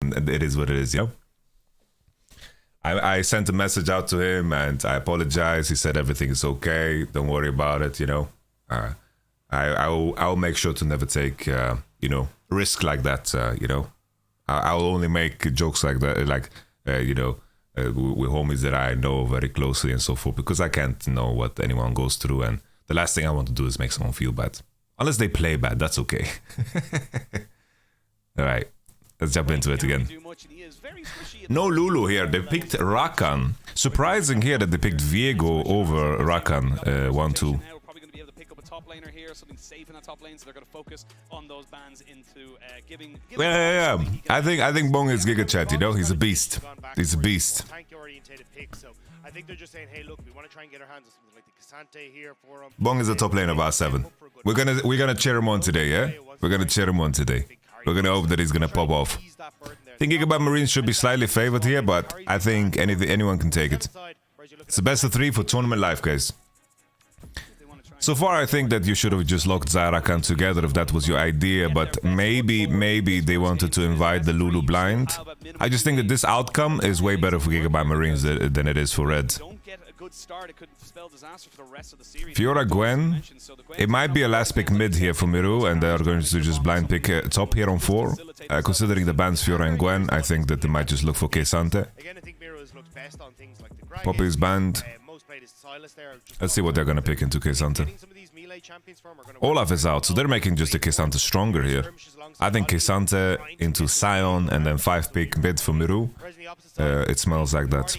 it is what it is, you know? I sent a message out to him and I apologized. He said everything is okay. Don't worry about it, you know. I'll make sure to never take, you know, risk like that, you know. I'll only make jokes like that, like, you know, with homies that I know very closely and so forth, because I can't know what anyone goes through. And the last thing I want to do is make someone feel bad. Unless they play bad, that's okay. All right, let's jump into it again. No Lulu here. They picked Rakan. Surprising here that they picked Viego over Rakan 1-2. Yeah. I think Bong is Giga Chat, you know, he's a beast. He's a beast. I think they're just saying, hey, look, we want to try and get our hands on something like the Cassante here for him. Bong is a top laner of R7. We're gonna cheer him on today, yeah? We're gonna cheer him on today. We're gonna hope that he's gonna pop off. I think Gigabyte Marines should be slightly favored here, but I think anyone can take it. It's the best of 3 for tournament life, guys. So far, I think that you should have just locked Zarakan together if that was your idea, but maybe they wanted to invite the Lulu blind. I just think that this outcome is way better for Gigabyte Marines than it is for Red. Fiora Gwen, it might be a last pick mid here for Miru, and they are going to just blind pick top here on 4. Considering the bans Fiora and Gwen, I think that they might just look for Kesante. Poppy is banned. Let's see what they're gonna pick into Kesante. Olaf is out, so they're making just the Kesante stronger here. I think Kesante into Sion and then 5 pick mid for Miru. It smells like that.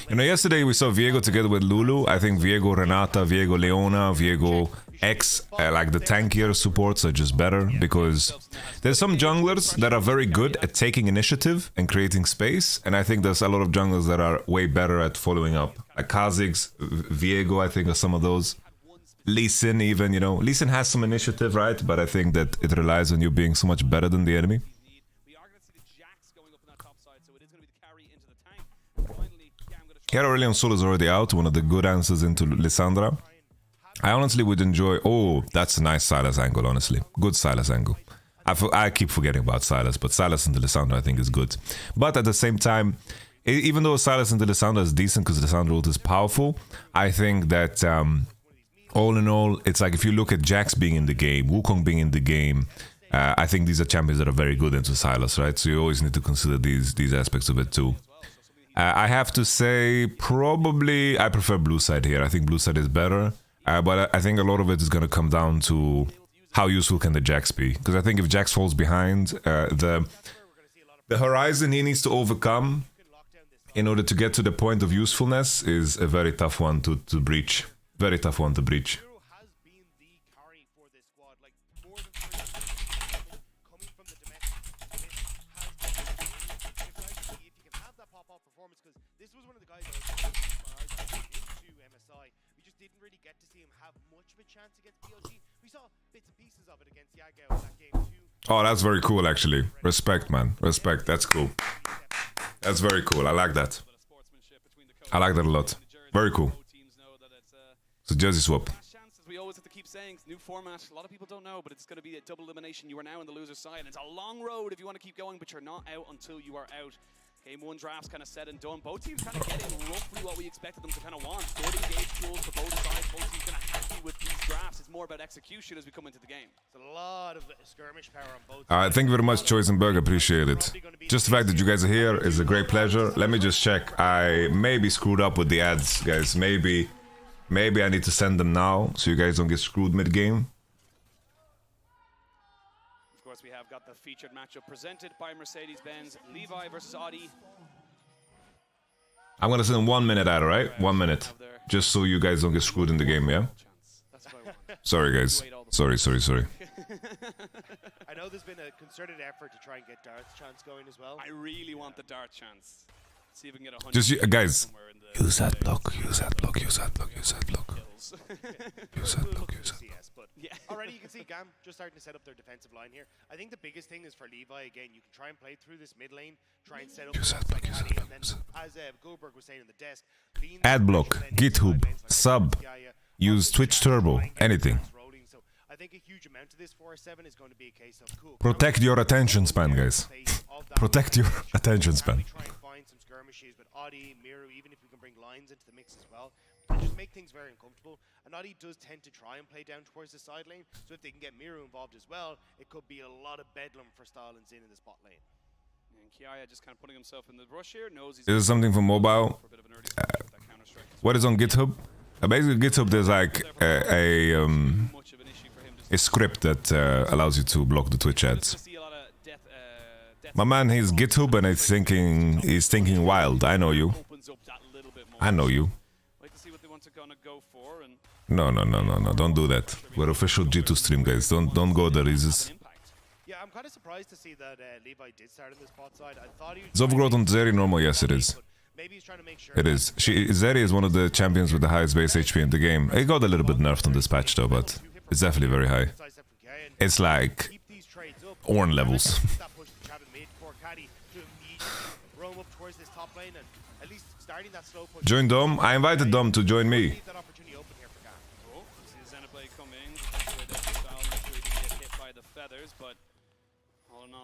You know, yesterday we saw Viego together with Lulu. I think Viego Renata, Viego Leona, Viego X, like the tankier supports are just better, because there's some junglers that are very good at taking initiative and creating space, and I think there's a lot of junglers that are way better at following up. Like Kha'Zix, Viego, I think are some of those. Lee Sin even, you know. Lee Sin has some initiative, right? But I think that it relies on you being so much better than the enemy. Here Aurelion Sol is already out, one of the good answers into Lissandra. I honestly would enjoy... Oh, that's a nice Sylas angle, honestly. Good Sylas angle. I keep forgetting about Sylas, but Sylas into Lissandra I think is good. But at the same time, even though Sylas into Lissandra is decent because Lissandra ult is powerful, I think that all in all, it's like if you look at Jax being in the game, Wukong being in the game, I think these are champions that are very good into Sylas, right? So you always need to consider these aspects of it too. I have to say, probably I prefer blue side here. I think blue side is better. But I think a lot of it is going to come down to how useful can the Jax be. Because I think if Jax falls behind, the horizon he needs to overcome in order to get to the point of usefulness is a very tough one to breach. Very tough one to breach. This was one of the guys that was into MSI. We just didn't really get to see him have much of a chance against PLG. We saw bits and pieces of it against Yagao in that game too. Oh, that's very cool actually. Respect, man. Respect. That's cool. That's very cool. I like that. I like that a lot. Very cool. So jersey swap. We always have to keep saying new format. A lot of people don't know, but it's going to be a double elimination. You are now on the loser side. It's a long road if you want to keep going, but you're not out until you are out. Game 1 drafts kind of said and done. Both teams kind of getting roughly what we expected them to kind of want. Good engaged tools for both sides. Both teams kind of happy with these drafts. It's more about execution as we come into the game. It's a lot of skirmish power on both sides. Thank you very much, Choisenberg. Appreciate it. Just the fact that you guys are here is a great pleasure. Let me just check. I maybe screwed up with the ads, guys. Maybe I need to send them now so you guys don't get screwed mid-game. We have got the featured matchup presented by Mercedes-Benz, Levi versus Audi. I'm gonna send 1 minute ad, right? 1 minute. Just so you guys don't get screwed in the game, yeah? Sorry, guys. Sorry. I know there's been a concerted effort to try and get Darth's chance going as well. I really want the Darth chance. See if we can get 100. Just, guys, use that block, use that block, use that block, use that block. Use that block, use that block. Yeah. Already you can see GAM just starting to set up their defensive line here. I think the biggest thing is for Levi, again, you can try and play through this mid lane, try and set up as Goldberg was saying in the desk. Ad block, GitHub, sub, use Twitch Turbo, anything. I think a huge amount of this 4-7 is going to be a case of cool. Protect your attention span, guys. Protect your attention span. Try and find some skirmishes with Adi, Miru, even if we can bring lines into the mix as well. And just make things very uncomfortable. And Adi does tend to try and play down towards the side lane. So if they can get Miru involved as well, it could be a lot of bedlam for Stalins in the spot lane. And Kiaya just kind of putting himself in the rush here. Knows he's This is something for mobile. What is on GitHub? Basically, GitHub there's like a script that allows you to block the Twitch ads. My man, he's GitHub and he's thinking wild. I know you. I know you. No, don't do that. We're official G2 stream, guys. Don't go there. Yeah, I'm kind of surprised to see that Levi did start on the spot side. I thought he Is overgrowth on Zeri normal? Yes, it is. Maybe he's trying to make sure It is. Zeri is one of the champions with the highest base HP in the game. It got a little bit nerfed on this patch though, but it's definitely very high. It's like Ornn levels. Join Dom. I invited Dom to join me.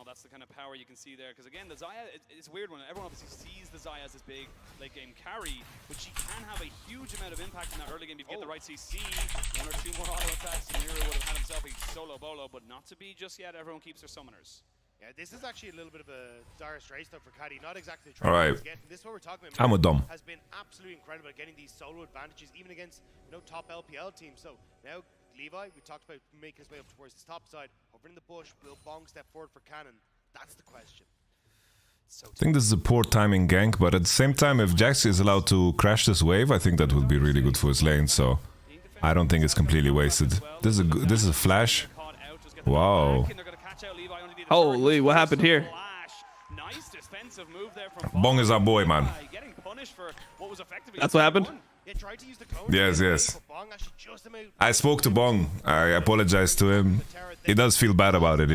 That's the kind of power you can see there, because again, the Xayah, it's a weird one. Everyone obviously sees the Xayah as this big late game carry, but she can have a huge amount of impact in that early game if you get the right CC. One or two more auto attacks, and Miro would have had himself a solo bolo, but not to be just yet. Everyone keeps their summoners. Yeah, this is actually a little bit of a dire straits though for Caddy. Not exactly the Alright. This is what we're talking about. I'm a Dom. Has been absolutely incredible at getting these solo advantages, even against top LPL teams. So now Levi, we talked about making his way up towards the top side. Over in the bush, will Bong step forward for Cannon? That's the question. I think this is a poor timing gank, but at the same time, if Jax is allowed to crash this wave, I think that would be really good for his lane. So I don't think it's completely wasted. This is a flash. Wow. Holy, what happened here? Bong is our boy, man. That's what happened? Yes. I spoke to Bong. I apologized to him. He does feel bad about it,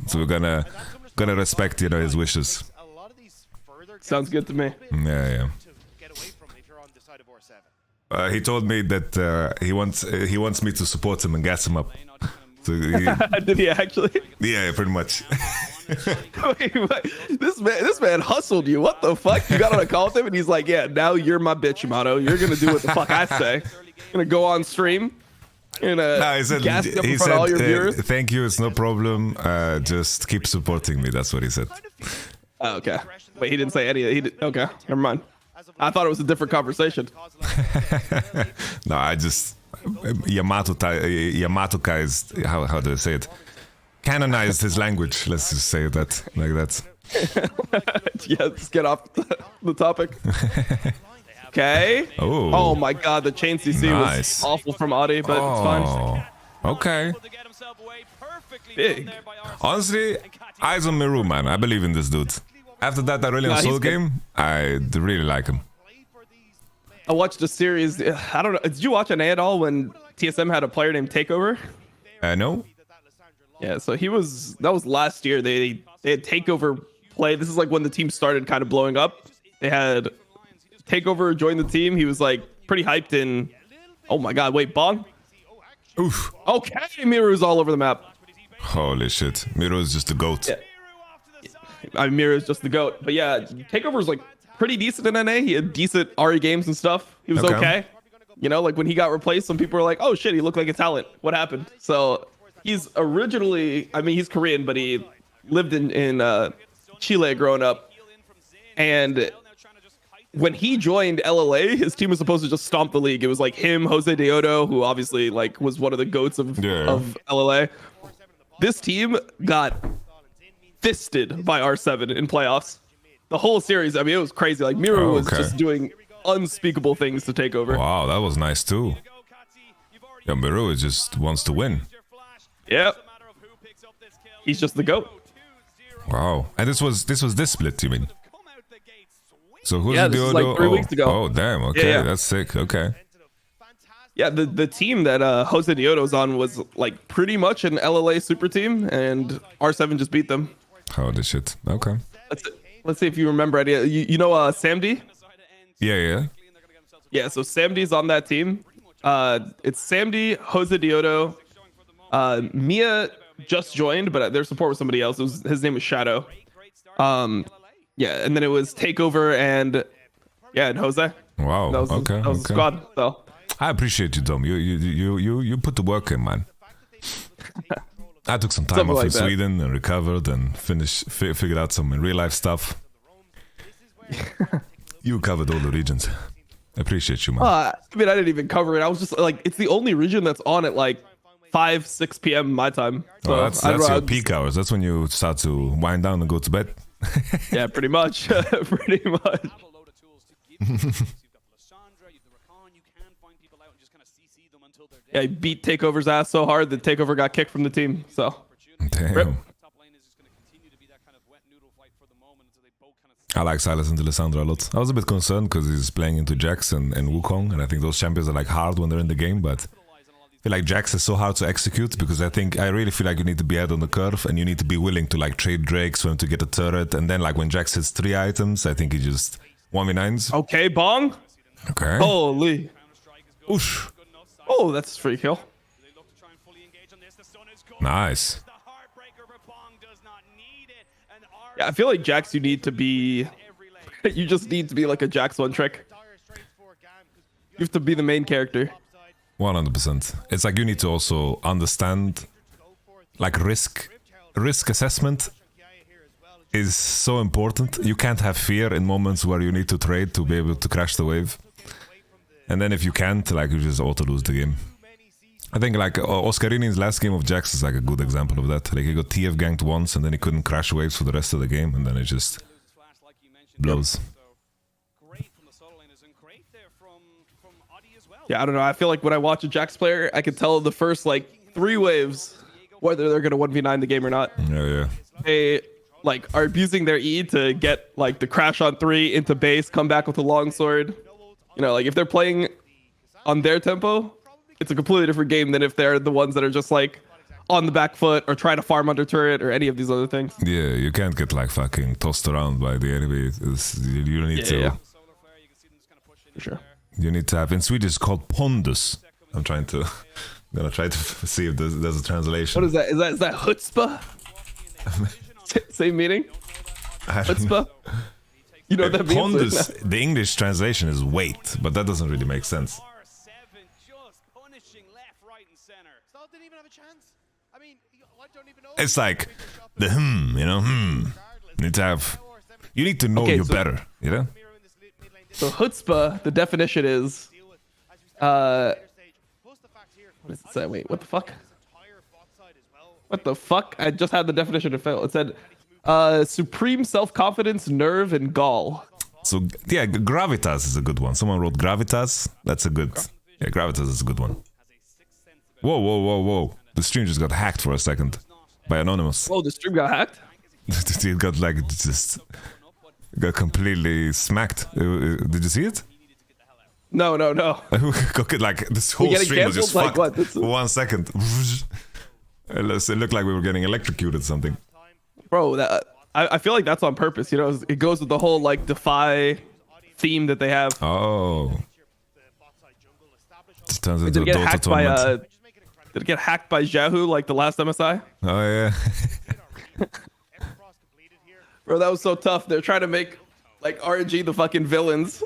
So we're gonna respect, his wishes. Sounds good to me. Yeah. He told me that he wants me to support him and gas him up. So Did he actually? Yeah, pretty much. Wait, this man hustled you. What the fuck? You got on a call with him and he's like, yeah, now you're my bitch, Yamato. You're gonna do what the fuck I say. You're gonna go on stream. He said, all your viewers. Thank you, it's no problem. Just keep supporting me. That's what he said. Oh, okay. Wait, he didn't say any. Okay, never mind. I thought it was a different conversation. No, I just Yamatoized, how do I say it? Canonized his language. Let's just say that like that. Yeah, let's get off the topic. Okay. Oh my god, the chain CC was awful from Adi, but it's fine. Okay. Big. Honestly, eyes on Miru, man. I believe in this dude. After that Aurelion Soul game, I really like him. I watched a series. I don't know. Did you watch NA at all when TSM had a player named Takeover? No. Yeah, so that was last year. They had Takeover play. This is like when the team started kind of blowing up. They had Takeover join the team. He was like pretty hyped in. Oh my god, wait, Bong? Oof. Okay, Miru's all over the map. Holy shit. Miru is just the GOAT. Yeah. Miru is just the GOAT. But yeah, Takeover's like pretty decent in NA. He had decent RE games and stuff. He was okay. Like when he got replaced, some people were like, oh shit, he looked like a talent. What happened? So he's originally, he's Korean, but he lived in Chile growing up. And when he joined LLA, his team was supposed to just stomp the league. It was like him, Jose Deodo, who obviously like was one of the GOATs of LLA. This team got fisted by R7 in playoffs. The whole series, it was crazy. Like Miru was just doing unspeakable things to take over. Wow, that was nice too. Yeah, Miru just wants to win. Yep. He's just the GOAT. Wow. And this was this split, you mean? So who's the Deodo? Like 3 weeks ago. Oh damn, okay, that's sick. Okay. Yeah, the team that Jose Deodo's on was like pretty much an LLA super team, and R7 just beat them. Holy shit. Okay. Let's see if you remember any. You know Samdi? Yeah. So Samdi's on that team. It's Samdi, Jose Deodo, Mia just joined, but their support was somebody else. His name was Shadow. Yeah, and then it was Takeover and Jose. Wow. That was Okay. the squad. So I appreciate you, Dom. You put the work in, man. I took some time Something off like in that. Sweden and recovered and figured out some real life stuff. You covered all the regions. I appreciate you, man. I mean, I didn't even cover it. I was just like, it's the only region that's on at like 5-6 p.m. my time. So Well, that's your peak hours. That's when you start to wind down and go to bed. Yeah, pretty much. Pretty much. Have a load of tools to give you. You've got the Lysandra, you've the Rakan. You can find people out and just kind of CC them until they're Yeah, dead. he beat Takeover's ass so hard that Takeover got kicked from the team. So Damn. Top lane is just going to continue to be that kind of wet noodle fight for the moment until they both kind of. I like Silas and Lissandra a lot. I was a bit concerned because he's playing into Jax and Wukong, and I think those champions are like hard when they're in the game, but I feel like Jax is so hard to execute because I really feel like you need to be ahead on the curve and you need to be willing to like trade Drakes for him to get a turret, and then like when Jax hits 3 items, I think he just 1v9s. okay, Bong. Okay. Holy. Oosh. Oh, that's a free kill. They look to try and fully engage on this. The sun is going. Nice. The heartbreaker, but Bong does not need it. And Yeah, I feel like Jax, you need to be. You just need to be like a Jax one trick. You have to be the main character. 100%. It's like you need to also understand like risk assessment is so important. You can't have fear in moments where you need to trade to be able to crash the wave. And then if you can't, like you just auto lose the game. I think like Oscarini's last game of Jax is like a good example of that. Like he got TF ganked once and then he couldn't crash waves for the rest of the game, and then it just blows. great from the solo laners and great there from Audi as well. Yeah, I don't know. I feel like when I watch a Jax player, I can tell the first like 3 waves whether they're gonna 1v9 the game or not. Yeah. They like are abusing their E to get like the crash on 3 into base, come back with a longsword. You know, like if they're playing on their tempo, it's a completely different game than if they're the ones that are just like on the back foot or trying to farm under turret or any of these other things. Yeah, you can't get like fucking tossed around by the enemy. You need to. Yeah. For sure. You need to have, in Swedish it's called pondus. I'm gonna try to see if there's a translation. What is that? Is that chutzpah? Same meaning? I don't know. Chutzpah? You know what that means? Pondus, the English translation is weight, but that doesn't really make sense. R7 just punishing left, right, and center. Stall didn't even have a chance. I mean, I don't even know. It's like the you need to know Okay, you're so- better, you know? So chutzpah, the definition is, what does it say? Wait, what the fuck? What the fuck? I just had the definition to fail. It said, supreme self-confidence, nerve, and gall. So yeah, gravitas is a good one. Someone wrote gravitas. That's a good. Yeah, gravitas is a good one. Whoa! The stream just got hacked for a second by Anonymous. Oh, the stream got hacked? It got like just got completely smacked. Did you see it? No. Like this whole getting stream was just canceled? Like fucked what? This is- for 1 second. It looked like we were getting electrocuted or something. Bro, that I feel like that's on purpose. You know, it goes with the whole like Defy theme that they have. Oh. Just turns into Did a it get Dota hacked by tournament. did it get hacked by Yahoo like the last MSI? Oh yeah. Bro, that was so tough. They're trying to make like RNG the fucking villains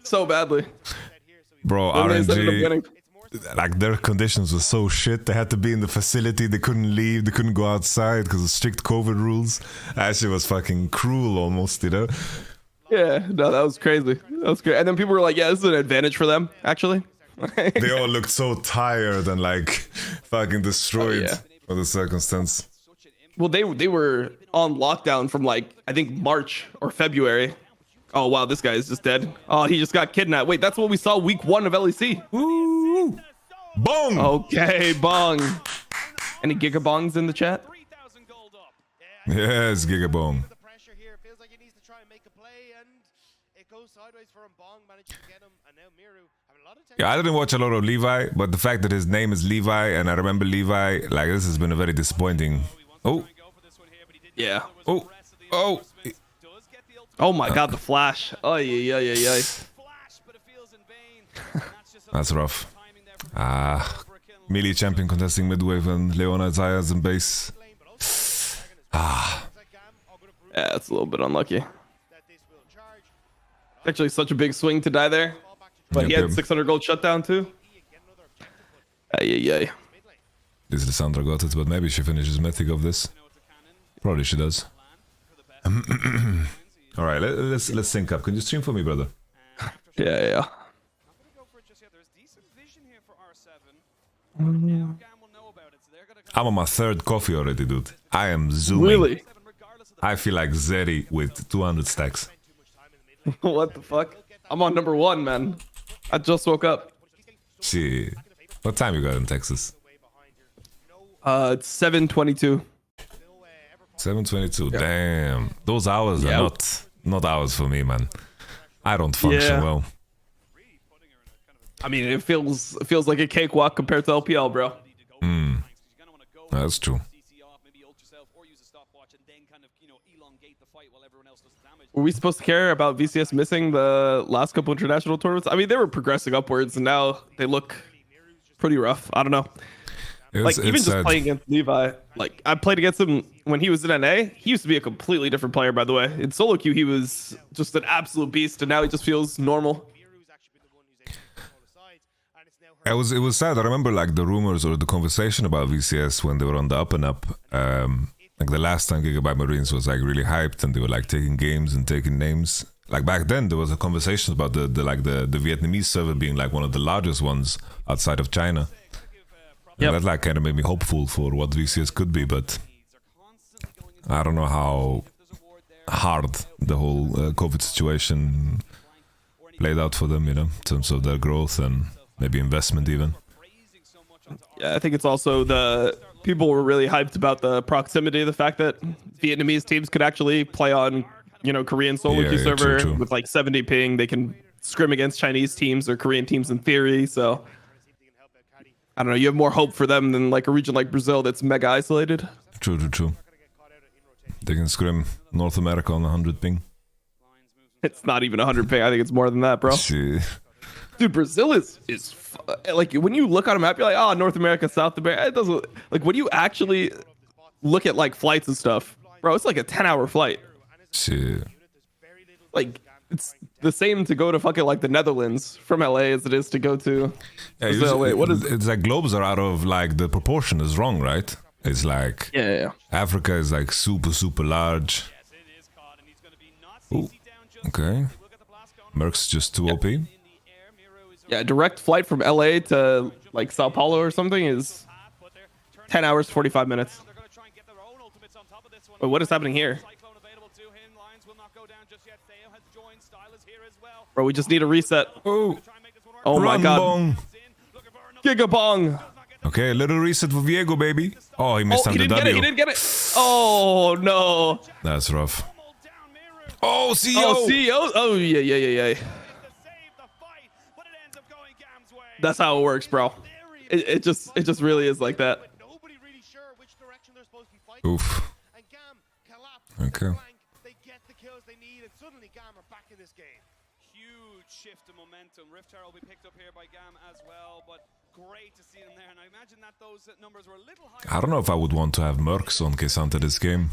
so badly. Bro, And they ended up RNG, winning. like their conditions were so shit. They had to be in the facility. They couldn't leave. They couldn't go outside because of strict COVID rules. That shit was fucking cruel almost, you know? Yeah, no, that was crazy. That was great. And then people were like, yeah, this is an advantage for them, actually. They all looked so tired and like fucking destroyed yeah. for the circumstance. Well, they were on lockdown from like, I think March or February. Oh, wow, this guy is just dead. Oh, he just got kidnapped. Wait, that's what we saw week 1 of LEC. Woo! Boom! Okay, bong. Any gigabongs in the chat? 3,000 gold up. Yes, Gigabong. The pressure here feels like he needs to try and make a play, and it goes sideways for him. Bong managed to get him, and now Miru having a lot of Yeah, I didn't watch a lot of Levi, but the fact that his name is Levi and I remember Levi, like this has been a very disappointing. Oh, Yeah. oh. Oh my god, the flash. Oh, yeah. Flash, but it feels in vain. And that's just That's rough. timing there from Ah, for a kill. Melee champion contesting midwave and Leona Zayas in base. Ah. Yeah, it's a little bit unlucky. Actually, such a big swing to die there. But he had 600 gold shutdown too. Ay. This Lissandra got it, but maybe she finishes mythic of this. Probably she does. Alright, let's sync up. Can you stream for me, brother? Yeah. I'm on my 3rd coffee already, dude. I am zooming. Really? I feel like Zeri with 200 stacks. What the fuck? I'm on number 1, man. I just woke up. Shit. What time you got in Texas? It's 7:22. 7:22. Damn. Those hours are not hours for me, man. I don't function well. I mean, it feels like a cakewalk compared to LPL, bro. That's true. Were we supposed to care about VCS missing the last couple international tournaments? I mean, they were progressing upwards, and now they look pretty rough. I don't know. Even just playing against Levi, like I played against him when he was in NA. He used to be a completely different player, by the way. In solo queue, he was just an absolute beast, and now he just feels normal. It was sad. I remember like the rumors or the conversation about VCS when they were on the up and up. Like the last time Gigabyte Marines was like really hyped and they were like taking games and taking names. Like back then there was a conversation about the Vietnamese server being like one of the largest ones outside of China. And that like kind of made me hopeful for what VCS could be, but I don't know how hard the whole COVID situation played out for them, you know, in terms of their growth and maybe investment even. Yeah, I think it's also the people were really hyped about the proximity, the fact that Vietnamese teams could actually play on, you know, Korean solo queue server true. With like 70 ping. They can scrim against Chinese teams or Korean teams in theory. So I don't know. You have more hope for them than like a region like Brazil that's mega isolated. True. They can scrim North America on 100 ping. It's not even 100 ping. I think it's more than that, bro. Dude, Brazil is like when you look on a map, you're like, oh, North America, South America. It doesn't like when you actually look at like flights and stuff, bro. It's like a 10-hour flight. Shit. Like it's the same to go to fucking like the Netherlands from LA as it is to go to Brazil. Wait, what is it? It's like globes are out of like the proportion is wrong, right? It's like Africa is like super large. Ooh, okay. Merc's just too OP. Yeah, direct flight from LA to like Sao Paulo or something is 10 hours, 45 minutes. Wait, what is happening here? Bro, we just need a reset. Oh my god. Gigabong. Okay, a little reset for Viego, baby. Oh, he missed on the W. He didn't get it. Oh, no. That's rough. Oh, CEO. Oh, CEO. Oh, yeah. That's how it works, bro. It just really is like that. Oof. Okay. Huge shift in momentum. Rift Tower will be picked up here by GAM as well, but great to see them there. And I imagine that those numbers were a little higher. I don't know if I would want to have Mercs on Kesanta this game.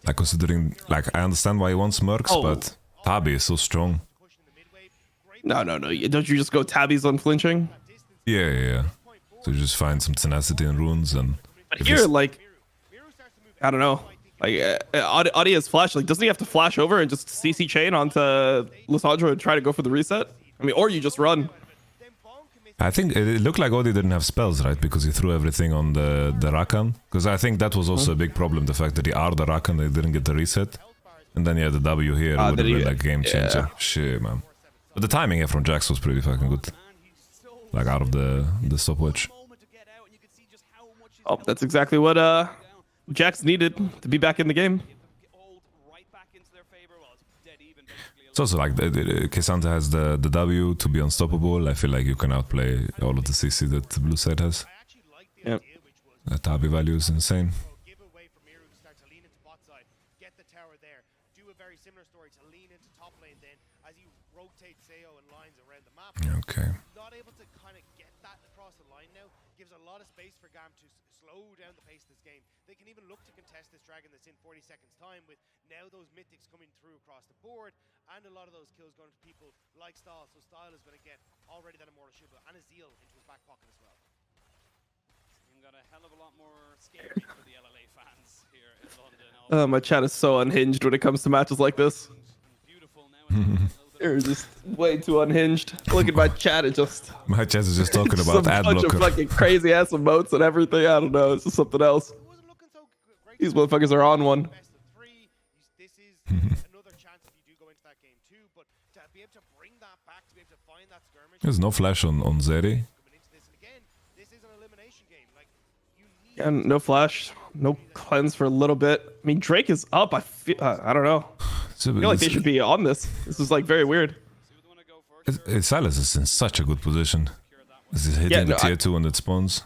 Like considering, like I understand why he wants Mercs, but Tabi is so strong. No. Don't you just go Tabby's unflinching? Yeah. So you just find some tenacity and runes and. But here, like, I don't know. Like, Audia's flash, like, doesn't he have to flash over and just CC chain onto Lissandra and try to go for the reset? I mean, or you just run. I think it looked like Audi didn't have spells, right? Because he threw everything on the Rakan. Because I think that was also a big problem, the fact that he R'd the Rakan, they didn't get the reset. And then he had the W here, it would have been like a game changer. Shit, man. But the timing here from Jax was pretty fucking good. Like out of the stopwatch. Oh, that's exactly what Jax needed to be back in the game. It's also like Kesanta has the W to be unstoppable. I feel like you can outplay all of the CC that the blue side has. Yeah. The Tabi value is insane. very similar story to lean into top lane then as you rotate Seo and lines around the map. Okay. Not able to kind of get that across the line now gives a lot of space for GAM to slow down the pace of this game. They can even look to contest this dragon that's in 40 seconds time with now those mythics coming through across the board and a lot of those kills going to people like Style. So Style is going to get already that Immortal Shield and a Zeal into his back pocket as well. Got a hell of a lot more scary for the LLA fans here in London. My chat is so unhinged when it comes to matches like this. Beautiful now. They're just way too unhinged. Look at my chat, it just... My chat is just talking just about a ad bunch blocker. of fucking crazy ass emotes and everything. I don't know, it's just something else. It wasn't looking so great. These motherfuckers are on one. Best of 3. This is another chance if you do go into that game too, but to be able to bring that back, to be able to find that skirmish. There's no flash on Zeri. Coming into this, and again, this is an elimination game. Like you need And no flash, no cleanse for a little bit. I mean, Drake is up. I feel, I don't know. I feel like they should be on this. This is like very weird. Silas is in such a good position. This is hitting the tier 2 when it spawns.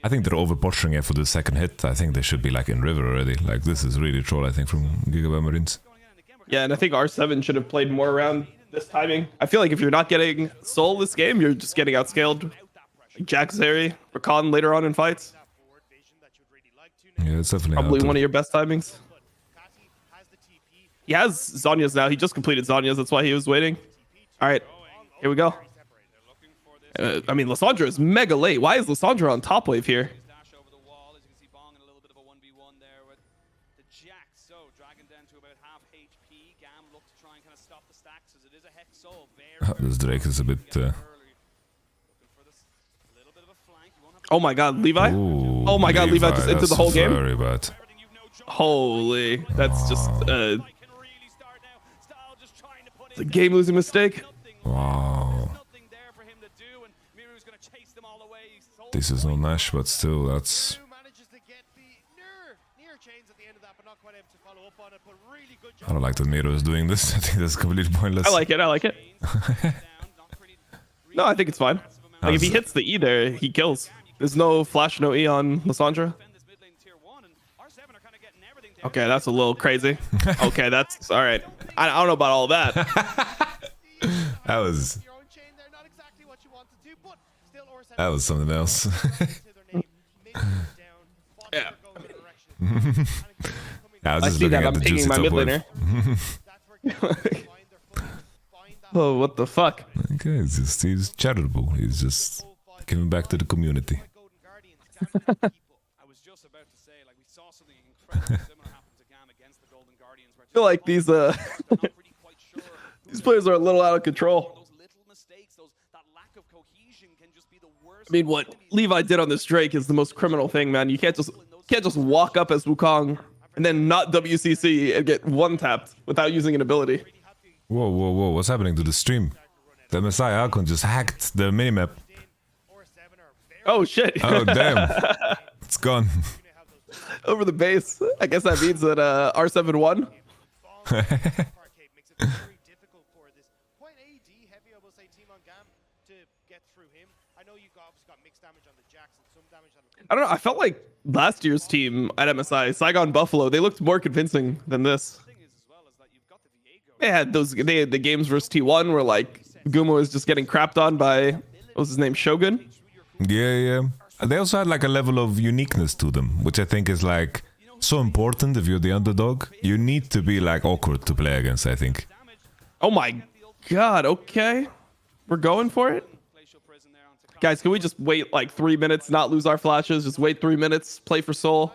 I think they're over posturing it for the second hit. I think they should be like in river already. Like this is really troll, I think, from Gigabyte Marines. Yeah, and I think R7 should have played more around this timing. I feel like if you're not getting Soul this game, you're just getting outscaled. Like Jack Zeri, Rakan later on in fights. Yeah, it's definitely Probably out one of- of your best timings. He has Zanya's now. He just completed Zanya's. That's why he was waiting. All right, here we go. I mean, Lissandra is mega late. Why is Lissandra on top wave here? Dash over the wall, as you can see Bong in a little bit of a 1v1 there with the Jack. So dragging down to about half HP. GAM look to try and kind of stop the stacks as it is a Hex Soul. This Drake is a bit... Looking for this little bit of a flank. You won't have to Oh my God, Levi. Ooh, Oh my God, Levi just into the that's whole game. Very bad. everything you've no choice. Holy, that's just Can really start now. Style just trying to put a in game-losing mistake. Wow. nothing there for him to do, and Miru's gonna chase them all away. Soul This is no Nash, but still, that's... Who manages to get the near chains at the end of that, but not quite able to follow up on it. But really good job. I don't like that Miro is doing this. I think that's completely pointless. I like it. I like it. No, I think it's fine. Like if he hits the E there, he kills. There's no flash, no E on Lissandra. Okay, that's a little crazy. Okay, that's all right. I don't know about all that. That was... Your own chain there, not exactly what you want to do, but still R7 That was something else. to their name. Mid goes down, bottom Yeah. goes in direction. And again, coming I was I just see looking that. at I'm the pinging juicy my top mid wave. laner. that's where guys find their footing, find that Oh, what the fuck? Okay, he's charitable. He's just giving back to the community. Golden Guardians. I was just about to say, like, we saw something incredibly similar happen to GAM against the Golden Guardians. Where I feel like these they're not really quite sure these players are a little out of control. those little mistakes, that lack of cohesion can just be the worst. I mean, what Levi did on this Drake is the most criminal thing, man. You can't just walk up as Wukong and then not WCC and get one tapped without using an ability. Whoa, whoa, whoa, what's happening to the stream? The MSI Icon just hacked the minimap. Oh shit! Oh, damn. It's gone. Over the base. I guess that means that R7 won. Makes it very difficult for this quite AD heavy, I will say, team on GAM to get through him. I know you've obviously got mixed damage on the Jacks and some damage on the... I don't know. I felt like last year's team at MSI, Saigon Buffalo, they looked more convincing than this. thing is, as well, is that you've got the Viego. They had those. They had the games versus T1 where like Gumo was just getting crapped on by what was his name, Shogun. Yeah, yeah. They also had like a level of uniqueness to them, which I think is like so important if you're the underdog. You need to be like awkward to play against, I think. Oh my god. Okay, we're going for it. Glacial Prison there onto Guys, can we just wait like 3 minutes, not lose our flashes, just wait 3 minutes, play for soul,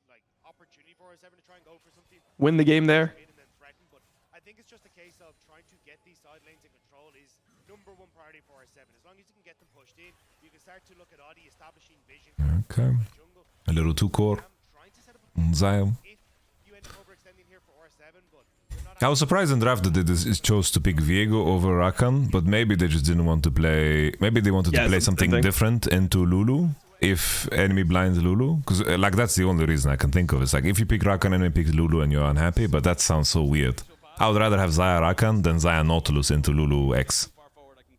Like, opportunity for R7 to try and go for something win the game there? and then threaten, but I think it's just a case of trying to get these side lanes in control is number one priority for R7. As long as you can get them pushed in, you can start to look at Audi establishing vision. Okay. Jungle. A little 2-core. Trying to set up a Zion. if you end up overextending here for R7, but you're not I was surprised in draft that they chose to pick Viego over Rakan, but maybe they just didn't want to play... Maybe they wanted Yeah, to play it's the same something thing. different into Lulu if enemy blinds Lulu. Because like that's the only reason I can think of. It's like if you pick Rakan, enemy picks Lulu and you're unhappy, but that sounds so weird. I would rather have Zaya Rakan than Zaya Nautilus into Lulu X.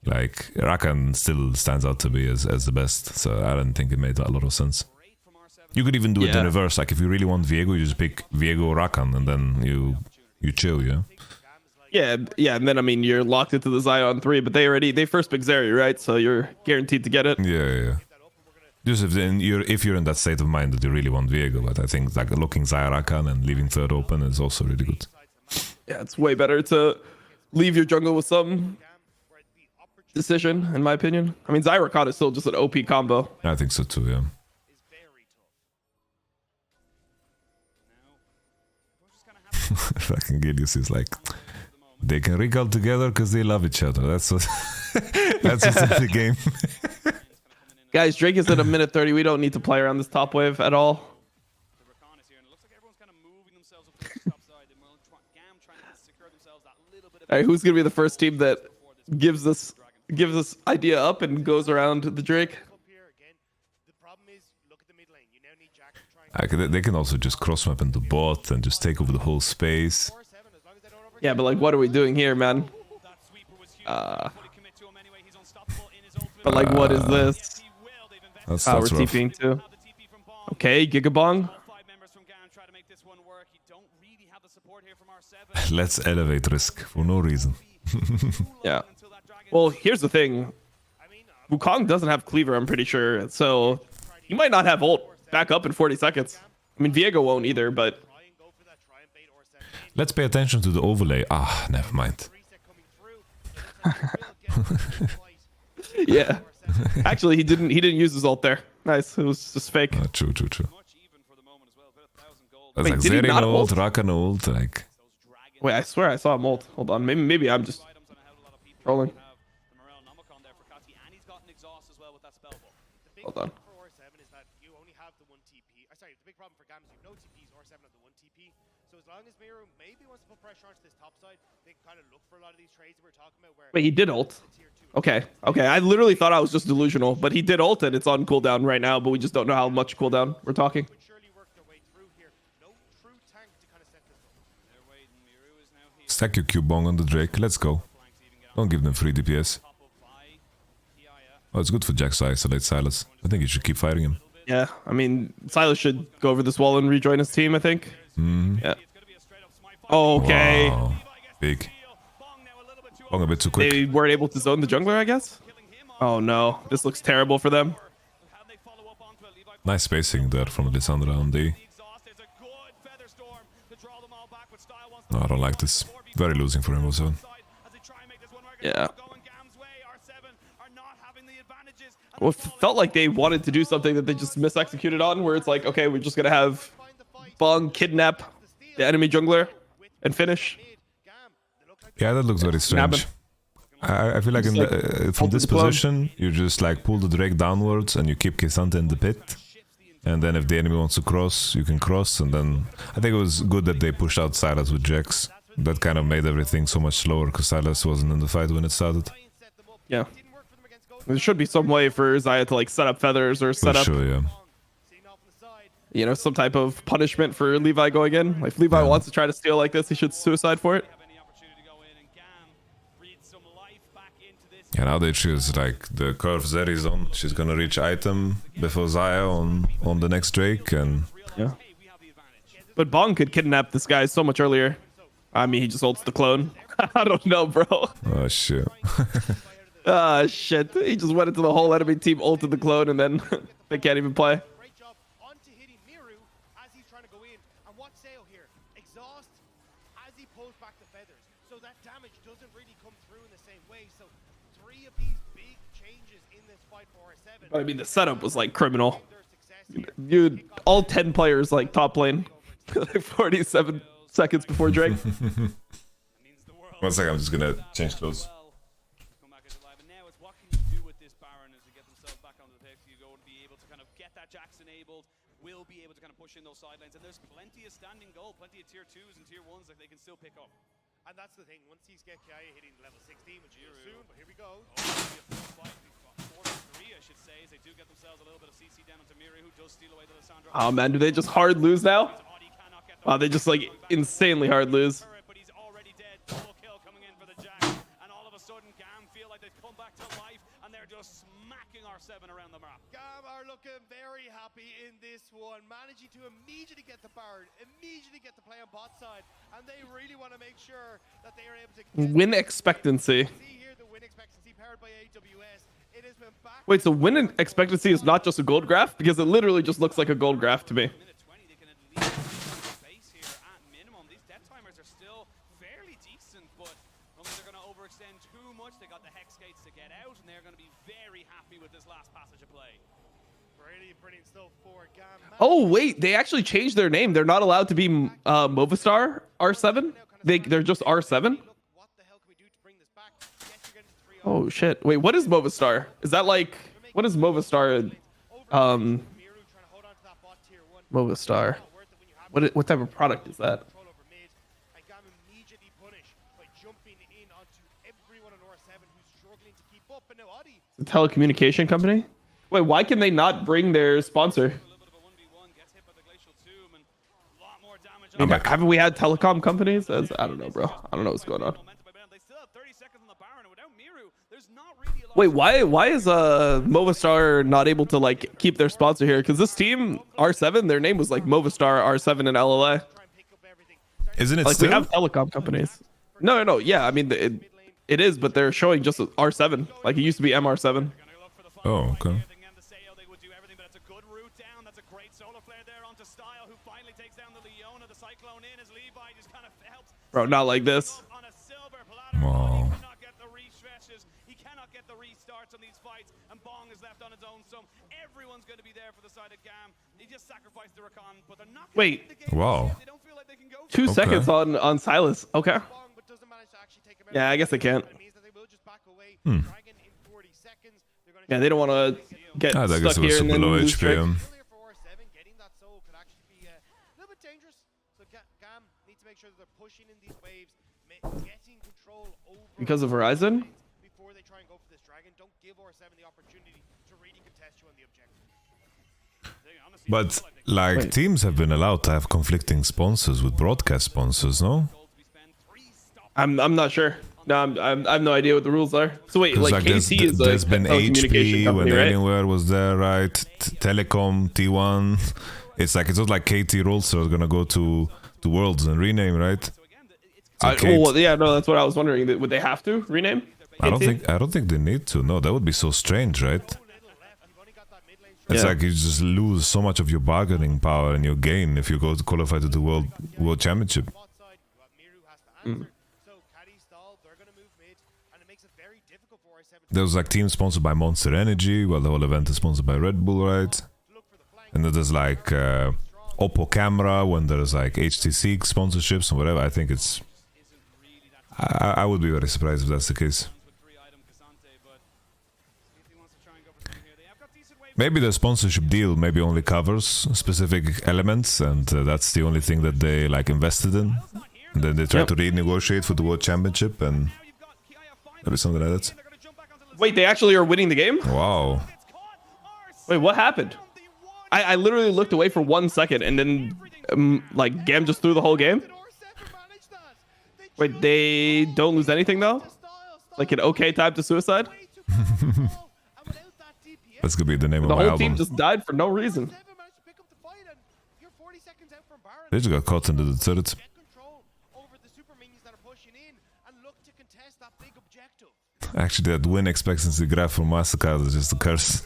Like, Rakan still stands out to me as the best, so I don't think it made a lot of sense. great from R7 You could even do it in reverse. Like if you really want Viego, you just pick Viego Rakan and then you chill, yeah. Yeah, and then I mean you're locked into the Xayah on 3, but they first pick Zeri, right? So you're guaranteed to get it. Yeah. Just if you're in that state of mind that you really want Viego, but I think like looking Xayah Rakan and leaving third open is also really good. Yeah, it's way better to leave your jungle with some decision, in my opinion. I mean, Xayah Rakan is still just an OP combo. I think so too, yeah. Fucking Gideus is like, they can recall together because they love each other. That's what. That's what's in the game. Guys, Drake is at a minute 30. We don't need to play around this top wave at all. All right, who's gonna be the first team that gives this idea up and goes around the Drake? They can also just cross map into bot and just take over the whole space. Yeah, but like, what are we doing here, man? But like, what is this? That's We're rough. TPing too. Okay, Gigabong. Let's elevate risk for no reason. Yeah. Well, here's the thing. Wukong doesn't have cleaver, I'm pretty sure. So he might not have ult back up in 40 seconds. I mean, Viego won't either, but... Let's pay attention to the overlay. Ah, never mind. Yeah. Actually, he didn't use his ult there. Nice. It was just fake. True. That's Wait, like did he Zeri not ult, ult? Rakan ult, like... Wait, I swear I saw him ult. Hold on. Maybe I'm just rolling. Hold on. Sorry, the big problem for GAM is you have no TPs or 7 of the 1 TP. So as long as Miru maybe wants to put pressure onto this top side, they can kind of look for a lot of these trades that we're talking about where... Wait, he did ult. Okay. I literally thought I was just delusional, but he did ult and it's on cooldown right now, but we just don't know how much cooldown we're talking. Stack your Q-Bong on the Drake, let's go. Don't give them free DPS. Oh, it's good for Jax to isolate Silas. I think you should keep fighting him. Yeah, I mean, Silas should go over this wall and rejoin his team, I think. Yeah. Okay. Wow. Big. Bong a bit too quick. They weren't able to zone the jungler, I guess? Oh no, this looks terrible for them. Nice spacing there from Lissandra on D. No, I don't like this. Very losing for him also. Yeah. Well, it felt like they wanted to do something that they just misexecuted on, where it's like, okay, we're just gonna have Bong kidnap the enemy jungler and finish. Yeah, that looks very strange. I feel like from this position, you just like pull the Drake downwards and you keep K'Sante in the pit. And then if the enemy wants to cross, you can cross. And then I think it was good that they pushed out Silas with Jax. That kind of made everything so much slower because Silas wasn't in the fight when it started. Yeah. There should be some way for Xayah to like set up feathers or set up, yeah. You know, some type of punishment for Levi going in. Like if Levi wants to try to steal like this, he should suicide for it. Yeah, now they choose like the curve Zeri's on. She's gonna reach item before Xayah on the next Drake, and yeah. But Bong could kidnap this guy so much earlier. I mean, he just ults the clone. I don't know, bro. Oh shit. Ah, shit. He just went into the whole enemy team, ulted the clone, and then they can't even play. Great job onto hitting Miru as he's trying to go in. And what's Sale here? Exhaust as he pulls back the feathers. So that damage doesn't really come through in the same way. So 3 of these big changes in this fight for R7. I mean, the setup was like criminal. You all 10 players like top lane, like 47 seconds before Drake. 1 second, I'm just gonna change clothes. Will be able to kind of push in those sidelines, and there's plenty of standing goal, plenty of tier 2s and tier 1s that they can still pick up. And that's the thing, once these get Kaya hitting level 16, which is soon, but here we go. I should say, as they do get themselves a little bit of CC down onto Miru, who does steal away the Lissandra. Oh man, do they just hard lose now? Wow, they just like insanely hard lose. But he's already dead. Double kill coming in for the Jack, and all of a sudden GAM feel like they've come back to life, and they're just smacking moving R7 around the map. GAM are looking very happy in this one, managing to immediately get the Baron, immediately get the play on bot side, and they really want to make sure that they are able to Win expectancy. see here the win expectancy powered by AWS. It has been back. Wait, so win expectancy is not just a gold graph? Because it literally just looks like a gold graph to me. Minute 20, they can at least get space here at minimum. These death timers are still fairly decent, but I don't think they're going to overextend too much. They got the hex gates to get out, and they're going to be very happy with this last passage of play. Brilliant stuff for GAM. Oh wait, they actually changed their name. They're not allowed to be Movistar R7. They're just R7. Look, what the hell can we do to bring this back? Yes, you're getting to 3-0. Oh shit. Wait, what is Movistar? Is that like what is Movistar? Miru trying to hold on to that bot tier 1. Movistar. Not worth it when you have What type of product is that? control over mid, and GAM immediately punished by jumping in onto everyone on R7 who's struggling to keep up. And now Adi, A telecommunication company? Wait, why can they not bring their sponsor? A little bit of a 1v1, gets hit by the glacial tomb, and a lot more damage. Haven't we had telecom companies? I don't know, bro. I don't know what's going on. They still have 30 seconds on the Baron, and without Miru, there's not really a lot. Wait, why is Movistar not able to like keep their sponsor here? Because this team R7, their name was like Movistar R7 in LLA. try and pick up everything. Isn't it Like we still? have telecom companies. No. Yeah, I mean it is, but they're showing just R7. Like it used to be MR7. Oh, okay. They would do everything, but it's a good route down. That's a great solar flare there onto Style, who finally takes down the Leona. The Cyclone in as Levi just kind of helps Bro, not like this. on a silver platter. Wow. He cannot get the refreshes. He cannot get the restarts on these fights, and Bong is left on his own. So everyone's going to be there for the side of GAM. He just sacrificed the Rakan, but they're not. Wait. The game. Wow. They don't feel like they can go. 2 Okay. seconds on Silas. Okay. Bong, but doesn't manage to actually take him out. Yeah, I guess they can't. It means that they will just back away. Hmm. Dragon in 40 seconds. They're gonna Yeah, they don't want to get I guess stuck it was here and super then low lose HP. track. Clear for R7, getting that soul could actually be a little bit dangerous. So GAM need to make sure that they're pushing in these waves, getting control over Because of Horizon? before they try and go for this dragon. Don't give R7 the opportunity to really contest you on the objective. But like Wait. teams have been allowed to have conflicting sponsors with broadcast sponsors, no? I'm not sure. No, I have no idea what the rules are. So wait, 'Cause, like there's, KT is a there's been telecommunication HP company, when right? Anywhere was there, right? Telecom, T1. It's not like KT Rolster is gonna go to Worlds and rename, right? So KT Well, yeah, no, that's what I was wondering. Would they have to rename? I don't KT? think they need to. No, that would be so strange, right? You've only got that mid lane It's Yeah. like you just lose so much of your bargaining power and your gain if you go to qualify to the World Championship. bot side. Miru has to answer. So Caddy stall, they're going to move mid, and it makes it very difficult for R7 There was like team sponsored by Monster Energy, while the whole event is sponsored by Red Bull, right? to look for the flank. And then there's like Oppo camera when there's like HTC sponsorships and whatever. I think it's. I would be very surprised if that's the case. Maybe the sponsorship deal maybe only covers specific elements, and that's the only thing that they like invested in. And then they try Yep. to renegotiate for the World Championship, and maybe something like that. Wait, they actually are winning the game? Wow. Wait, what happened? I literally looked away for 1 second, and then like GAM just threw the whole game. Did R7 manage that? They Wait, they don't lose anything though? Style Like an okay time to suicide? way too far to fall, and without that DPS, That's gonna be the name The of my whole team album. just died for no reason. 7 managed to pick up the fight, and you're 40 seconds out from Baron. They just got caught into the turret. Get control over the super minions that are pushing in, and look to contest that big objective. Actually, that win expectancy graph from MasterCard is just a curse.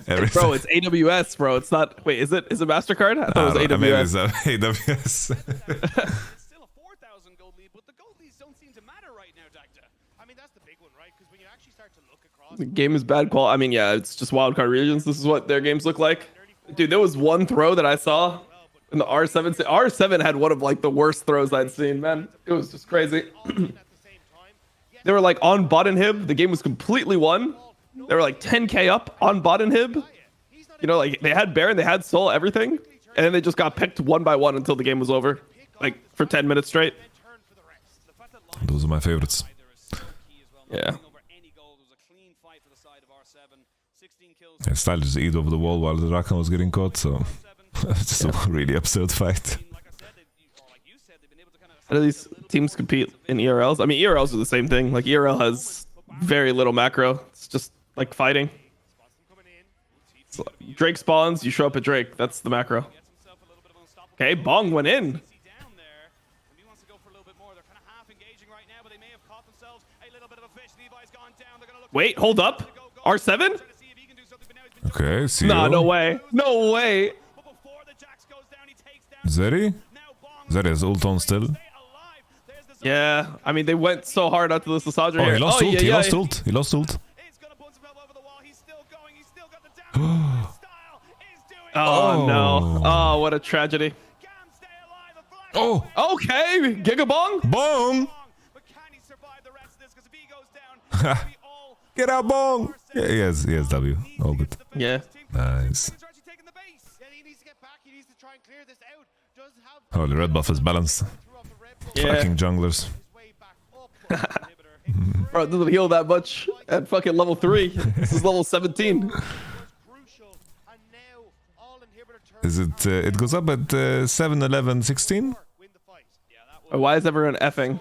Every Bro, it's AWS, bro. It's not. Wait, is it MasterCard? I thought it was maybe AWS. it's AWS. It's still a 4,000 gold lead, but the gold leads don't seem to matter right now, Dagda. I mean, that's the big one, right? Because when you actually start to look across, The game is bad quality. I mean, yeah, it's just wildcard regions. This is what their games look like. Dude, there was one throw that I saw in the R7. R7 had one of like the worst throws I'd seen, man. It was just crazy. all in at the same time. Yes, They were like on bot inhib. The game was completely won. They were like 10k up on bot inhib. he's not You know, like they had Baron, they had Soul, everything, and then they just got picked one by one until the game was over, like for 10 minutes straight. in turn for the rest. Those are my favorites. Yeah. Over any goal, it was a clean fight for the side of R7. 16 kills. Yeah, Style just eat over the wall while the Rakan was getting caught, so it's just a really absurd fight. Like I said, or like you said, they've been able to kind of How do these teams compete in ERLs? I mean, ERLs are the same thing. Like ERL has very little macro. It's just like fighting. So, Drake spawns, you show up at Drake. That's the macro. Okay, Bong went in. Wait, hold up. R7? Okay, see Nah, you. no way. No way. Zeri? Zeri has ult on still. Yeah, I mean, they went so hard onto this Lissandra Oh, here. he lost ult, yeah, he yeah. lost ult, he lost ult. Oh, no. Oh, what a tragedy. Oh, Okay, Gigabong. Bong! Get out, Bong! Yeah, he has W. All good. Yeah. Nice. Oh, the red buff is balanced. Yeah. Fucking junglers. Bro, it doesn't heal that much at fucking level 3. This is level 17. Is it, it goes up at 7, 11, 16? Why is everyone effing?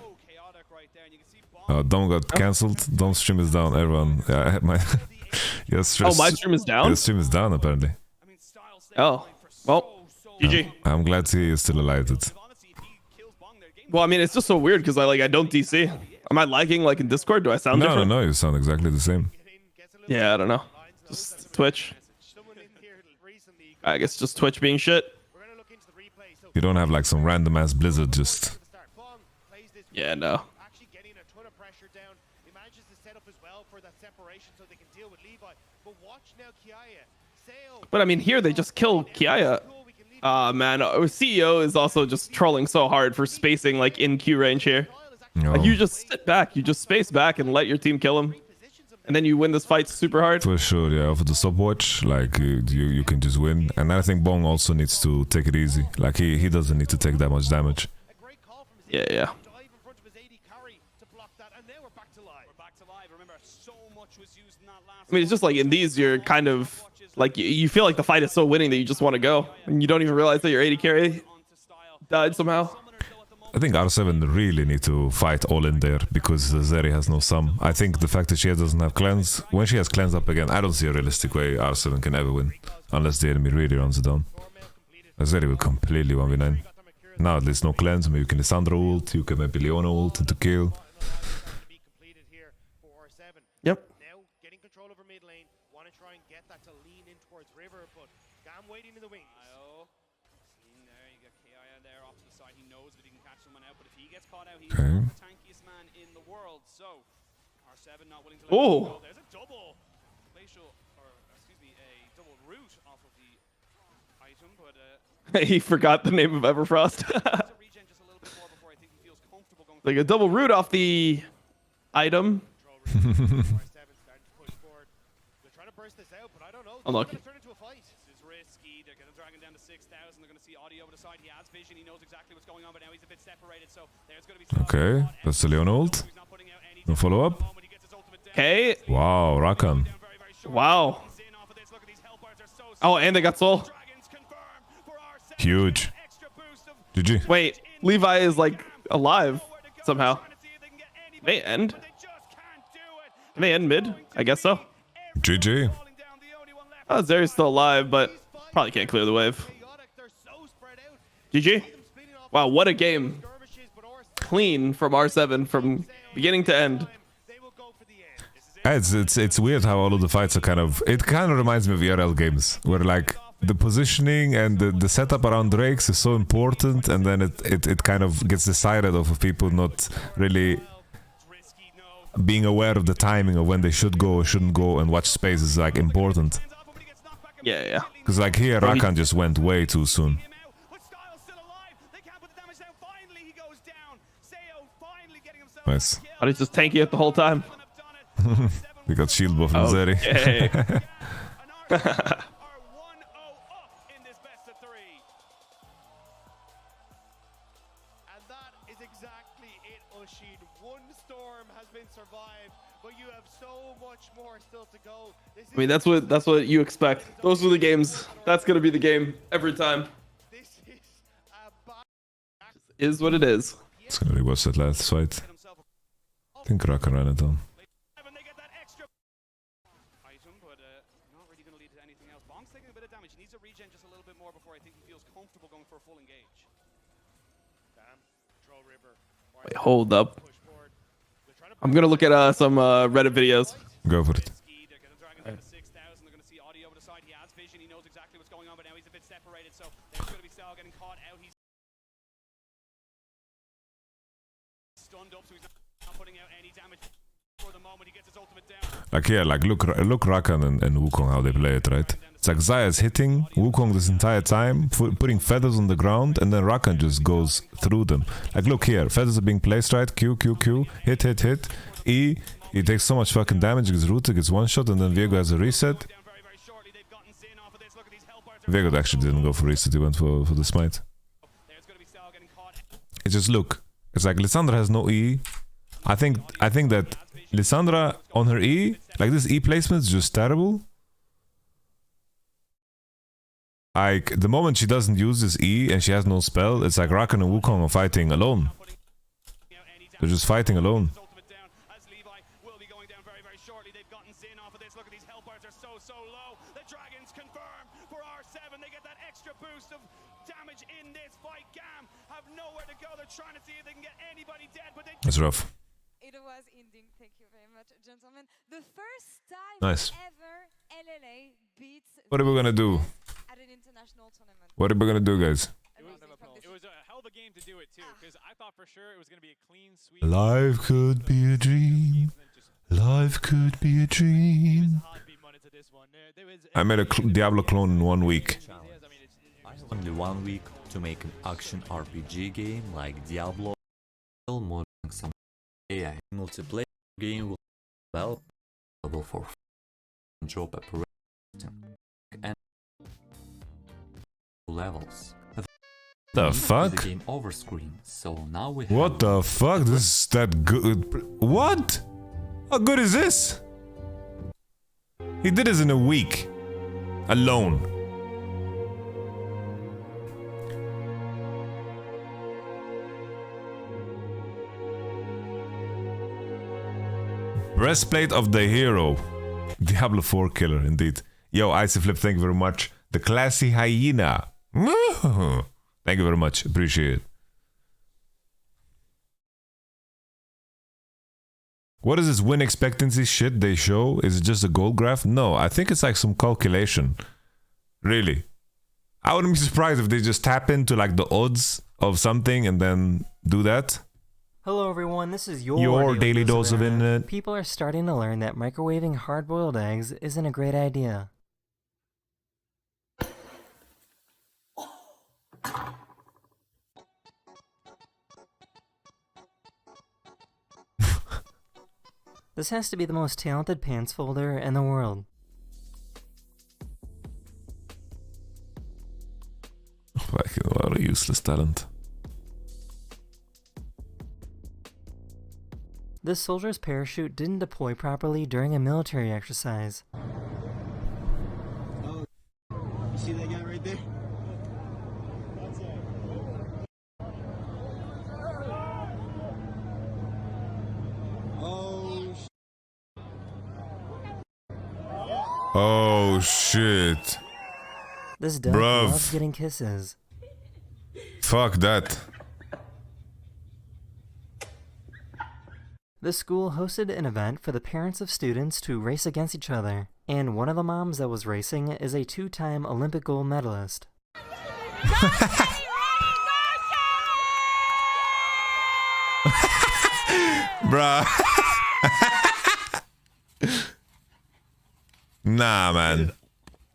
Oh, Dom got cancelled. Dom's stream is down, everyone. Yeah, my... yes, Oh, my stream is down? His stream is down, apparently. Oh, well, GG. I'm glad he is still alive. It. Well, I mean, it's just so weird because I don't DC. Am I lagging like in Discord? Do I sound No, different? no, you sound exactly the same. Yeah, I don't know. Just Twitch. I guess just Twitch being shit. You don't have like some random ass blizzard just... Yeah, no. But I mean, here they just kill Kiaya. Man, CEO is also just trolling so hard for spacing like in Q range here. No. Like, you just sit back, you just space back and let your team kill him. And then you win this fight super hard. For sure, yeah. For the stopwatch, like you can just win. And I think Bong also needs to take it easy. Like he doesn't need to take that much damage. Yeah, yeah. I mean, it's just like in these, you're kind of like you feel like the fight is so winning that you just want to go, and you don't even realize that your 80 carry died somehow. I think R7 really need to fight all in there because Zeri has no sum. I think the fact that she doesn't have cleanse, when she has cleanse up again, I don't see a realistic way R7 can ever win unless the enemy really runs it down. Zeri will completely 1v9. Now at least no cleanse, maybe you can Lissandra ult, you can maybe Leona ult to kill. Yep. Now getting control over mid lane, want to try and get that to lean in towards river, but GAM waiting in the wings. Seeing there, you got Kiaya there off to the side. He knows that he can catch someone out, but if he gets caught out, he's the tankiest man in the world. So R7 not willing to let him go. There's a double glacial, or excuse me, a double root off of the item, but He forgot the name of Everfrost. Like a double root off the item. Unlucky. This is risky. They're going to drag him down to 6,000. They're going to see Audi over the side. He has vision. He knows exactly what's going on, but now he's a bit separated. So there's going to be Okay, that's the Leona ult. No follow up. Okay. Wow, Rakan. Wow. Oh, and they got soul. Huge. GG. Wait, Levi is like alive somehow. May end. May end mid. I guess so. GG. Oh, Zeri's still alive, but probably can't clear the wave. GG. Wow, what a game. Clean from R7 from beginning to end. It's weird how all of the fights are kind of... It kind of reminds me of ERL games, where like the positioning and the setup around Drakes is so important, and then it kind of gets decided off of people not really being aware of the timing of when they should go or shouldn't go, and watch space is like important. Yeah, yeah. Because like here, Rakan just went way too soon. Nice. But he's just tanky it the whole time. We got shield buff from Zeri. Okay. I mean, that's what you expect. Those are the games. That's gonna be the game every time. Is what it is. It's gonna rewatch that last fight. I think Rakan ran it down. Wait, hold up. I'm gonna look at some Reddit videos. Go for it. Like yeah, like look Rakan and Wukong how they play it, right? It's like Zaya's hitting Wukong this entire time, putting feathers on the ground, and then Rakan just goes through them. Like look here, feathers are being placed right, Q, hit, E, he takes so much fucking damage, gets rooted, gets one shot, and then Viego has a reset. Viego actually didn't go for reset, he went for the smite. It's just look, it's like Lissandra has no E. I think that Lissandra on her E, like this E placement is just terrible. Like the moment she doesn't use this E and she has no spell, it's like Rakan and Wukong are fighting alone. They're just fighting alone. That's rough. It was ending. Thank you very much, gentlemen. The first time Nice. ever LLA beats What are we gonna do? at an international tournament. What are we gonna do, guys? It was a hell of a game to do it too, because I thought for sure it was going to be a clean sweep. Life could be a dream. Life could be a dream. I made a Diablo clone in 1 week. I have only 1 week to make an action RPG game like Diablo, more than some AI multiplayer game will be available for drop operation and levels. The fuck? The game over screen, so now we have What the fuck? This is that good. What? How good is this? He did this in a week. Alone. Breastplate of the hero. Diablo 4 killer, indeed. Yo, Iceflip, thank you very much. The classy hyena. Thank you very much. Appreciate it. What is this win expectancy shit they show? Is it just a goal graph? No, I think it's like some calculation. Really. I wouldn't be surprised if they just tap into like the odds of something and then do that. Hello everyone, this is your daily dose of internet. People are starting to learn that microwaving hard-boiled eggs isn't a great idea. This has to be the most talented pants folder in the world. Fucking a lot of useless talent. This soldier's parachute didn't deploy properly during a military exercise. Oh, you see that guy right there? That's it. Oh shit. This duck Bruv. loves getting kisses. Fuck that. The school hosted an event for the parents of students to race against each other, and one of the moms that was racing is a 2-time Olympic gold medalist. Bruh. Nah, man.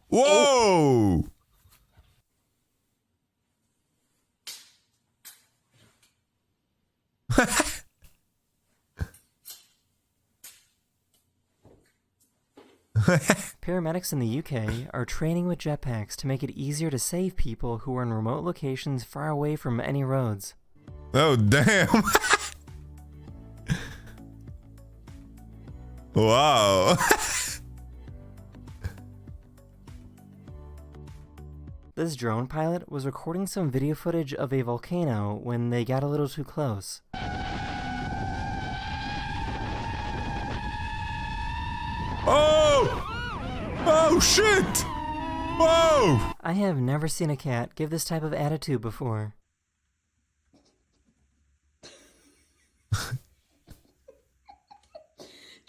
Whoa! Paramedics in the UK are training with jetpacks to make it easier to save people who are in remote locations far away from any roads. Oh, damn. Wow. This drone pilot was recording some video footage of a volcano when they got a little too close. Oh! Oh, shit! Whoa! I have never seen a cat give this type of attitude before.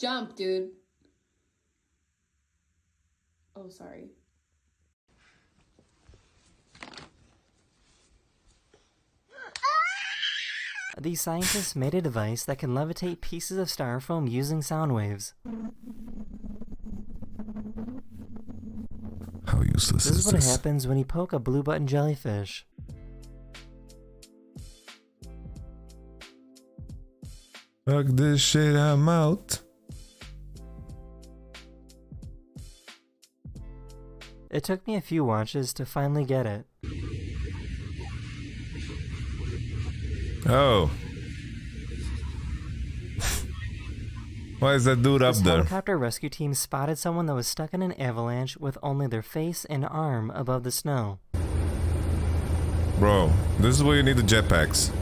Jump, dude. Oh, sorry. These scientists made a device that can levitate pieces of styrofoam using sound waves. How useless This is is what this? happens when you poke a blue button jellyfish. Fuck this shit, I'm out. It took me a few watches to finally get it. Oh. Why is that dude up This there? helicopter rescue team spotted someone that was stuck in an avalanche with only their face and arm above the snow. Bro, this is where you need the jetpacks.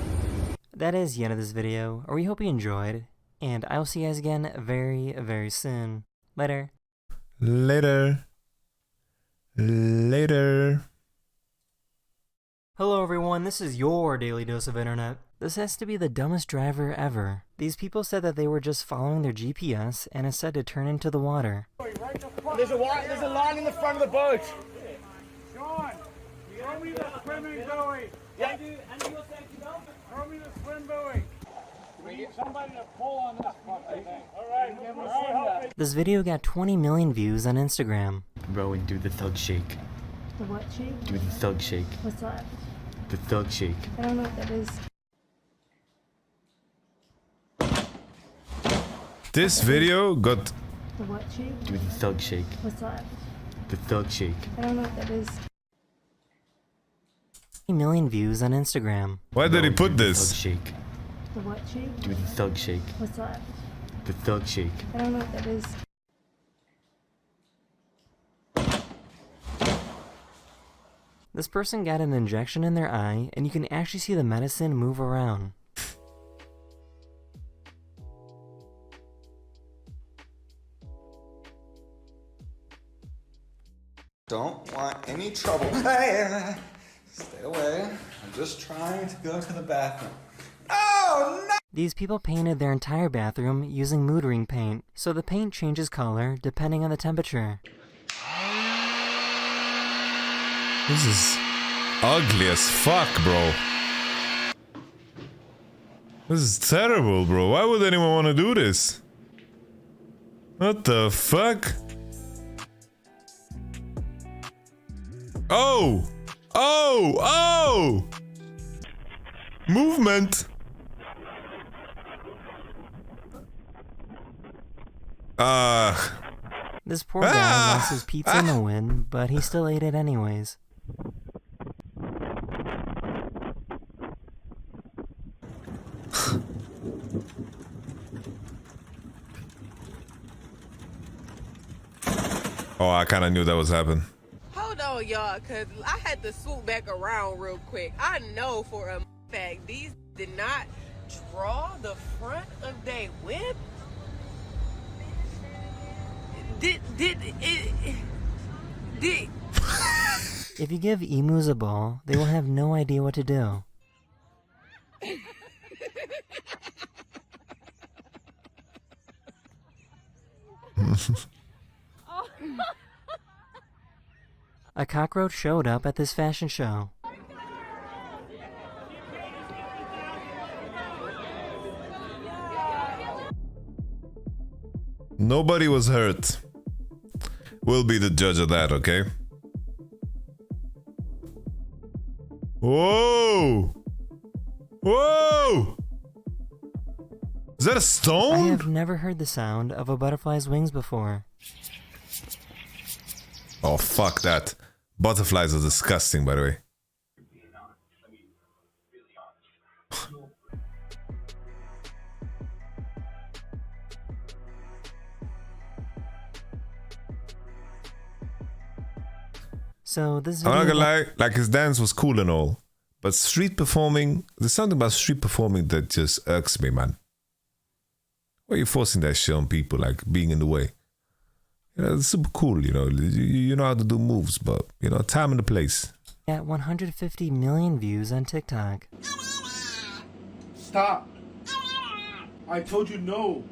That is the end of this video, or we hope you enjoyed, and I will see you guys again very, very soon. Later. Later. Later. Hello everyone, this is your daily dose of internet. This has to be the dumbest driver ever. These people said that they were just following their GPS and it said to turn into the water. There's a line in the front of the boat. Sean, throw me the swimming buoy. Yeah. Throw me the swim buoy. We need somebody to pull on this puck, I think. All right. This video got 20 million views on Instagram. Bro, and do the thug shake. The what shake? Do the thug shake. What's that? The thug shake. I don't know what that is. This video got The what shake? Do the thug shake. What's that? The thug shake. I don't know what that is. 20 million views on Instagram. Why did he put The this? thug shake. The what shake? Do the thug shake. What's that? The thug shake. I don't know what that is. This person got an injection in their eye and you can actually see the medicine move around. Don't want any trouble. Hey, stay away. I'm just trying to go to the bathroom. Oh, no! These people painted their entire bathroom using mood ring paint, so the paint changes color depending on the temperature. This is ugly as fuck, bro. This is terrible, bro. Why would anyone want to do this? What the fuck? Oh! Oh! Oh! Movement! This poor guy lost his pizza in the wind, but he still ate it anyways. Oh, I kinda knew that was happening. Hold on, y'all, because I had to swoop back around real quick. I know for a fact these did not draw the front of their whip. If you give emus a ball, they will have no idea what to do. A cockroach showed up at this fashion show. Nobody was hurt. We'll be the judge of that, okay? Whoa! Whoa! Is that a I stone? have never heard the sound of a butterfly's wings before. Oh, fuck that. Butterflies are disgusting, by the way. So this I'm not video gonna lie, like his dance was cool and all, but street performing, there's something about street performing that just irks me, man. Why are you forcing that shit on people, like being in the way? You know, it's super cool, you know, you know how to do moves, but, you know, time and the place. got 150 million views on TikTok. Stop. I told you no.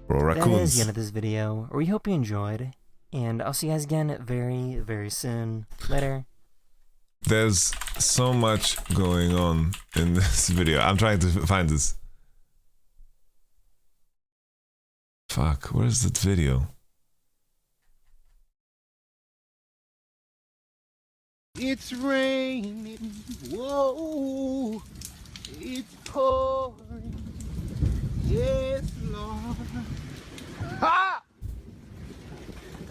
Bro, That is raccoons. the end of this video. We hope you enjoyed, and I'll see you guys again very, very soon. Later. There's so much going on in this video. I'm trying to find this. Fuck, where's that video? It's raining, whoa, it's pouring, yes, Lord. Ha!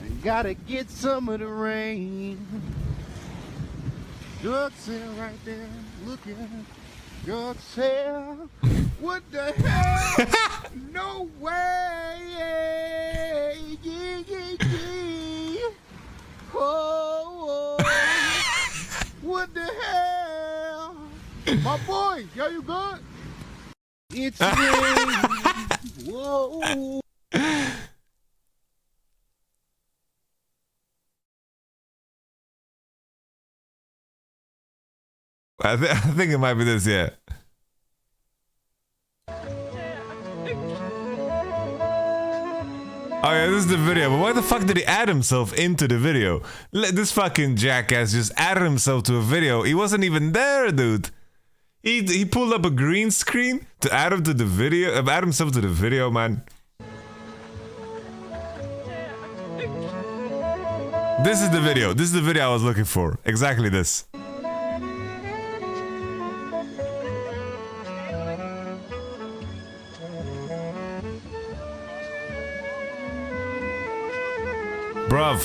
I gotta get some of the rain. Drug sale right there, look at drug sale. What the hell? No way! Yeah, yeah, yeah. Oh, what the hell? My boy, yo, you good? It's raining. Whoa. I think it might be this, yeah. Oh yeah, this is the video, but why the fuck did he add himself into the video? This fucking jackass just added himself to a video. He wasn't even there, dude. He pulled up a green screen to add him to the video, add himself to the video, man. This is the video. This is the video I was looking for. Exactly this. Bruv.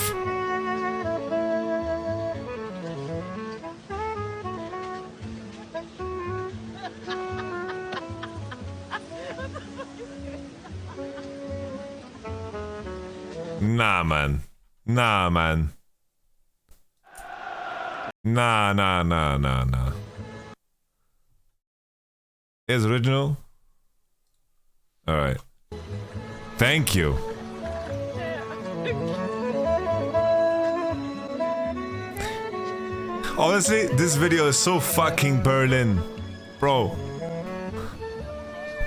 Nah, man. Nah, man. Nah. Is original? Alright. Thank you. Honestly, this video is so fucking Berlin. Bro.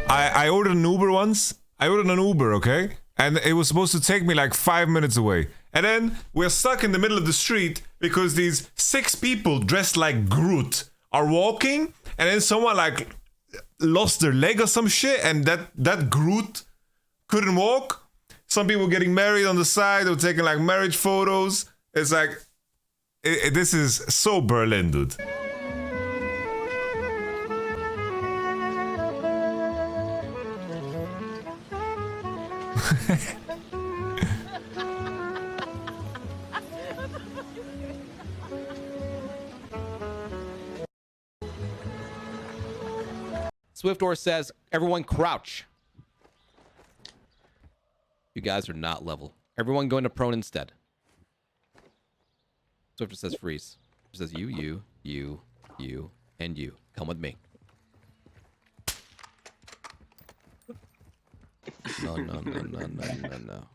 I ordered an Uber once. I ordered an Uber, okay? And it was supposed to take me like 5 minutes away. And then we're stuck in the middle of the street because these 6 people dressed like Groot are walking. And then someone like lost their leg or some shit. And that Groot couldn't walk. Some people getting married on the side. They were taking like marriage photos. It's like... this is so Berlin, dude. Swiftor says, everyone crouch. You guys are not level. Everyone go into prone instead. Swiftor says freeze. It says you, and you. Come with me. No.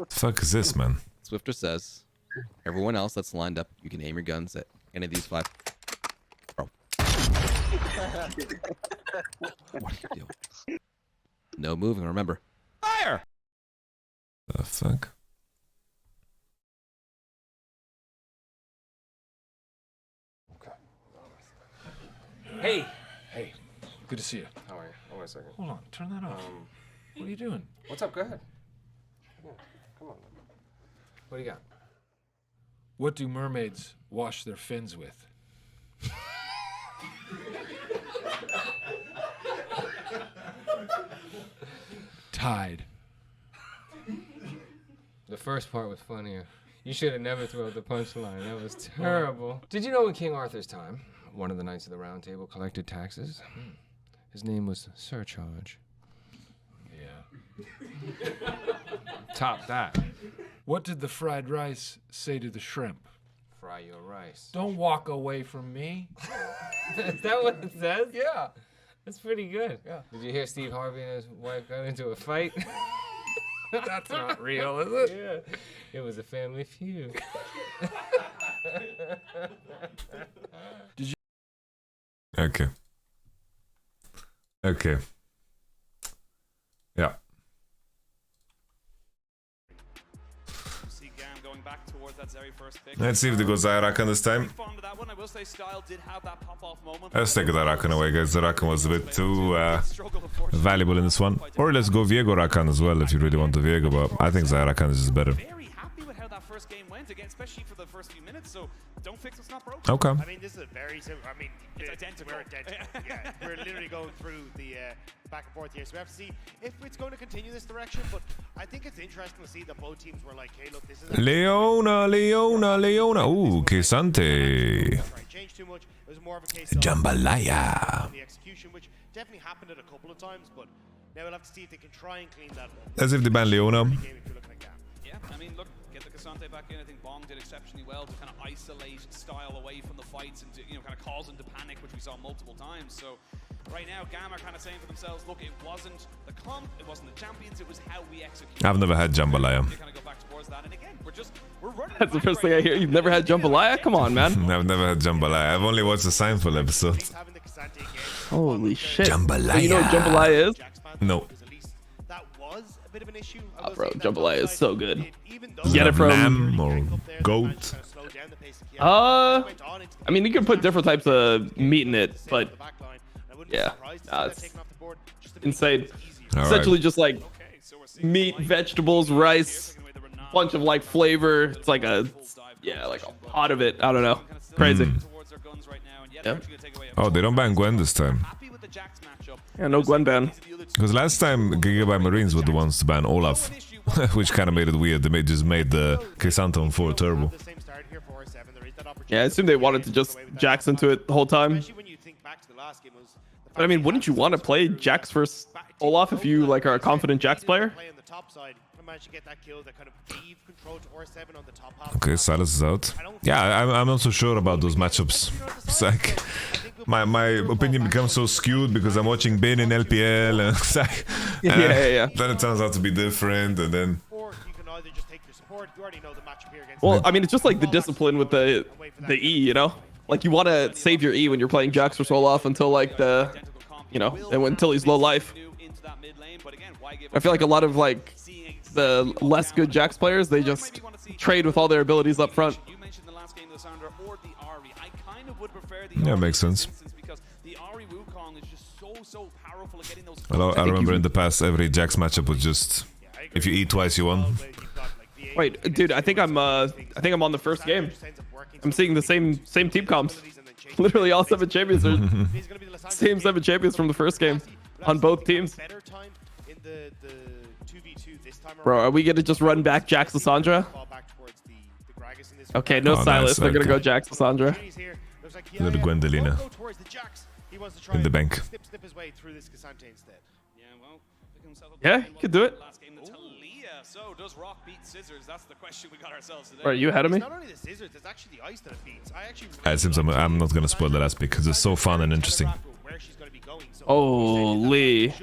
Fuck is this, man? Swiftor says, everyone else that's lined up, you can aim your guns at any of these 5. Bro. What are you doing? No moving, remember. Fire! The fuck? Hey! Hey, good to see you. How are you? Oh, wait a second. Hold on, turn that off. What are you doing? What's up? Go ahead. Yeah, come on. What do you got? What do mermaids wash their fins with? Tide. The first part was funnier. You should have never thrown the punchline. That was terrible. Did you know in King Arthur's time, one of the Knights of the Round Table collected taxes? His name was Surcharge. Yeah. Top that. What did the fried rice say to the shrimp? Fry your rice. Don't walk away from me. Is that what it says? Yeah. That's pretty good. Yeah. Did you hear Steve Harvey and his wife got into a fight? That's not real, is it? Yeah. It was a family feud. Did you? Okay. Okay. Yeah. going back towards that very first pick. Let's see if they go Zyrakan this time. Fond of that one. I will say Style did have that pop-off moment. Let's take the Rakan away, guys. The Rakan was a bit too valuable in this one. Or let's go Viego Rakan as well if you really want the Viego, but I think Zyrakan is just better. Very happy with how that first game went, again, especially for the first few minutes. So don't fix what's not broken. Okay. I mean, this is a very simple. I mean, it's identical. We're identical. Yeah, we're literally going through the back and forth here. So we have to see if it's going to continue this direction. But I think it's interesting to see that both teams were like, "Hey, look, this is Leona. Ooh, Kesante. Changed too much. It was more of a case of Jambalaya. the execution, which definitely happened it a couple of times. But now we'll have to see if they can try and clean that up. As if they ban Leona. Yeah, I mean, look, get the Cassante back in. I think Bong did exceptionally well to kind of isolate Style away from the fights and to, kind of cause him to panic, which we saw multiple times. So right now, GAM are kind of saying to themselves, look, it wasn't the comp, it wasn't the champions, it was how we execute. I've never had Jambalaya. You kind of go back towards that, and again, we're running. That's the first thing I hear. You've never had Jambalaya? Come on, man. I've never had Jambalaya. I've only watched the Seinfeld episodes. Holy shit. Jambalaya. So you know what Jambalaya is? No. That was a bit of an issue. Oh, bro, Jambalaya is so good. Does Get it from lamb or goat? I mean, you can put different types of meat in it, but yeah, it's insane. Essentially just like meat, vegetables, rice, bunch of like flavor. It's like a pot of it. I don't know. Crazy. Yeah. Oh, they don't ban Gwen this time. Yeah, no Gwen ban. Because last time Gigabyte Marines were the ones to ban Olaf, which kind of made it weird. They just made the Kesante on 4 turbo. Yeah, I assume they wanted to just Jax into it the whole time. But I mean, wouldn't you want to play Jax versus Olaf if you like are a confident Jax player? Okay, Silas is out. Yeah, I'm not so sure about those matchups. It's like my opinion becomes so skewed because I'm watching Bane in LPL and it's like, yeah. Then it turns out to be different, and then. Well, I mean, it's just like the discipline with the E, you know? Like you want to save your E when you're playing Jax versus Olaf until like the, until he's low life. I feel like a lot of like the less good Jax players, they just trade with all their abilities up front. Yeah, makes sense. I remember in the past, every Jax matchup was just if you eat twice, you won. Wait, dude, I think I'm on the first game. I'm seeing the same team comps. Literally all 7 champions are same 7 champions from the first game on both teams. Bro, are we gonna just run back Jax Lissandra? Okay, no Silas. Nice. They're gonna go Jax Lissandra. Little Gwendolina in the bank. Yeah, you could do it. So does Rock beat Scissors? That's the question we got ourselves today. Are you ahead of me? It's not only the Scissors, it's actually the ice that it beats. It seems I'm not gonna spoil the last pick because it's so fun and interesting. Holy.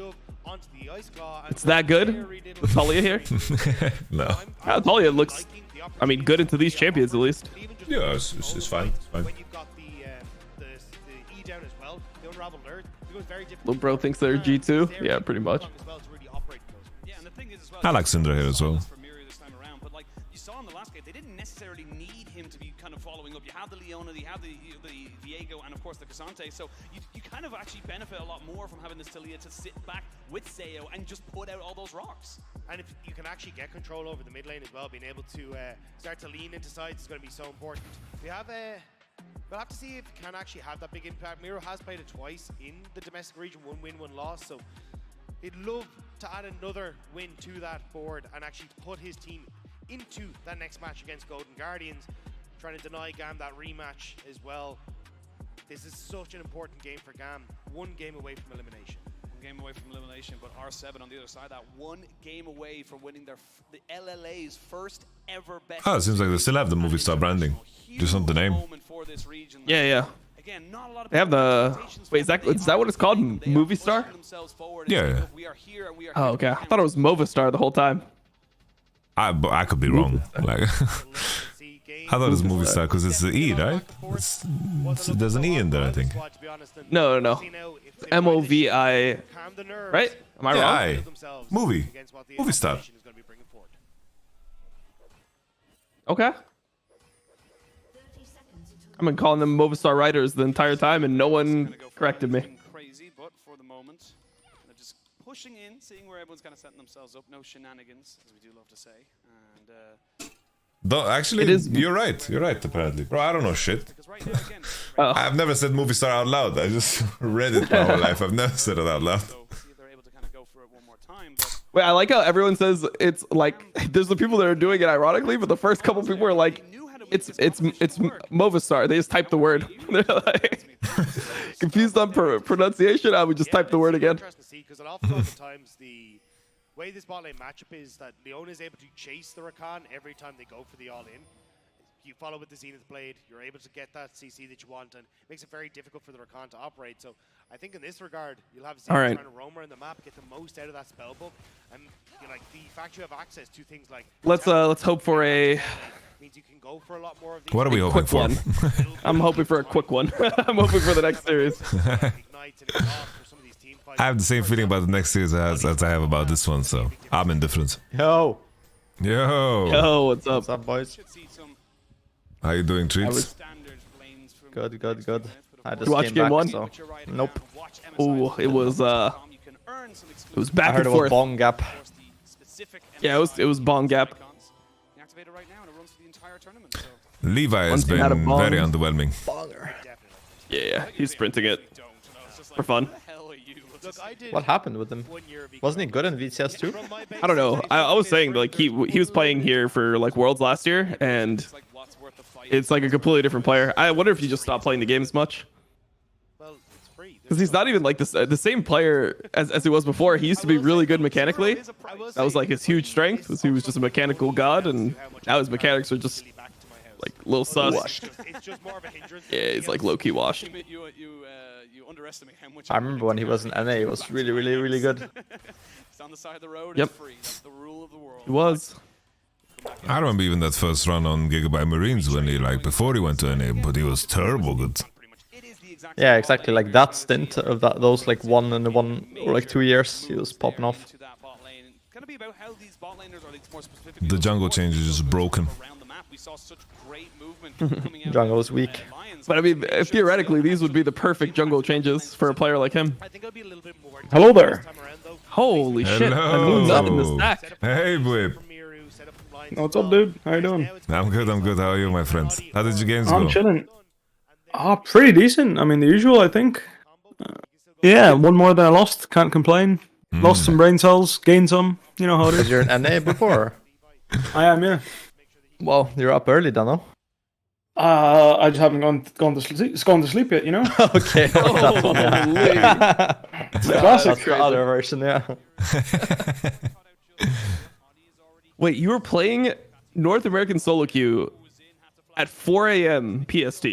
It's that good? With Talia here? No. Yeah, Talia looks, I mean, good into these champions at least. Yeah, it's fine. It's fine. Little bro thinks they're G2? Yeah, pretty much. I like Syndra here as well. But like you saw in the last game, they didn't necessarily need him to be kind of following up. You have the Leona, you have the Viego, and of course the Cassante. So you kind of actually benefit a lot more from having this Talia to sit back with Zayo and just put out all those rocks. And if you can actually get control over the mid lane as well, being able to start to lean into sides is going to be so important. We'll have to see if it can actually have that big impact. Miro has played it twice in the domestic region, 1 win, 1 loss. So he'd love to add another win to that board and actually put his team into that next match against Golden Guardians, trying to deny GAM that rematch as well. This is such an important game for GAM. 1 game away from elimination. 1 game away from elimination, but R7 on the other side, that 1 game away from winning the LLA's first ever best. Oh, it seems like they still have the movie star branding, just not the name. Yeah. They have the... Wait, is that what it's called? Movie star? Yeah. Oh, okay. I thought it was Movistar the whole time. I could be wrong. Like, I thought it was movie star because it's the E, right? There's an E in there, I think. No. MOVI. Right? Am I wrong? Movie star. Okay. I've been calling them Movistar Riders the entire time, and no one corrected me. Crazy, but for the moment, they're just pushing in, seeing where everyone's kind of setting themselves up. No shenanigans, as we do love to say. And Actually, you're right. You're right, apparently. Bro, I don't know shit. I've never said movie star out loud. I just read it my whole life. I've never said it out loud. Wait, I like how everyone says it's like there's the people that are doing it ironically, but the first couple people are like, it's Movistar. They just type the word. They're like confused on pronunciation. I would just type the word again. Because oftentimes the way this bot lane matchup is that Leona is able to chase the Rakan every time they go for the all-in. You follow with the Zenith Blade, you're able to get that CC that you want, and it makes it very difficult for the Rakan to operate. So I think in this regard, you'll have Zenith trying to roam around the map, get the most out of that spell book, and like the fact you have access to things like let's hope for a. Means you can go for a lot more of these. What are we hoping for? I'm hoping for a quick one. I'm hoping for the next series. I have the same feeling about the next series as I have about this one, so I'm indifferent. Yo, what's up? What's up, boys? How you doing, Treats? Good. I just watched came game back, one? so nope. Oh, it was back I heard and it was forth. bong gap. Yeah, it was bong gap. Levi has been very underwhelming. Yeah, he's sprinting it for fun. What happened with him? Wasn't he good in VCS too? I don't know. I was saying like he was playing here for like Worlds last year, and it's like a completely different player. I wonder if he just stopped playing the games much. Because he's not even like the same player as he was before. He used to be really good mechanically. That was like his huge strength. Was he was just a mechanical god, and now his mechanics are just like a little sus. Yeah, he's like low-key washed. You underestimate how much. I remember when he was in NA, he was really good. It's on the side of the road. Yep. It's free. That's the rule of the world. He was. I remember even that first run on Gigabyte Marines when he before he went to NA, but he was terrible good. Yeah, exactly. Like that stint of those like 1 or like 2 years, he was popping off. The jungle change is just broken. Jungle is weak. But I mean, theoretically, these would be the perfect jungle changes for a player like him. Hello there. Holy shit! The moon's up in the stack. Hey, Whip. What's up, dude? How you doing? I'm good. How are you, my friend? How did your games go? I'm chilling. Pretty decent. I mean, the usual, I think. Yeah, one more than I lost. Can't complain. Lost some brain cells, gained some. You know how it is. You're in NA before? I am, yeah. Well, you're up early, Dano. I just haven't gone to sleep yet, you know. Okay. It's a classic. That's the other version, yeah. Wait, you were playing North American solo queue at 4 a.m. PST.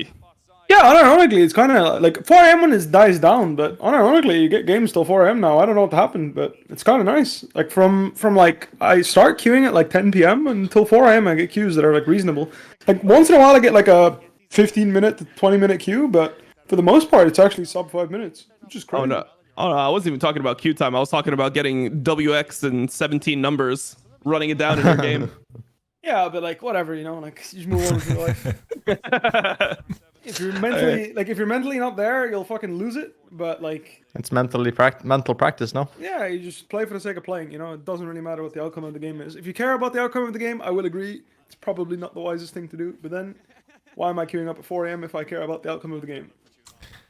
Yeah, unironically, it's kind of like 4 a.m. when it dies down, but unironically, you get games till 4 a.m. now. I don't know what happened, but it's kind of nice. Like from like I start queuing at like 10 p.m. until 4 a.m. I get queues that are like reasonable. Like once in a while, I get like a 15-minute to 20-minute queue, but for the most part, it's actually sub 5 minutes, which is crazy. Oh no, I wasn't even talking about queue time. I was talking about getting WX and 17 numbers, running it down in your game. Yeah, but like whatever, you know, like you just move on with your life. If you're mentally not there, you'll fucking lose it. But like, it's mental practice, no? Yeah, you just play for the sake of playing. You know, it doesn't really matter what the outcome of the game is. If you care about the outcome of the game, I will agree. It's probably not the wisest thing to do. But then, why am I queuing up at 4 a.m. if I care about the outcome of the game?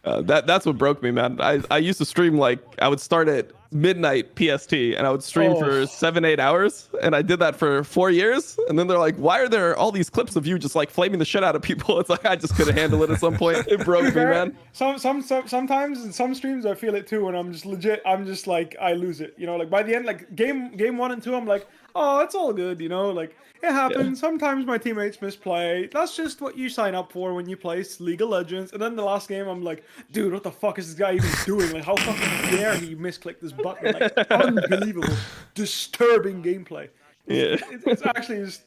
That's what broke me, man. I used to stream like I would start at midnight PST and I would stream for 7-8 hours, and I did that for 4 years. And then they're like, "Why are there all these clips of you just like flaming the shit out of people?" It's like I just couldn't handle it at some point. It broke me, man. Sometimes in some streams I feel it too, and I'm just legit. I'm just like I lose it. You know, like by the end, like game 1 and 2, I'm like, oh, it's all good. You know, like it happens. Yeah. Sometimes my teammates misplay. That's just what you sign up for when you play League of Legends. And then the last game, I'm like, dude, what the fuck is this guy even doing? Like, how fucking dare he misclick this button? Like, unbelievable, disturbing gameplay. It's actually just,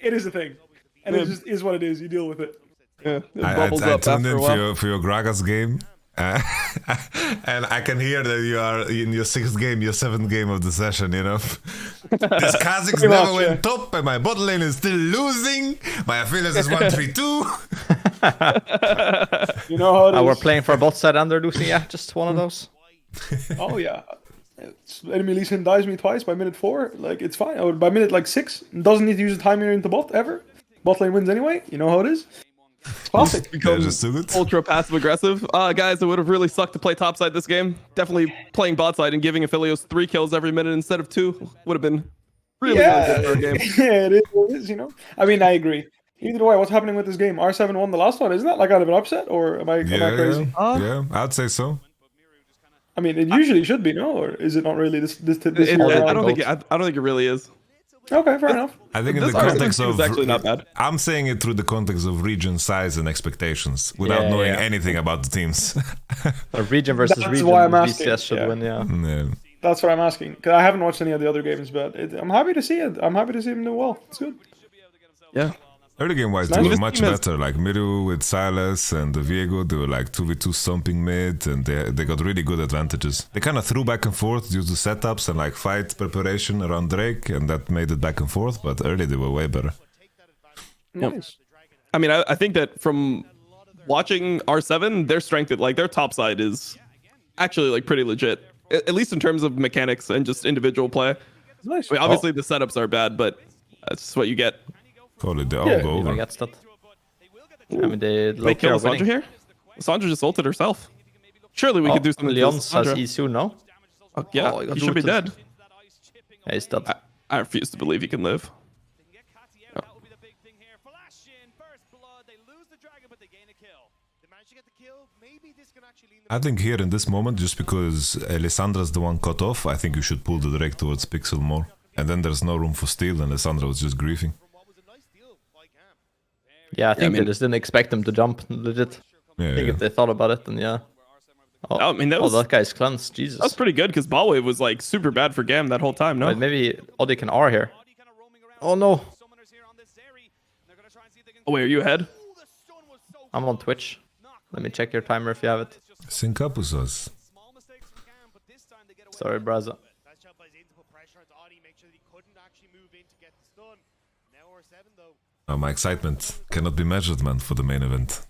it is a thing, and it just is what it is. You deal with it. Yeah, I tuned in for your Gragas game, And I can hear that you are in your 6th game, your 7th game of the session, you know? This Kazakhs never went top, and my bot lane is still losing. My affiliate is 1-3-2. You know how it is. We're playing for bot side and they're losing, yeah, just one of those. Oh yeah. Enemy Lee Sin dies me twice by minute 4. Like, it's fine. Or by minute like 6, doesn't need to use the timer into bot ever. Bot lane wins anyway. You know how it is. It's classic. Ultra passive aggressive. Guys, it would have really sucked to play topside this game. Definitely playing bot side and giving Aphelios 3 kills every minute instead of 2 would have been really good for a game. Yeah, it is, you know. I mean, I agree. Either way, what's happening with this game? R7 won the last one, isn't that like out of an upset, or am I crazy? Yeah, I'd say so. I mean, it usually should be, no? Or is it not really this I don't think it really is. Okay, fair enough. I think in the context of actually not bad. I'm saying it through the context of region size and expectations, without knowing anything about the teams. A region versus That's region, why I'm asking. BCS should win, yeah. That's what I'm asking. Because I haven't watched any of the other games, but I'm happy to see it. I'm happy to see him do well. It's good. Yeah. Early game wise, they were much better. Like Miru with Silas and Viego, they were like 2v2 stomping mid, and they got really good advantages. They kind of threw back and forth due to setups and like fight preparation around Drake, and that made it back and forth, but early they were way better. Nice. I mean, I think that from watching R7, their strength, like their top side is actually like pretty legit, at least in terms of mechanics and just individual play. Nice. I mean, obviously the setups are bad, but that's just what you get. Probably they all go over. I mean, they kill Sandra here? Sandra just ulted herself. Surely we could do something. Leon has E soon, no? Yeah, he should be dead. Yeah, he's dead. I refuse to believe he can live. I think here in this moment, just because Alessandra's the one cut off, I think you should pull the Drake towards Pixel more. And then there's no room for steal, and Alessandra was just griefing. Yeah, I think they just didn't expect him to jump, legit. Yeah, I think if they thought about it, then yeah. Oh, I mean, that guy's cleansed, Jesus. That's pretty good, because Ballwave was like super bad for GAM that whole time, no? Wait, maybe Odi can R here. Oh no. Oh wait, are you ahead? I'm on Twitch. Let me check your timer if you have it. Sync up with us. Sorry, Braza. Oh, my excitement cannot be measured, man, for the main event.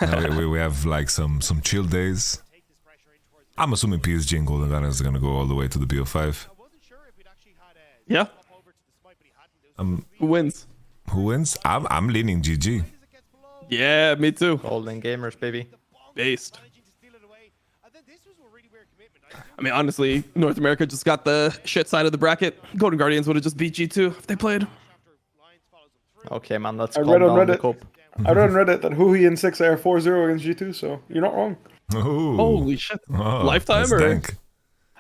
Now we have like some chill days. I'm assuming PSG and Golden Gunners are gonna go all the way to the BO5. Yeah. Who wins? Who wins? I'm leaning GG. Yeah, me too. Golden Gamers, baby. Based. I mean, honestly, North America just got the shit side of the bracket. Golden Guardians would have just beat G2 if they played. Okay, man, let's I calm read on down the Reddit. cope. I read on Reddit that Huhi and 6 are 4-0 against G2, so you're not wrong. Ooh. Holy shit. Oh, Lifetime that's or? dank.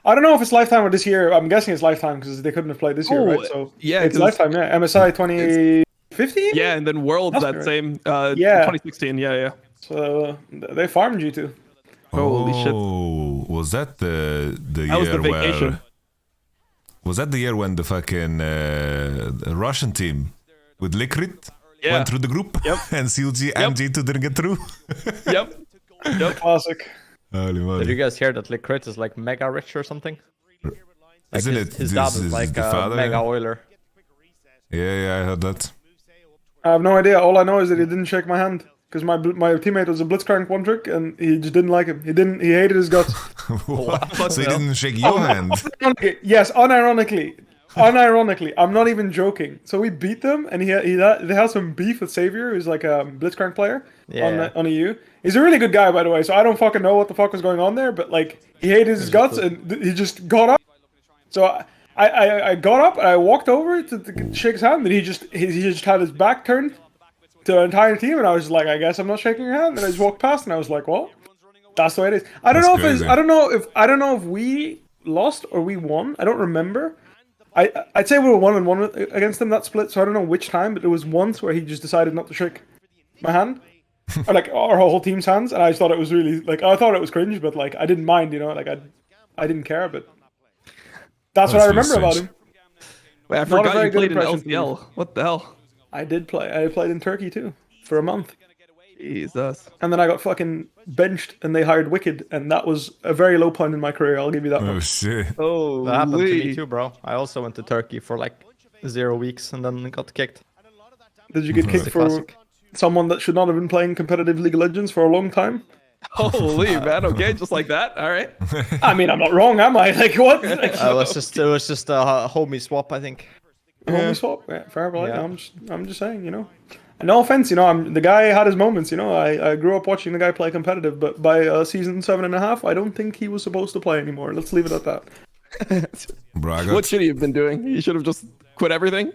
I don't know if it's Lifetime or this year. I'm guessing it's Lifetime because they couldn't have played this year, right? So yeah, it's Lifetime, yeah. MSI 2015? Yeah, and then Worlds That's that right. same, Yeah. 2016, yeah. So they farmed G2. Holy shit. Oh, was that the That year was the vacation. where... Was that the year when the fucking Russian team with Liquid went through the group? Yep. And CLG and G2 didn't get through? Yep. Classic. Holy Did moly. you guys hear that Liquid is like mega rich or something? Like Isn't his it? dad This is like the a father? mega oiler. Yeah, I heard that. I have no idea. All I know is that he didn't shake my hand because my teammate was a Blitzcrank one trick and he just didn't like him. He hated his guts. What? So he didn't shake your hand? Yes, unironically. I'm not even joking. So we beat them, and they had some beef with Savior, who's like a Blitzcrank player on EU. He's a really good guy, by the way. So I don't fucking know what the fuck was going on there, but like he hated his guts, and he just got up. So I got up and I walked over to shake his hand, and he just had his back turned to the entire team, and I was like, I guess I'm not shaking your hand. And I just walked past, and I was like, well, that's the way it is. I don't know if we lost or we won. I don't remember. I'd say we were 1-1 against them that split, so I don't know which time, but there was once where he just decided not to shake my hand, or like our whole team's hands, and I just thought it was really like I thought it was cringe, but like I didn't mind, you know, like I didn't care, but that's what I remember about him. Wait, I forgot you played in LCL. What the hell? I did play. I played in Turkey too for a month. Jesus. And then I got fucking benched, and they hired Wicked, and that was a very low point in my career. I'll give you that. Oh much. shit. Oh, That happened to me too, bro. I also went to Turkey for like 0 weeks and then got kicked. Did you get kicked for someone that should not have been playing competitive League of Legends for a long time? Holy man, okay, just like that. All right. I mean, I'm not wrong, am I? Like what? Like, it was just a homie swap, I think. Homie swap, yeah, fair play. Yeah. I'm just saying, you know. And no offense, you know, the guy had his moments, you know. I grew up watching the guy play competitive, but by season 7.5, I don't think he was supposed to play anymore. Let's leave it at that. Bro, What should he have been doing? He should have just quit everything.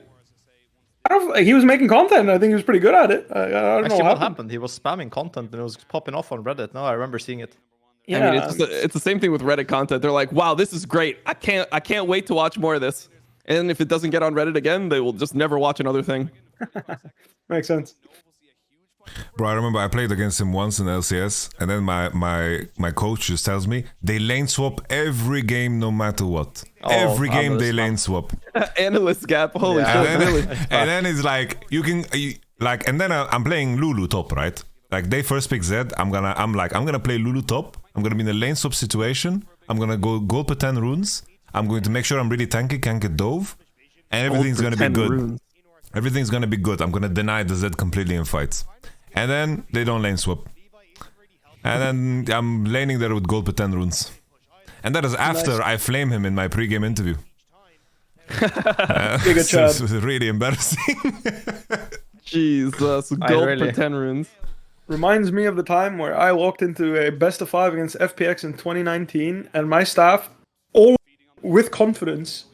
He was making content. I think he was pretty good at it. I don't Actually, know what happened? He was spamming content and it was popping off on Reddit. No, I remember seeing it. Yeah, I mean, it's the same thing with Reddit content. They're like, "Wow, this is great. I can't wait to watch more of this." And if it doesn't get on Reddit again, they will just never watch another thing. Makes sense. Bro, I remember I played against him once in LCS, and then my coach just tells me they lane swap every game no matter what. Every game they lane swap. Analyst gap, holy shit, and then, really? And then it's like and then I'm playing Lulu top, right? Like they first pick Z, I'm gonna play Lulu top. I'm gonna be in a lane swap situation. I'm gonna go gold per 10 runes. I'm going to make sure I'm really tanky, can't get dove, and everything's gonna be good. Runes. Everything's gonna be good. I'm gonna deny the Z completely in fights. And then they don't lane swap. And then I'm laning there with gold per 10 runes. And that is after I flame him in my pre-game interview. It was really embarrassing. Jesus, gold per 10 runes. Reminds me of the time where I walked into a best of 5 against FPX in 2019, and my staff, all with confidence,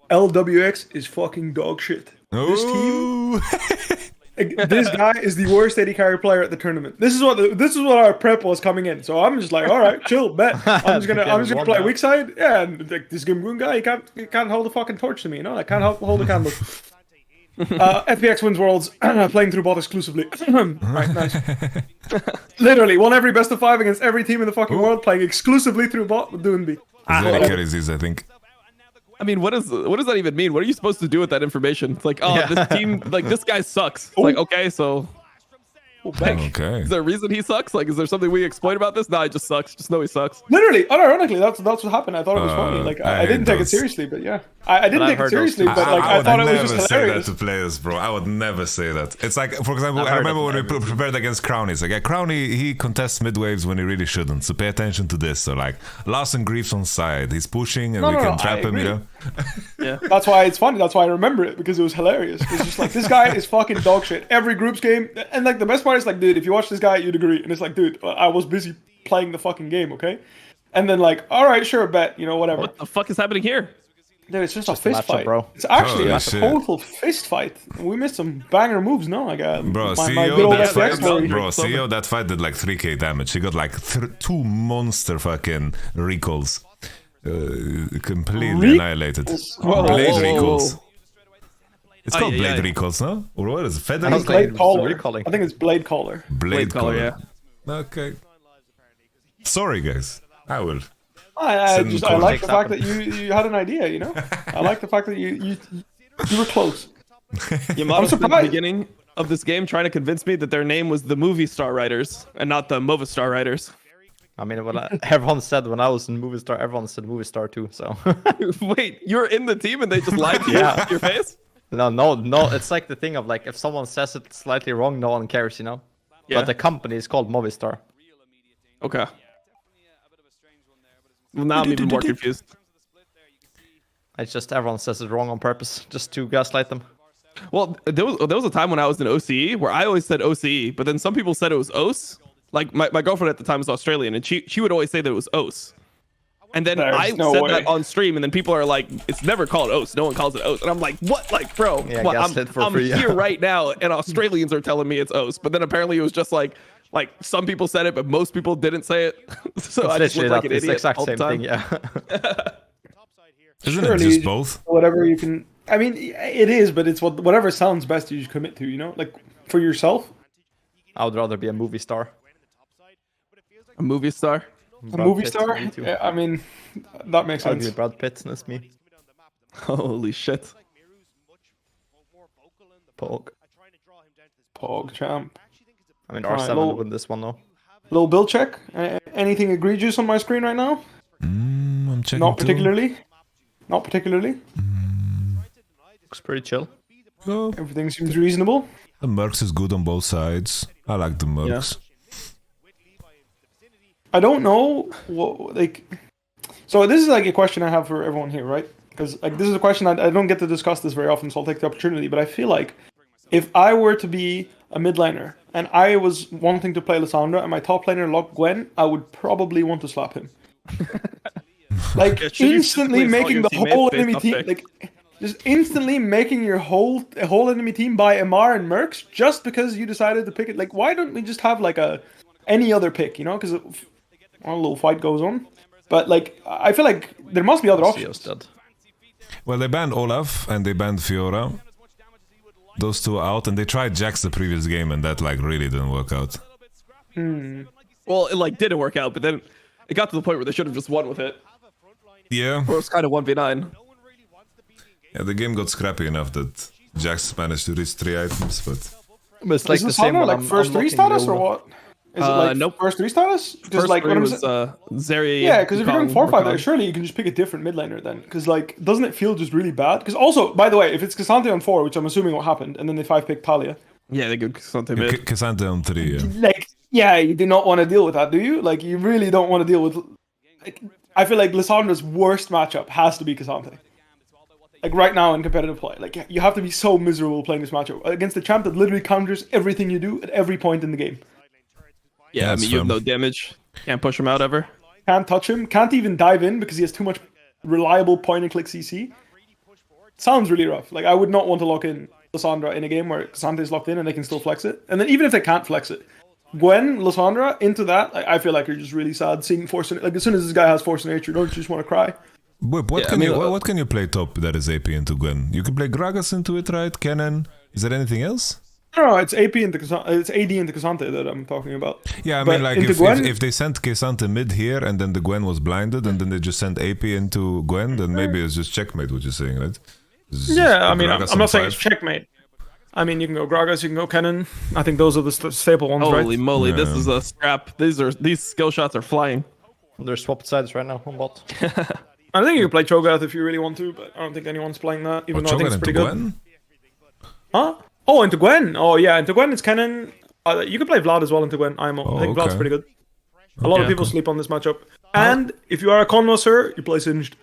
LWX is fucking dog shit. This team... This guy is the worst AD carry player at the tournament. This is what our prep was coming in. So I'm just like, all right, chill, bet. I'm just gonna play weak side. Yeah, and like, this Gimboon guy, he can't hold a fucking torch to me. You know, I can't hold a candle. FPX wins worlds, playing through bot exclusively. Right, nice. Literally won every best of 5 against every team in the fucking world, playing exclusively through bot with Doonby. Carries, I think. I mean, what does that even mean? What are you supposed to do with that information? It's like, oh, this team, like this guy sucks. It's like, okay, so okay. Is there a reason he sucks? Like, is there something we exploit about this? No, he just sucks. Just know he sucks. Literally, unironically, that's what happened. I thought it was funny. Like, I didn't take it seriously, but yeah, I didn't take it seriously, but like, I thought it was just hilarious. I would never say that to players, bro. I would never say that. It's like, for example, I remember when we prepared against Crowny. It's like, yeah, Crowny, he contests mid waves when he really shouldn't. So pay attention to this. So like, Larson Grief's on side. He's pushing, and we can trap him. You know. Yeah, that's why it's funny. That's why I remember it, because it was hilarious. It's just like, this guy is fucking dog shit. Every groups game, and like the best part is like, dude, if you watch this guy, you'd agree. And it's like, dude, I was busy playing the fucking game, okay? And then like, all right, sure, bet, you know, whatever. What the fuck is happening here? Dude, it's just a fist fight, bro. It's actually a total fist fight. We missed some banger moves, no? Like, bro, CEO that fight did like 3k damage. He got like 2 monster fucking recalls. Completely annihilated. Blade recalls. It's called blade recalls, no? Or what is it? I think blade caller. I think it's blade caller. Blade caller, yeah. Okay. Sorry, guys. I will. I like the fact that you had an idea. You know, I like the fact that you were close. Yamato spent the beginning of this game trying to convince me that their name was the Movie Star Writers and not the Movistar Writers. I mean, everyone said when I was in Movistar, everyone said Movistar too. So wait, you're in the team and they just lied to you to your face? No. It's like the thing of like, if someone says it slightly wrong, no one cares, you know. Yeah. But the company is called Movistar. Okay. Well, now I'm even more confused. It's just everyone says it wrong on purpose, just to gaslight them. Well, there was a time when I was in OCE where I always said OCE, but then some people said it was OS. Like my girlfriend at the time was Australian, and she would always say that it was OS. And then I said that on stream, and then people are like, it's never called OS. No one calls it OS. And I'm like, what? Like, bro, yeah, I'm here right now, and Australians are telling me it's OS. But then apparently it was just like some people said it, but most people didn't say it. So I just look like an idiot all the time. Thing, yeah. Isn't it just both? Whatever you can. I mean, it is, but it's whatever sounds best you just commit to, you know? Like, for yourself. I would rather be a movie star. A movie star? A movie star? Yeah, I mean, that makes sense. I'd be Brad Pitt, that's me. Holy shit. Pog champ. I mean, Alright, R7 little- with this one though. Little build check. Anything egregious on my screen right now? I'm checking Not too. particularly. Not particularly. Looks pretty chill. Everything seems reasonable. The Mercs is good on both sides. I like the Mercs. I don't know what like. So this is like a question I have for everyone here, right? Because like this is a question I don't get to discuss this very often, so I'll take the opportunity. But I feel like if I were to be a mid laner and I was wanting to play Lissandra and my top laner locked Gwen, I would probably want to slap him. Like instantly making the whole enemy team like just instantly making your whole enemy team buy MR and Mercs just because you decided to pick it. Like why don't we just have like any other pick, you know? Because a little fight goes on. But like I feel like there must be other options. Well, they banned Olaf and they banned Fiora. Those two are out, and they tried Jax the previous game, and that like really didn't work out. Well, it like didn't work out, but then it got to the point where they should have just won with it. Yeah. Or it was kind of 1v9. Yeah, the game got scrappy enough that Jax managed to reach 3 items, but it's like is the same Lissandra when like I'm first 3 unlocking status the or old- what? Is it like Nope. first 3 status? First like three what was Zeri. yeah, because if you're doing Wukong, 4-5 there, Wukong. surely you can just pick a different mid laner then. Because like, doesn't it feel just really bad? Because also, by the way, if it's Cassante on 4, which I'm assuming what happened, and then they 5-pick Talia, Yeah, they go something mid. Cassandra on 3, yeah. like, yeah, you do not want to deal with that, do you? Like, you really don't want to deal with. Like, I feel like Lissandra's worst matchup has to be Cassante. Like right now in competitive play, like you have to be so miserable playing this matchup against a champ that literally counters everything you do at every point in the game. Yeah, I mean, you have no damage. Can't push him out ever. Can't touch him. Can't even dive in because he has too much reliable point-and-click CC. Sounds really rough. Like, I would not want to lock in Lissandra in a game where Cassante is locked in and they can still flex it. And then even if they can't flex it, Gwen, Lissandra, into that, I feel like you're just really sad seeing Force... Like, as soon as this guy has Force of Nature, don't you just want to cry? Whip, what can you play top that is AP into Gwen? You can play Gragas into it, right? Cannon. Is there anything else? No, it's AP into Cassante, it's AD into Cassante that I'm talking about. Yeah, I But mean, like, into if, Gwen- if they sent Cassante mid here and then the Gwen was blinded and then they just sent AP into Gwen, then maybe it's just checkmate, what you're saying, right? Yeah, I mean, I'm Gragas on not saying it's 5. checkmate. I mean, you can go Gragas, you can go Cannon. I think those are the staple ones, right? Holy moly, this is a scrap. These skill shots are flying. They're swapped sides right now on bot. I think you can play Cho'Gath if you really want to, but I don't think anyone's playing that, even though I think it's pretty good. Huh? Oh, into Gwen. Oh, yeah, into Gwen it's Cannon. You can play Vlad as well into Gwen, IMO. I think Vlad's pretty good. A lot of people sleep on this matchup. And if you are a connoisseur, you play Singed.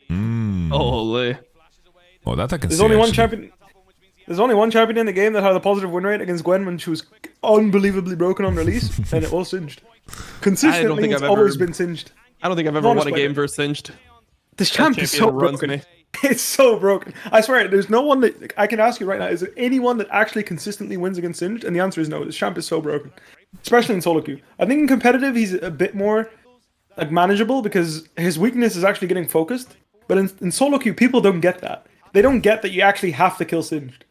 Holy. Oh, that I can There's see, only one actually. champion. There's only one champion in the game that had a positive win rate against Gwen when she was unbelievably broken on release, and it was Singed. Consistently, it's always been Singed. I don't think I've ever won a game versus Singed. This champ is so broken. It's so broken. I swear, there's no one that I can ask you right now. Is there anyone that actually consistently wins against Singed? And the answer is no. This champ is so broken, especially in solo queue. I think in competitive he's a bit more like manageable because his weakness is actually getting focused. But in solo queue, people don't get that. They don't get that you actually have to kill Singed.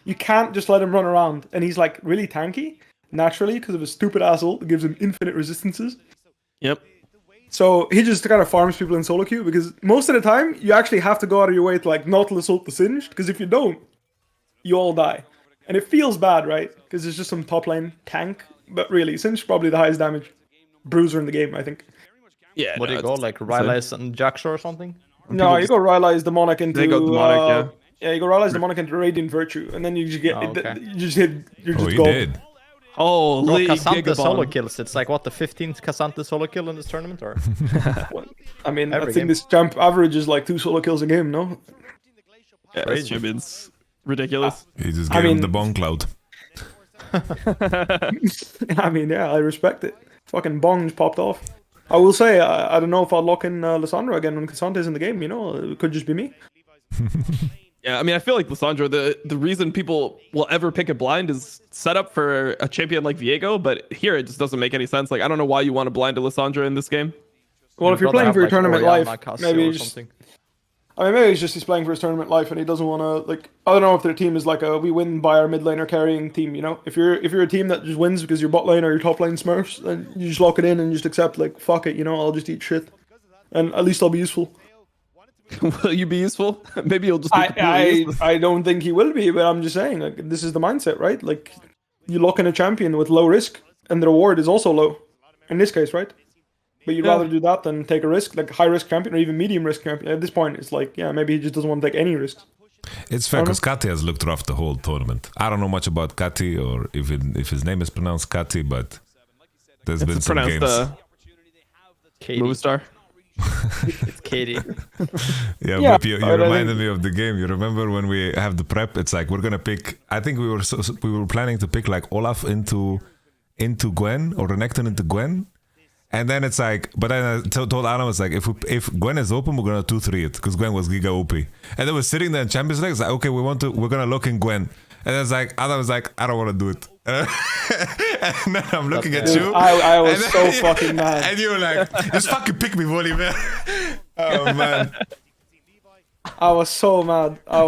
You can't just let him run around, and he's like really tanky naturally because of his stupid asshole that gives him infinite resistances. Yep. So he just kind of farms people in solo queue because most of the time you actually have to go out of your way to like not assault the Singed because if you don't, you all die. And it feels bad, right? Because it's just some top lane tank. But really, Singed is probably the highest damage bruiser in the game, I think. Yeah. What do you go, like Rylai's and Jaxor or something? No, you go Rylai's Demonic into... They go Demonic, yeah, you go Rylai's Demonic into Radiant Virtue, and then you just get... You're just golden. Holy Cassante solo kills. It's like, what, the 15th Cassante solo kill in this tournament? Or I mean, Every I think game. this champ averages like 2 solo kills a game, no? Yeah, this champion's ridiculous. He just gave him the bong cloud. I mean, yeah, I respect it. Fucking bongs popped off. I will say, I don't know if I'll lock in Lissandra again when Cassante's in the game, you know? It could just be me. Yeah, I mean, I feel like Lissandra, the reason people will ever pick it blind is set up for a champion like Viego, but here it just doesn't make any sense. Like, I don't know why you want to blind a Lissandra in this game. Well, if you're playing for your tournament life, maybe or just... something. I mean, maybe it's just he's playing for his tournament life and he doesn't want to, like... I don't know if their team is like a we win by our mid laner carrying team, you know? If you're a team that just wins because your bot lane or your top lane smurfs, then you just lock it in and just accept, like, fuck it, you know? I'll just eat shit. And at least I'll be useful. Will you be useful? Maybe you'll just be completely useless. I don't think he will be, but I'm just saying, like, this is the mindset, right? Like, you lock in a champion with low risk, and the reward is also low. In this case, right? But you'd rather do that than take a risk, like high risk champion or even medium risk champion. At this point, it's like, yeah, maybe he just doesn't want to take any risks. It's fair because Kati has looked rough the whole tournament. I don't know much about Kati or if his name is pronounced Kati, but there's been some games. Movie star. It's Katie. Yeah, but you reminded me of the game. You remember when we have the prep? It's like we're gonna pick. I think we were planning to pick like Olaf into Gwen or Renekton into Gwen. And then it's like, but then I told Adam, it's like, if Gwen is open, we're gonna 2-3 it because Gwen was Giga OP. And then we're sitting there in Champions League. It's like, okay, we're gonna look in Gwen. And then it's like, Adam was like, I don't want to do it. And then I'm looking at you. I was so fucking mad. And you were like, just fucking pick me, Wally, man. Oh man. I was so mad. I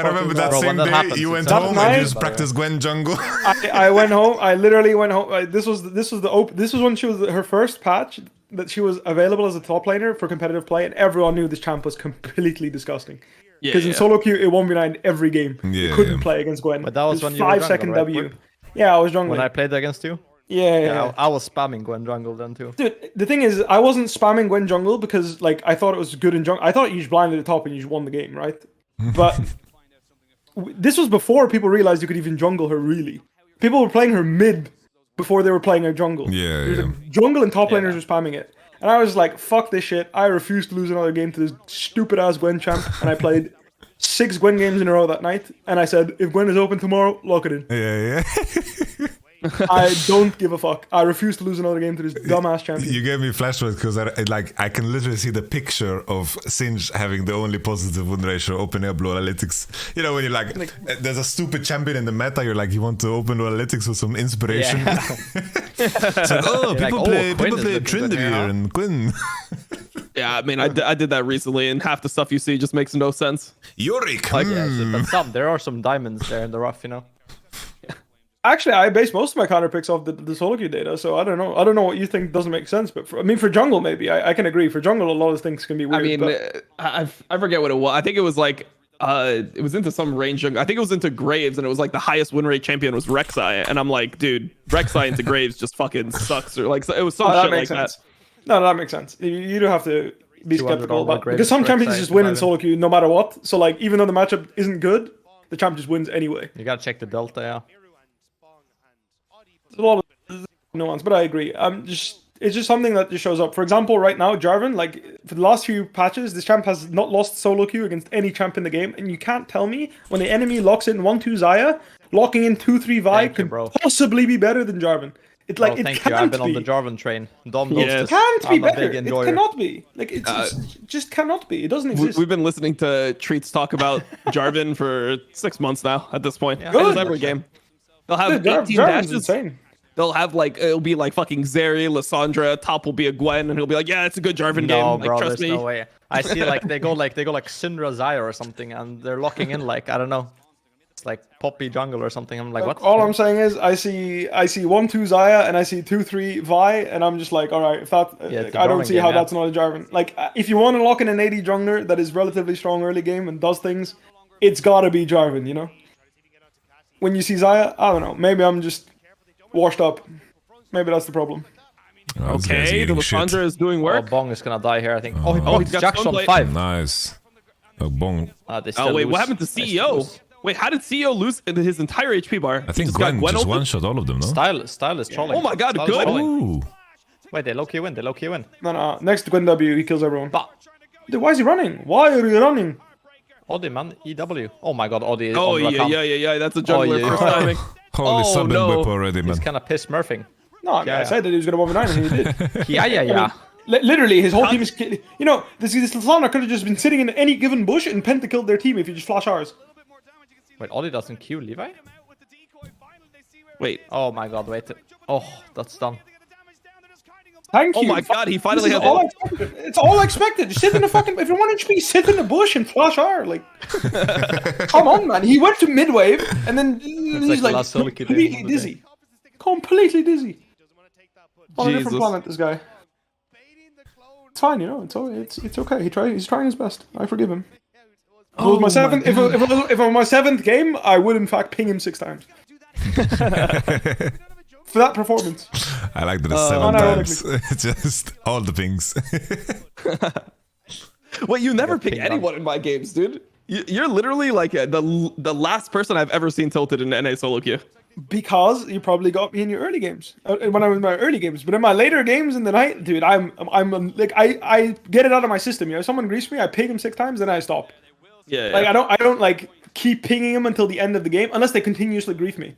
remember that same day you went home and you just practiced Gwen jungle. I went home. I literally went home. This was when she was her first patch that she was available as a top laner for competitive play, and everyone knew this champ was completely disgusting. Because in solo queue, it 1v9 every game. You couldn't play against Gwen. But that was when you were 5 second jungle, W. Right? Yeah, I was jungling. When I played against you? Yeah. I was spamming Gwen jungle then too. Dude, the thing is, I wasn't spamming Gwen jungle because like I thought it was good in jungle. I thought you just blinded the top and you just won the game, right? But this was before people realized you could even jungle her really. People were playing her mid before they were playing her jungle. Like, jungle and top laners were spamming it. And I was like, fuck this shit. I refuse to lose another game to this stupid ass Gwen champ. And I played 6 Gwen games in a row that night. And I said, if Gwen is open tomorrow, lock it in. Yeah. I don't give a fuck. I refuse to lose another game to this dumbass champion. You gave me flashbacks because I can literally see the picture of Singe having the only positive win ratio opening up Low Analytics. You know, when you're like there's a stupid champion in the meta, you're like, you want to open Low Analytics with some inspiration. Yeah. It's like, people play Tryndamere and Quinn. Yeah, I mean, I did that recently, and half the stuff you see just makes no sense. Yorick. But there are some diamonds there in the rough, you know. Actually, I base most of my counter picks off the solo queue data, so I don't know. I don't know what you think doesn't make sense, but for jungle, maybe I can agree. For jungle, a lot of things can be weird. I mean, I forget what it was. I think it was like it was into some range. I think it was into Graves, and it was like the highest win rate champion was Rek'Sai, and I'm like, dude, Rek'Sai into Graves just fucking sucks, or like it was some shit like that. No, that makes sense. You do have to be skeptical about because some champions just win in solo queue no matter what. So like, even though the matchup isn't good, the champ just wins anyway. You gotta check the delta, yeah. A lot of nuance, but I agree. It's just something that just shows up. For example, right now, Jarvan, like for the last few patches, this champ has not lost solo queue against any champ in the game, and you can't tell me when the enemy locks in 1-2 Xayah, locking in 2-3 Vi could possibly be better than Jarvan. It like it can't I've been be. on the Jarvan train. It can't be better. It cannot be. Like it just cannot be. It doesn't exist. We've been listening to Treats talk about Jarvan for 6 months now. At this point, every game. They'll have 18 dashes. Insane. They'll have like it'll be like fucking Zeri, Lissandra, top will be a Gwen, and he'll be like, yeah, it's a good Jarvan game. No, like, bro, trust there's me. no way. I see like they go like Syndra Xayah or something, and they're locking in like I don't know, it's like Poppy jungle or something. I'm like, what? All I'm saying is I see 1-2 Xayah and I see 2-3 Vi, and I'm just like, all right, if that I don't see how that's not a Jarvan. Like if you want to lock in an AD jungler that is relatively strong early game and does things, it's gotta be Jarvan, you know. When you see Xayah, I don't know. Maybe I'm just washed up. Maybe that's the problem. Okay, the Lissandra is doing work. Oh, Bong is gonna die here, I think. He's got Jack's on 5. Nice. Bong. Wait, what happened to CEO? Wait, how did CEO lose his entire HP bar? I think Gwen just one-shot all of them, no? Style is trolling. Oh my god, good. Ooh. Wait, they low-key win. No. Next Gwen W, he kills everyone. Dude, why is he running? Why are you running? Oddie, man. EW. Oh my god, Oddie. Oh, yeah. That's a jungler first timing. Holy subbing whip already, man. He's kind of piss smurfing. No, I said that he was going to 1v9 and he did. Yeah. Literally, his whole team is... You know, this Lissandra could have just been sitting in any given bush and pentakilled their team if you just flash ours. Wait, Oddie doesn't Q Levi? Wait. Oh my god, wait. Oh, that's done. Thank you. Oh my god, he finally had It's all expected. Just sit in the fucking... If you're 1 HP, sit in the bush and flash R. Like, come on, man. He went to mid-wave and then he's like completely dizzy. Completely dizzy. On a different planet, this guy. It's fine, you know. It's okay. He's trying his best. I forgive him. If it was my 7th game, I would in fact ping him 6 times. For that performance. I like that it's 7 times. Just all the pings. Wait, you never pick anyone in my games, dude. You're literally like the last person I've ever seen tilted in NA solo queue. Because you probably got me in your early games. When I was in my early games, but in my later games in the night, dude, I'm like I get it out of my system. You know, if someone griefs me, I ping him 6 times, then I stop. Yeah. Like I don't like keep pinging him until the end of the game unless they continuously grief me.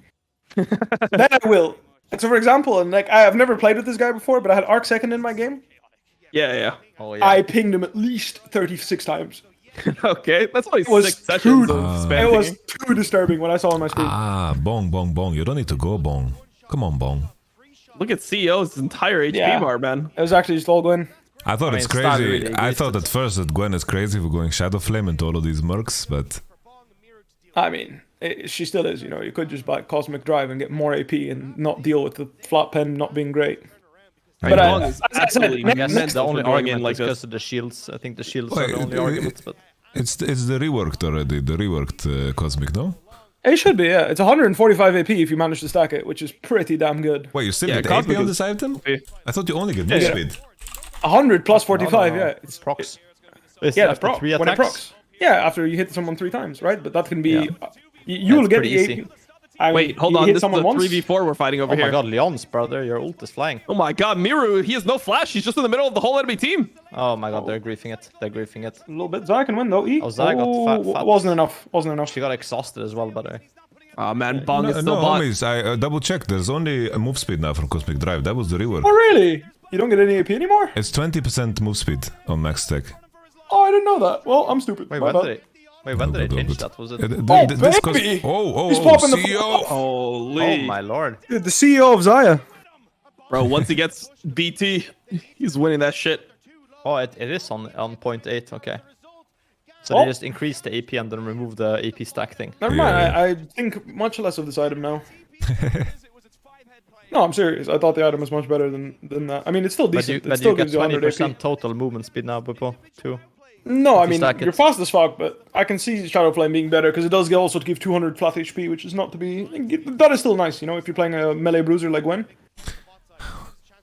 Then I will. Like, so for example, and like I've never played with this guy before, but I had Arc second in my game. Yeah. Oh yeah. I pinged him at least 36 times. Okay, that's only 6 sessions of spam. It was too disturbing when I saw on my screen. Bong, bong, bong. You don't need to go bong. Come on, bong. Look at CEO's entire HP bar, man. It was actually just all Gwen. I thought it's crazy. Really I thought at first that Gwen is crazy for going Shadow Flame into all of these mercs, but... I mean, she still is, you know. You could just buy Cosmic Drive and get more AP and not deal with the flat pen not being great. But I guess the only argument is because of the shields. I think the shields are the only arguments. But it's the reworked already, the reworked Cosmic, no? It should be, yeah. It's 145 AP if you manage to stack it, which is pretty damn good. Wait, you still get AP on this item? I thought you only get move speed. 100 plus 45, no. yeah. It's procs. Yeah, it's proc. When it procs. Yeah, after you hit someone 3 times, right? But that can be... Yeah. You will get the AP. Wait, hold on. This is a 3v4 we're fighting over here. Oh my god, Leon's brother, your ult is flying. Oh my god, Miru, he has no flash. He's just in the middle of the whole enemy team. Oh my god, they're griefing it. They're griefing it. A little bit. Zaya can win though. Oh, Zaya got fat. Wasn't enough. She got exhausted as well, by the way. Oh man, Bong is still no, bot. homies, I double checked. There's only a move speed now from Cosmic Drive. That was the rework. Oh really? You don't get any AP anymore? It's 20% move speed on max tech. Oh, I didn't know that. Well, I'm stupid. Wait, when did they change that? Was it? Baby! He's popping the CEO! Holy! Oh my lord! Dude, the CEO of Zaya. Bro, once he gets BT, he's winning that shit. Oh, it is on 0.8. Okay. So they just increased the AP and then removed the AP stack thing. Never mind. I think much less of this item now. No, I'm serious. I thought the item was much better than that. I mean, it's still decent. But you get 20% total movement speed now, Bippo, too. No, I mean, you're fast as fuck, but I can see Shadow Flame being better, because it does also give 200 flat HP, which is not to be... That is still nice, you know, if you're playing a melee bruiser like Gwen.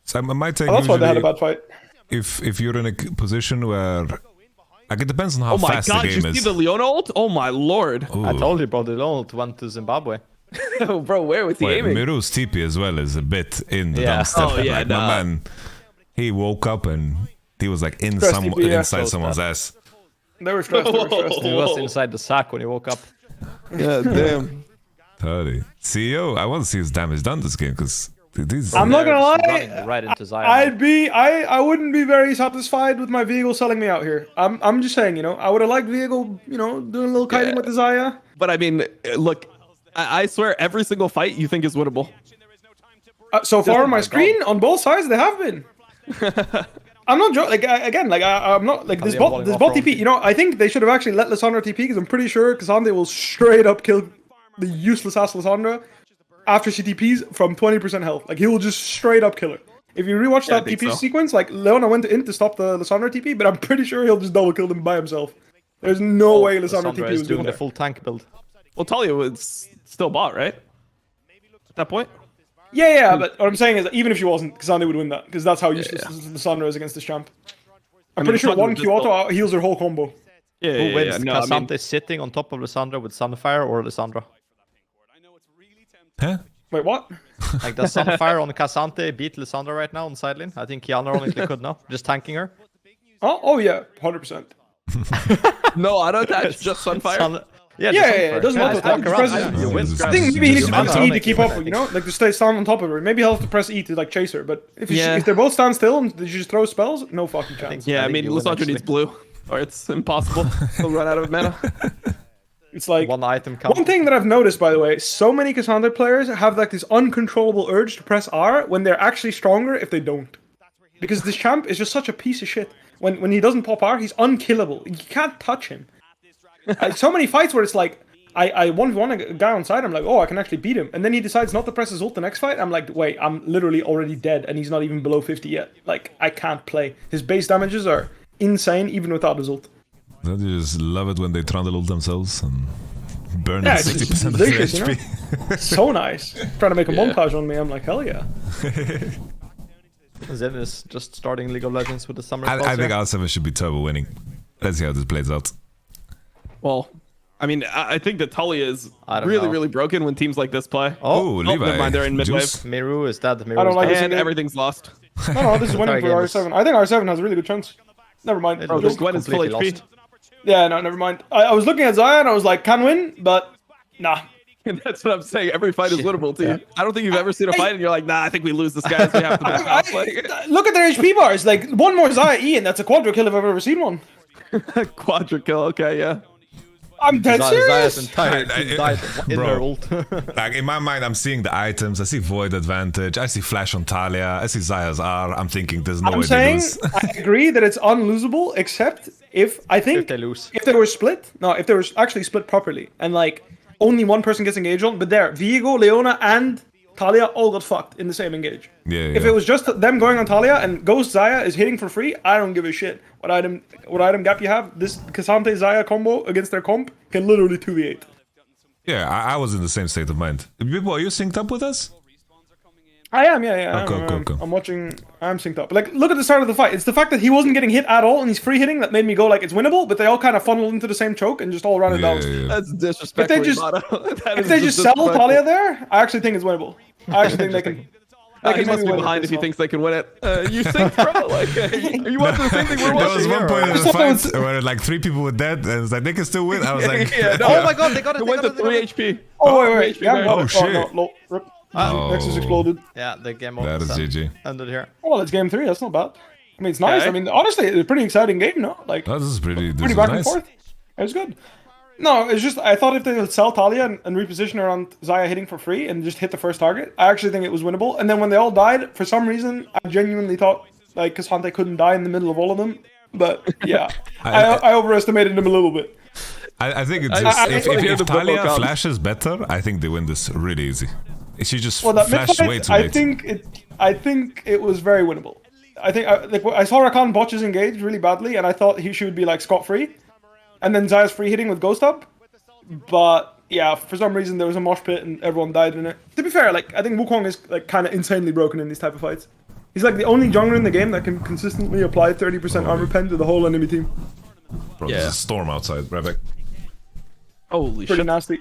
So I might take that's why they had a bad fight. If you're in a position where... Like, it depends on how fast the game is. Oh my god, did you see the Leona ult? Oh my lord. Ooh. I told you, bro, the Leona ult went to Zimbabwe. Bro, where was he aiming? Miru's TP as well is a bit in the dumpster. Oh, yeah, like, my man, he woke up and he was like inside someone's ass. They were stressed. He was inside the sack when he woke up. Yeah, damn. 30. CEO, I want to see his damage done this game because these. I'm not gonna lie. Right into Zion. I wouldn't be very satisfied with my Viego selling me out here. I'm just saying, you know, I would have liked Viego, you know, doing a little kiting with the Zaya. But I mean, look, I swear every single fight you think is winnable. So far on my screen, on both sides, they have been. I'm not joking. Like I'm not like this bot TP. You know, I think they should have actually let Lissandra TP because I'm pretty sure Cassandra will straight up kill the useless ass Lissandra after she TPs from 20% health. Like he will just straight up kill her. If you rewatch that TP sequence, like Leona went in to stop the Lissandra TP, but I'm pretty sure he'll just double kill them by himself. There's no way Lissandra TP was doing the full tank build. Well, Talia was still bot, right? At that point. Yeah, but what I'm saying is that even if she wasn't, Cassandra would win that, because that's how useless Lissandra is against this champ. I'm pretty sure one Q auto heals her whole combo. Yeah, who wins? Cassandra sitting on top of Lissandra with Sunfire or Lissandra? Huh? Wait, what? Like, does Sunfire on Cassandra beat Lissandra right now on side lane? I think Kiana honestly could now, just tanking her. Oh yeah, 100%. No, I don't attach just Sunfire. Yeah, it doesn't matter. I think maybe he needs to press E to keep up, you know, like to stay stand on top of her. Maybe he'll have to press E to like chase her. But if they both stand still and they just throw spells, no fucking chance. Yeah, I mean, Lissandra needs blue, or it's impossible. He'll run out of mana. It's like one item. One thing that I've noticed, by the way, so many Cassandra players have like this uncontrollable urge to press R when they're actually stronger if they don't, because this champ is just such a piece of shit. When he doesn't pop R, he's unkillable. You can't touch him. So many fights where it's like, I 1v1 a guy on side, I'm like, oh, I can actually beat him. And then he decides not to press his ult the next fight. I'm like, wait, I'm literally already dead and he's not even below 50 yet. Like, I can't play. His base damages are insane even without his ult. Don't you just love it when they trundle ult themselves and burning Yeah, it's 60% of their delicious, you know? HP. So nice. Trying to make a Yeah. montage on me. I'm like, hell yeah. Zen is just starting League of Legends with the summer. I think R7 should be turbo winning. Let's see how this plays out. Well, I mean, I think that Talia is don't really, know. really broken when teams like this play. Oh, Levi. Never mind, they're in mid wave. Juice. Miru is dead. Miru I don't is like dead. this And game. everything's lost. No, this is winning for Entire game is- R7. I think R7 has a really good chance. Never mind. It looks Gwen is full completely HP. lost. Yeah, no, never mind. I was looking at Zaya and I was like, can win, but nah. And that's what I'm saying. Every fight is winnable to you. I don't think you've ever seen a fight and you're like, nah, I think we lose this guy. So we have to back off. Like, Look at their HP bars. Like, one more Zaya E and that's a quadra kill if I've ever seen one. quadra kill. Okay, yeah. I'm dead Zaya's serious. entire team died in Bro. their ult. Like in my mind, I'm seeing the items. I see Void advantage. I see Flash on Talia. I see Zaya's R. I'm thinking there's no I'm way they saying lose. I agree that it's unlosable, except if I think If they lose. if they were split. No, if they were actually split properly and like only one person gets engaged on, but there, Viego, Leona, and Talia all got fucked in the same engage. Yeah, If yeah. it was just them going on Talia and Ghost Zaya is hitting for free, I don't give a shit what item gap you have. This Cassante Zaya combo against their comp can literally 2v8. Yeah, I was in the same state of mind. People, are you synced up with us? I am, yeah. Okay. I'm watching. I'm synced up. Like, look at the start of the fight. It's the fact that he wasn't getting hit at all and he's free hitting that made me go like it's winnable. But they all kind of funnel into the same choke and just all run it down. That's disrespectful. If they just sell Talia there, I actually think it's winnable. I actually think they can. He must be behind if he thinks they can win it. You think, bro? Like, you watch the same thing we're There watching. was one point in the thought that fight where like 3 people were dead, and it's like they can still win. I was like, Oh my god, they got it. It They went got to it. 3 HP. Oh wait. HP, Yeah, right? Oh, shit. no, low. Rip. Oh. Nexus exploded. Yeah, the game That is GG. ended here. Well, it's game 3. That's not bad. I mean, it's nice. Okay. I mean, honestly, it's a pretty exciting game, no? Like, Oh, this is pretty pretty back and nice. forth. It was good. No, it's just I thought if they would sell Talia and reposition her on Zaya hitting for free and just hit the first target, I actually think it was winnable. And then when they all died, for some reason, I genuinely thought like Cassante couldn't die in the middle of all of them. But yeah, I overestimated him a little bit. I think it's I just, wanna hear if the Talia Bubble Cup. flashes better, I think they win this really easy. She just Well, that flashed way mid too fight, late. I think it was very winnable. I think I saw Rakan botches engaged really badly, and I thought she would be like scot free, and then Zaya's free hitting with Ghost Up. But yeah, for some reason there was a mosh pit and everyone died in it. To be fair, like I think Wukong is like kind of insanely broken in these type of fights. He's like the only jungler in the game that can consistently apply 30% armor pen to the whole enemy team. Bro, there's a storm outside. Right back. Holy Pretty shit. nasty.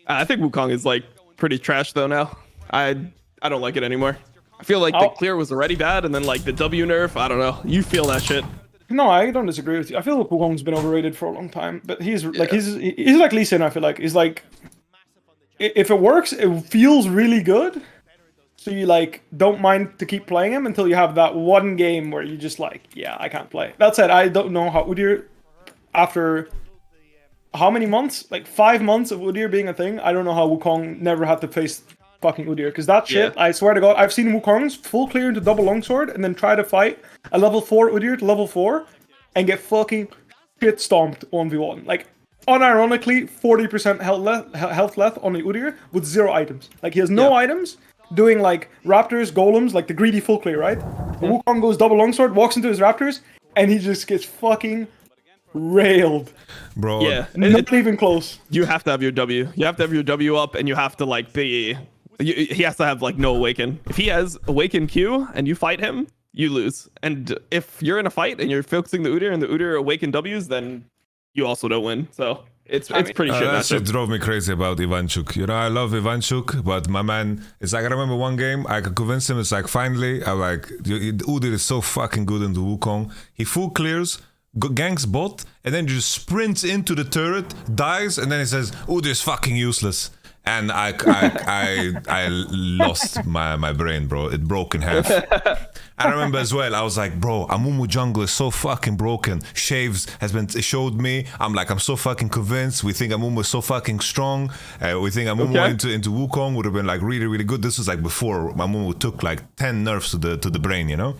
I think Wukong is like pretty trash though now. I don't like it anymore. I feel like the Oh. clear was already bad, and then like the W nerf. I don't know. You feel that shit. No, I don't disagree with you. I feel like Wukong's been overrated for a long time, but he's like he's like Lee Sin. I feel like he's like if it works, it feels really good. So you like don't mind to keep playing him until you have that one game where you just like, yeah, I can't play. That said, I don't know how Udyr after how many months, like 5 months of Udyr being a thing. I don't know how Wukong never had to face fucking Udyr because that shit. Yeah. I swear to God, I've seen Wukong's full clear into double longsword and then try to fight a level 4 Udyr to level 4 and get fucking shit stomped 1v1. Like unironically, 40% health left on the Udyr with 0 items. Like he has no items. Doing like raptors, golems, like the greedy full clear, right? Wukong goes double longsword, walks into his raptors, and he just gets fucking railed. Bro. Yeah, Not even close. You have to have your W. You have to have your W up, and you have to like be. He has to have like no awaken. If he has awaken Q and you fight him, you lose. And if you're in a fight and you're focusing the Udyr and the Udyr awaken Ws, then you also don't win. So it's pretty shit. That shit matchup. drove me crazy about Ivanchuk. You know, I love Ivanchuk, but my man, it's like I remember one game, I could convince him. It's like finally, I'm like, Udyr is so fucking good into Wukong. He full clears, ganks bot, and then just sprints into the turret, dies, and then he says, Udyr is fucking useless. And I lost my brain, bro. It broke in half. I remember as well, I was like, bro, Amumu jungle is so fucking broken. Shaves showed me. I'm so fucking convinced. We think Amumu is so fucking strong. We think Amumu into Wukong would have been like really, really good. This was like before Amumu took like 10 nerfs to the brain, you know?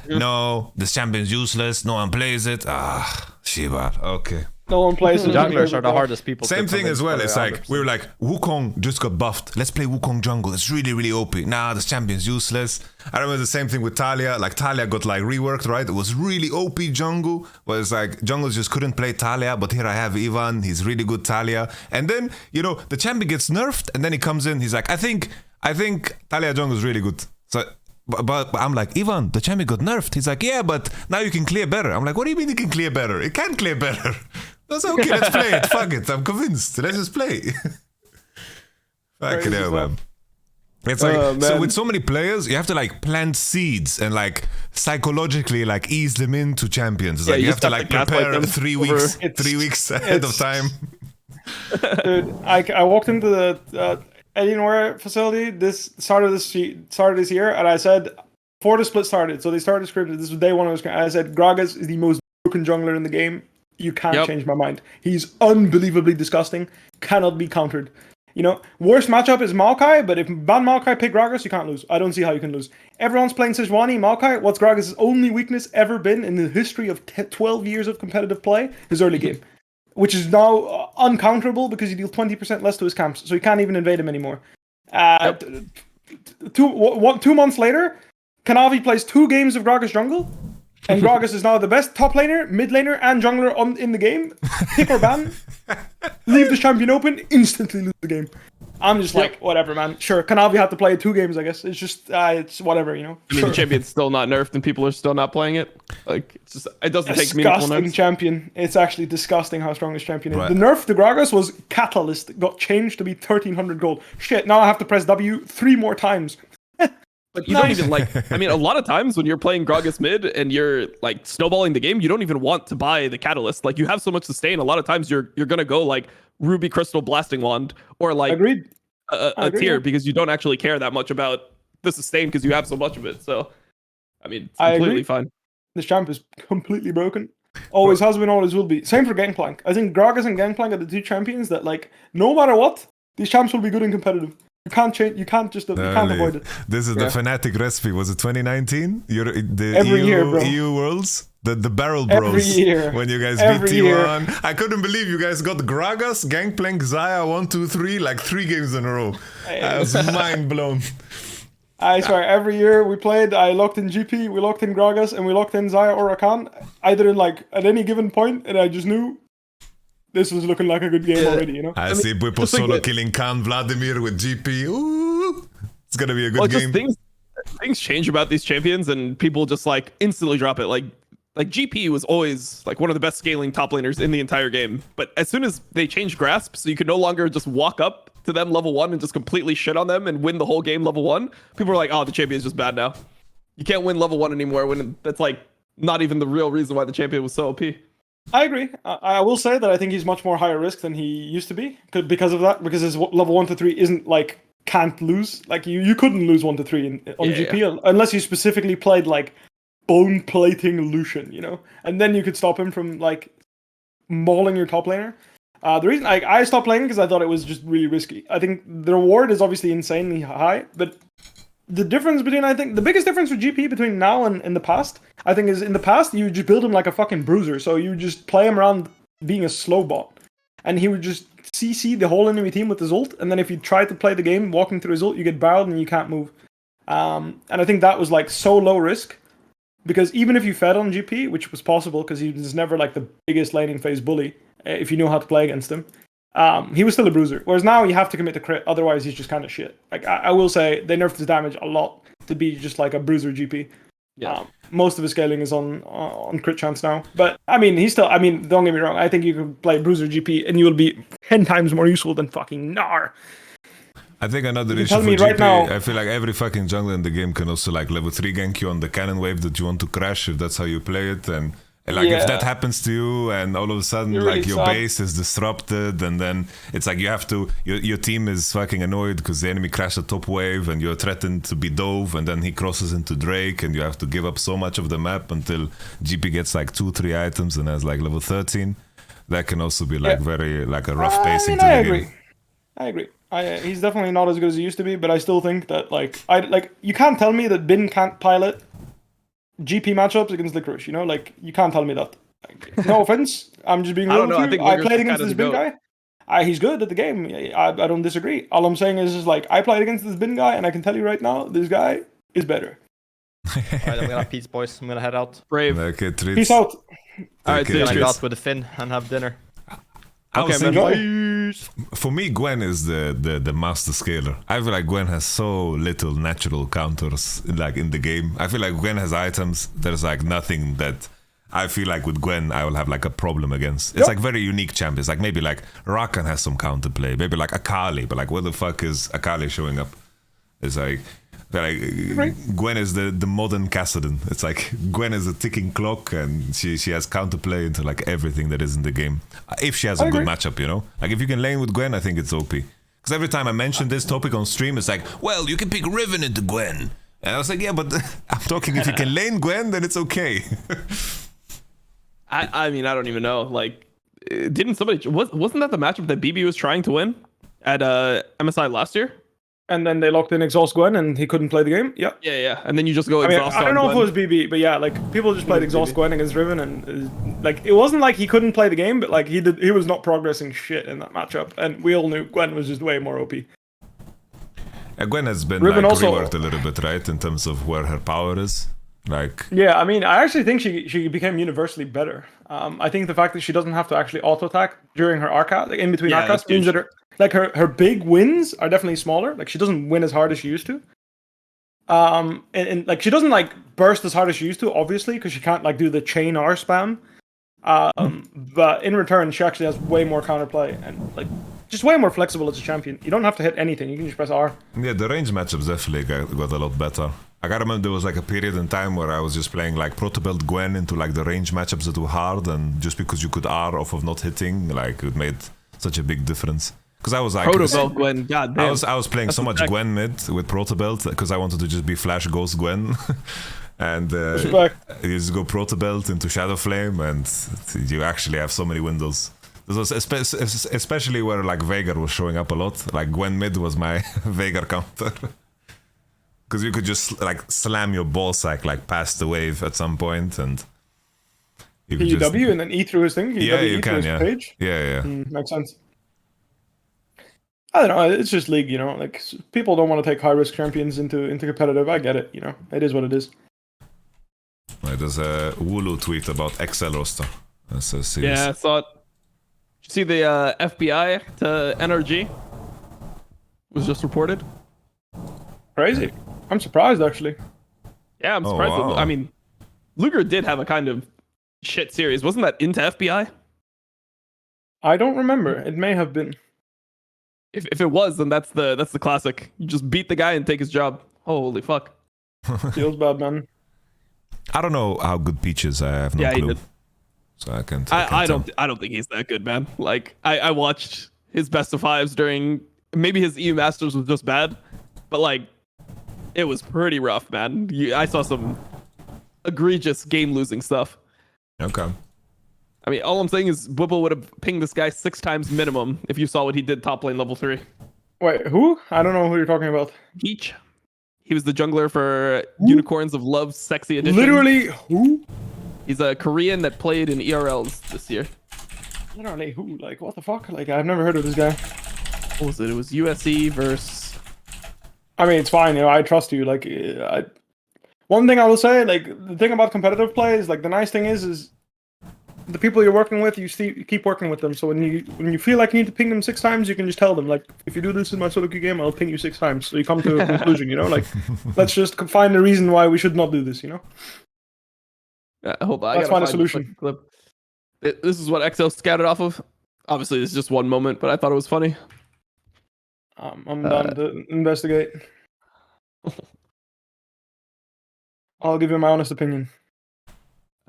No, this champion's useless. No one plays it. Ah, Shiba. Okay. No one plays the junglers are the hardest people. Same to thing convince as well. for It's the like we were like Wukong just got buffed. Let's play Wukong jungle. It's really really OP. Nah, this champion's useless. I remember the same thing with Talia. Like Talia got like reworked, right? It was really OP jungle. But it's like jungles just couldn't play Talia. But here I have Ivan. He's really good Talia. And then the champion gets nerfed, and then he comes in. He's like, I think Talia jungle is really good. So. But I'm like, Ivan, the champion got nerfed. He's like, yeah, but now you can clear better. I'm like, what do you mean you can clear better? It can't clear better. That's okay, let's play it. Fuck it, I'm convinced. Let's just play. Fucking hell, man. It's like, so with so many players, you have to like plant seeds and like psychologically like ease them into champions. It's like you have to like prepare 3 weeks ahead of time. Dude, I walked into the Alienware facility this started this year, and I said before the split started, so they started scripted. This was day one of the script. I said Gragas is the most broken jungler in the game. You can't change my mind. He's unbelievably disgusting. Cannot be countered. Worst matchup is Maokai, but if Ban Maokai pick Gragas, you can't lose. I don't see how you can lose. Everyone's playing Sejuani, Maokai. What's Gragas' only weakness ever been in the history of 12 years of competitive play? His early game. Which is now uncounterable because you deal 20% less to his camps, so you can't even invade him anymore. 2 months later, Kanavi plays 2 games of Gragas jungle, and Gragas is now the best top laner, mid laner, and jungler in the game. Pick or ban, leave the champion open, instantly lose the game. I'm just like, whatever, man. Sure, Kanavi had to play 2 games, I guess. It's just, it's whatever, I mean, the champion's still not nerfed, and people are still not playing it. Like, it's just, it doesn't take meaningful nerfs. Disgusting champion. It's actually disgusting how strong this champion is. Right. The nerf to Gragas was Catalyst. Got changed to be 1300 gold. Shit, now I have to press W 3 more times. But you don't even like, I mean, a lot of times when you're playing Gragas mid and you're like snowballing the game, you don't even want to buy the Catalyst. Like, you have so much sustain. A lot of times you're going to go like Ruby Crystal Blasting Wand or like a tier because you don't actually care that much about the sustain because you have so much of it. So, I mean, it's completely fine. This champ is completely broken. Always has been, always will be. Same for Gangplank. I think Gragas and Gangplank are the 2 champions that, like, no matter what, these champs will be good and competitive. You can't change. You can't just. You can't avoid it. This is the Fnatic recipe. Was it 2019? Every year, bro. EU Worlds. The Barrel Bros. Every year. When you guys beat T1. I couldn't believe you guys got Gragas, Gangplank, Xayah 1, 2, 3, like 3 games in a row. I was mind blown. I swear, every year we played, I locked in GP, we locked in Gragas, and we locked in Xayah or Rakan, either in like at any given point, and I just knew this was looking like a good game already, I see Bwipo solo killing Khan Vladimir with GP. Ooh, it's gonna be a good game. Things change about these champions, and people just like instantly drop it. Like GP was always like one of the best scaling top laners in the entire game, but as soon as they changed grasp, so you could no longer just walk up to them level 1 and just completely shit on them and win the whole game level 1, people were like, oh, the champion is just bad now. You can't win level 1 anymore when that's like not even the real reason why the champion was so OP. I agree. I will say that I think he's much more higher risk than he used to be because of that. Because his level 1 to 3 isn't like can't lose. Like you couldn't lose 1 to 3 on GP unless you specifically played like bone plating Lucian, and then you could stop him from like mauling your top laner. The reason I stopped playing because I thought it was just really risky. I think the reward is obviously insanely high, but the difference between, I think, the biggest difference with GP between now and in the past, I think, is in the past, you just build him like a fucking bruiser. So you just play him around being a slow bot. And he would just CC the whole enemy team with his ult. And then if you try to play the game walking through his ult, you get barreled and you can't move. And I think that was like so low risk. Because even if you fed on GP, which was possible because he was never like the biggest laning phase bully, if you know how to play against him, he was still a bruiser. Whereas now you have to commit to crit, otherwise he's just kind of shit. Like I will say they nerfed his damage a lot to be just like a bruiser GP. Yeah. Most of his scaling is on crit chance now. But I mean, don't get me wrong, I think you can play bruiser GP and you will be 10 times more useful than fucking Gnar. I think another issue for GP, I feel like every fucking jungler in the game can also like level 3 gank you on the cannon wave that you want to crash if that's how you play it. And like if that happens to you and all of a sudden like your base is disrupted and then it's like you have to, your team is fucking annoyed because the enemy crashed the top wave and you're threatened to be dove and then he crosses into Drake and you have to give up so much of the map until GP gets like 2-3 items and has like level 13. That can also be like very like a rough pacing to the game. I agree. He's definitely not as good as he used to be, but I still think that you can't tell me that Bin can't pilot GP matchups against Licorice, like you can't tell me that. No offense, I'm just being I real don't know. with I you. think I Luger's played kind against of this the bin goat. guy. He's good at the game. I don't disagree. All I'm saying is like I played against this bin guy, and I can tell you right now, this guy is better. Alright, I'm gonna have peace, boys. I'm gonna head out. Brave. Okay, Peace out. Alright, I'm gonna cheers. go out with a fin and have dinner. I was Okay, thinking, for me, Gwen is the master scaler. I feel like Gwen has so little natural counters like in the game. I feel like Gwen has items. There's like nothing that I feel like with Gwen I will have like a problem against. It's like very unique champions. Like maybe like Rakan has some counterplay. Maybe like Akali, but like where the fuck is Akali showing up? It's like Gwen is the modern Kassadin. It's like Gwen is a ticking clock, and she has counterplay into like everything that is in the game. If she has a good matchup, you know. Like if you can lane with Gwen, I think it's OP. Because every time I mention this topic on stream, it's like, well, you can pick Riven into Gwen, and I was like, yeah, but I'm talking if you can lane Gwen, then it's okay. I mean, I don't even know. Like, didn't somebody wasn't that the matchup that BB was trying to win at MSI last year? And then they locked in Exhaust Gwen, and he couldn't play the game. Yeah. Yeah. And then you just go I mean, exhaust. I don't on know if Gwen. it was BB, but yeah, like people just played Exhaust Gwen against Riven, and like it wasn't like he couldn't play the game, but like he was not progressing shit in that matchup, and we all knew Gwen was just way more OP. Gwen has been Riven like also- reworked a little bit, right, in terms of where her power is. Like, Yeah, I mean, I actually think she became universally better. I think the fact that she doesn't have to actually auto attack during her arcade, like in between Yeah, arcades, that's means huge. that her big wins are definitely smaller. Like she doesn't win as hard as she used to. And like she doesn't like burst as hard as she used to, obviously, because she can't like do the chain R spam. But in return, she actually has way more counterplay and like just way more flexible as a champion. You don't have to hit anything; you can just press R. yeah, the range matchups definitely got a lot better. I gotta remember there was like a period in time where I was just playing like Proto Belt Gwen into like the range matchups that were hard, and just because you could R off of not hitting, like it made such a big difference. Because I was like, Proto Belt Gwen, god damn. I was playing so much Gwen mid with Proto Belt because I wanted to just be Flash Ghost Gwen, and you just go Proto Belt into Shadow Flame, and you actually have so many windows. This was especially where like Veigar was showing up a lot. Like Gwen mid was my Veigar counter. Because you could just like slam your ball sack like past the wave at some point, and you could PUW and then E through his thing. Yeah, you E through can. his Yeah, page. yeah. Makes sense. I don't know. It's just league, you know. Like people don't want to take high risk champions into competitive. I get it. You know, it is what it is. Right, there's a Wooloo tweet about XL roster. That's a serious. Yeah, I saw it. Did you see the FBI to NRG was just reported? Crazy. I'm surprised actually. Yeah, I'm surprised. wow. I mean, Luger did have a kind of shit series. Wasn't that into FBI? I don't remember. It may have been. If it was, then that's the classic. You just beat the guy and take his job. Holy fuck. Feels bad, man. I don't know how good Peach is. I have no Yeah, he clue. did. So I can't. I tell. don't think he's that good, man. Like I watched his best of fives during maybe his EU Masters was just bad, but like it was pretty rough, man. I saw some egregious game losing stuff. Okay. I mean, all I'm saying is Bubble would have pinged this guy 6 times minimum if you saw what he did top lane level 3. Wait, who? I don't know who you're talking about. Peach. He was the jungler for Unicorns of Love Sexy Edition. Literally who? He's a Korean that played in ERLs this year. Literally who? Like what the fuck? Like I've never heard of this guy. What was it? It was USC versus. I mean, it's fine. You know, I trust you. Like, one thing I will say, like the thing about competitive play is like the nice thing is the people you're working with, you keep working with them. So when you feel like you need to ping them 6 times, you can just tell them like, if you do this in my solo queue game, I'll ping you 6 times. So you come to a conclusion. You know, like let's just find a reason why we should not do this. You know. Hold on, Let's find a solution. Clip. This is what XL scouted off of. Obviously, it's just one moment, but I thought it was funny. I'm done to investigate. I'll give you my honest opinion.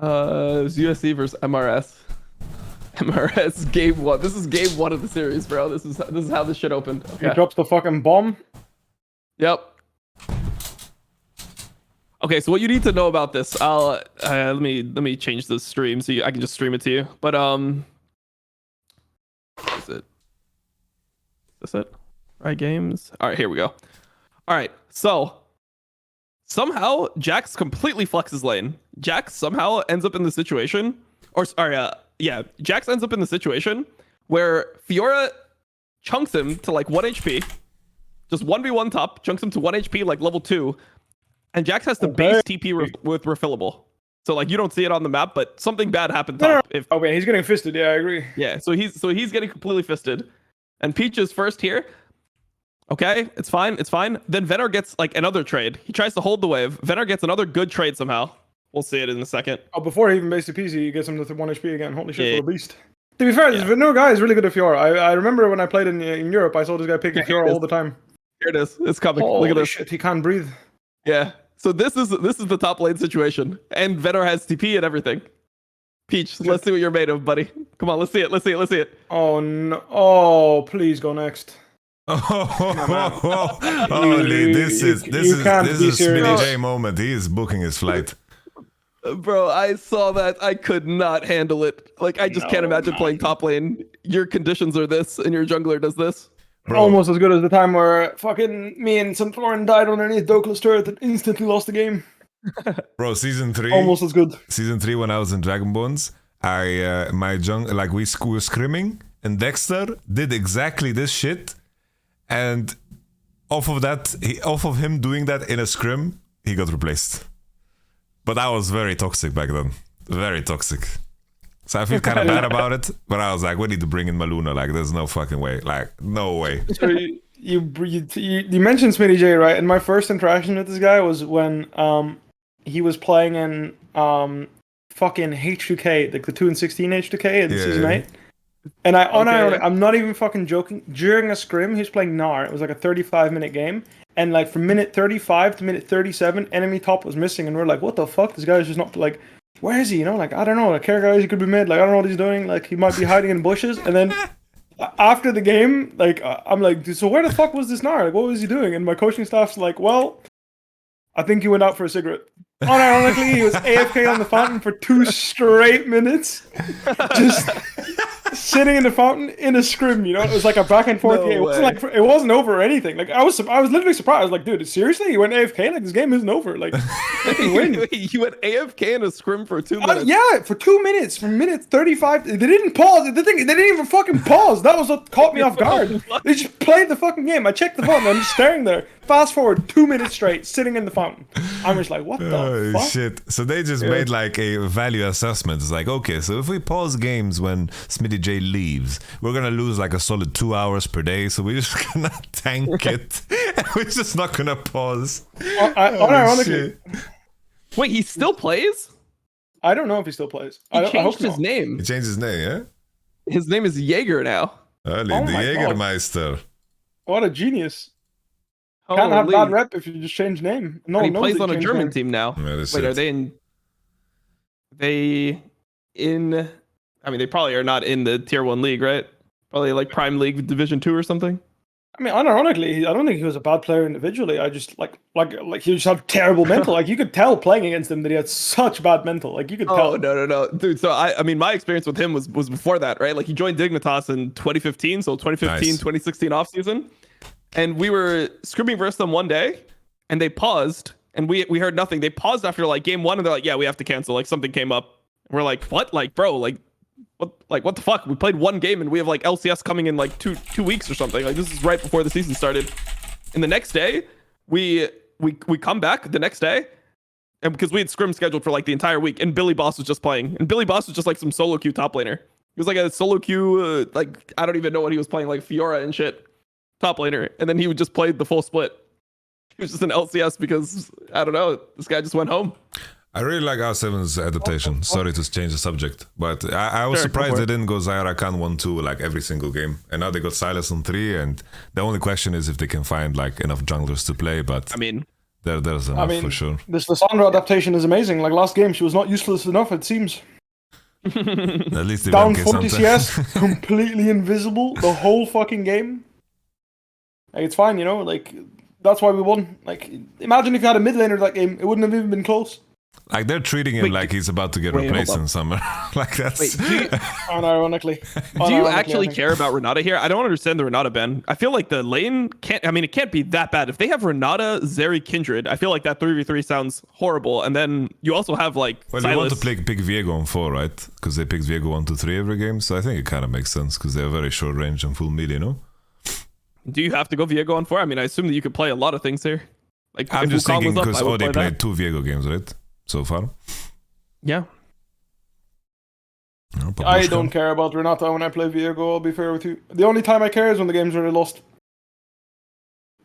It was USC versus MRS. MRS game 1. This is game 1 of the series, bro. This is how this shit opened. He drops the fucking bomb. Yep. Okay, so what you need to know about this, I'll let me change the stream so I can just stream it to you. But what is it? Is this it? Riot Games. All right, here we go. All right, so somehow Jax completely flexes lane. Jax somehow ends up in the situation or sorry, yeah, Jax ends up in the situation where Fiora chunks him to like 1 HP, just 1v1 top, chunks him to 1 HP like level 2, and Jax has to base TP with refillable. So like you don't see it on the map, but something bad happened top. Oh wait, he's getting fisted. Yeah, I agree. Yeah, so he's getting completely fisted, and Peach is first here. Okay, it's fine, it's fine. Then Venar gets like another trade. He tries to hold the wave. Venar gets another good trade somehow. We'll see it in a second. Oh, before he even based the PC, he gets him to 1 HP again. Holy shit, what a beast. To be fair, this Venar guy is really good at Fiora. I remember when I played in Europe, I saw this guy picking Fiora all the time. Here it is. It's coming. Holy Look at this. Shit, he can't breathe. Yeah. So this is the top lane situation, and Venar has TP and everything. Peach, let's see what you're made of, buddy. Come on, let's see it. Let's see it. Let's see it. Oh no! Oh, please go next. Holy, this is Smitty J moment. He is booking his flight. Bro, I saw that. I could not handle it. Like, I just can't imagine playing top lane. Your conditions are this, and your jungler does this. Bro. Almost as good as the time where fucking me and Sunflorin died underneath Douglas turret and instantly lost the game. Bro, season 3. Almost as good. Season 3, when I was in Dragonbones, we were scrimming, and Dexter did exactly this shit. And off of him doing that in a scrim, he got replaced. But I was very toxic back then. Very toxic. So I feel kind of bad about it. But I was like, we need to bring in Maluna. Like, there's no fucking way. Like, no way. So you mentioned Smitty J, right? And my first interaction with this guy was when he was playing in fucking H2K, like the 2 and 16 H2K in Season 8. And I'm not even fucking joking. During a scrim, he was playing Gnar. It was like a 35-minute game. And like from minute 35 to minute 37, enemy top was missing. And we're like, what the fuck? This guy's just not like, where is he? You know, like, I don't know. Like, care guys, he could be mid. Like, I don't know what he's doing. Like, he might be hiding in bushes. And then after the game, like, I'm like, so where the fuck was this Gnar? Like, what was he doing? And my coaching staff's like, well, I think he went out for a cigarette. Unironically, he was AFK on the fountain for 2 straight minutes. Just sitting in the fountain in a scrim, you know? It was like a back and forth game. It wasn't over or anything. Like, I was literally surprised. I was like, dude, seriously? You went AFK? Like, this game isn't over. Like, they can win. You went AFK in a scrim for 2 minutes? Yeah, for 2 minutes. From minute 35. They didn't pause. They didn't even fucking pause. That was what caught me off guard. They just played the fucking game. I checked the phone. I'm just staring there. Fast forward 2 minutes straight, sitting in the fountain. I'm just like, what the fuck? Shit. So they just made like a value assessment. It's like, okay, so if we pause games when Smitty J leaves, we're gonna lose like a solid 2 hours per day. So we're just gonna tank it. We're just not gonna pause. Unironically. Wait, he still plays? I don't know if he still plays. He changed his name. He changed his name, yeah? His name is Jaeger now. The Jägermeister. What a genius. Can't have bad rep if you just change name. No, and he plays on a German team now. Wait, are they in? I mean, they probably are not in the Tier 1 league, right? Probably like Prime League Division 2 or something. I mean, unironically, I don't think he was a bad player individually. I just like he just had terrible mental. Like, you could tell playing against him that he had such bad mental. Like, you could tell. Oh no, dude. So I mean, my experience with him was before that, right? Like, he joined Dignitas in 2015, so 2015, 2016 off season. And we were scrimming versus them one day, and they paused, and we heard nothing. They paused after like game 1, and they're like, "Yeah, we have to cancel. Like, something came up." And we're like, "What? Like, bro, like, what the fuck? We played one game, and we have like LCS coming in like two weeks or something. Like, this is right before the season started." And the next day, we come back the next day, and because we had scrim scheduled for like the entire week, and Billy Boss was just playing, and Billy Boss was just like some solo queue top laner. He was like a solo queue, like I don't even know what he was playing, like Fiora and shit. Top laner, and then he would just play the full split. He was just an LCS because, I don't know, this guy just went home. I really like R7's adaptation. Sorry to change the subject, but I was surprised they didn't go Zyra-Khan 1-2 like every single game. And now they got Silas on 3, and the only question is if they can find like enough junglers to play, but I mean, there's enough for sure. This Lissandra adaptation is amazing. Like last game, she was not useless enough, it seems. At least they down 40 CS, completely invisible the whole fucking game. Like, it's fine, you know, like, that's why we won. Like, imagine if you had a mid laner that game, it wouldn't have even been close. Like they're treating him like he's about to get replaced in summer. Like that's unironically. Do you actually care about Renata here? I don't understand the Renata ban. I feel like the lane can't. I mean, it can't be that bad. If they have Renata, Zeri, Kindred, I feel like that 3v3 sounds horrible. And then you also have like. Well, Silas. you want to pick Viego on 4, right? Because they picked Viego 1 to 3 every game, so I think it kind of makes sense because they have very short range and full melee, you know. Do you have to go Viego on 4? I mean, I assume that you could play a lot of things here. Like I'm just thinking because they played 2 Viego games, right? So far. Yeah. I don't care about Renata when I play Viego, I'll be fair with you. The only time I care is when the game's already lost.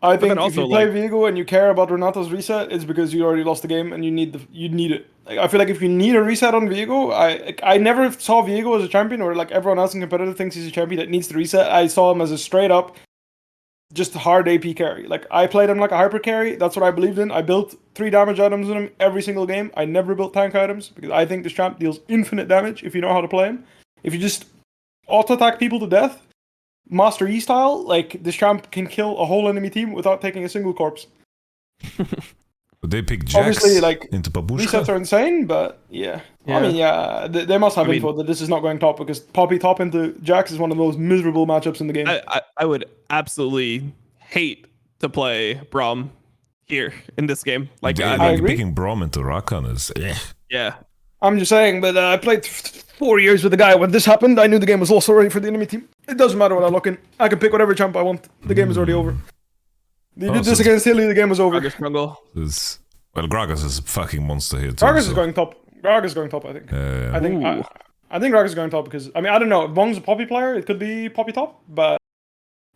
I think if you play Viego and you care about Renata's reset, it's because you already lost the game and you need it. Like, I feel like if you need a reset on Viego, I never saw Viego as a champion, or like everyone else in competitive thinks he's a champion that needs to reset. I saw him as a straight up just hard AP carry. Like, I played him like a hyper carry. That's what I believed in. I built 3 damage items in him every single game. I never built tank items because I think this champ deals infinite damage if you know how to play him. If you just auto-attack people to death, Master E style, like, this champ can kill a whole enemy team without taking a single corpse. But they pick Jax obviously, like, into Babushka. Resets are insane, but yeah. I mean, yeah, they must have info that this is not going top, because Poppy top into Jax is one of the most miserable matchups in the game. I would absolutely hate to play Braum here in this game. Like, I agree. Picking Braum into Rakan is yeah. I'm just saying, but I played 4 years with the guy. When this happened, I knew the game was also ready for the enemy team. It doesn't matter what I look in. I can pick whatever champ I want. The game is already over. They did this against Hilly, the game was over. Well, Gragas is a fucking monster here too. Gragas is going top. Gragas is going top, I think. I think Gragas is going top because, I mean, I don't know. If Bong's a Poppy player, it could be Poppy top, but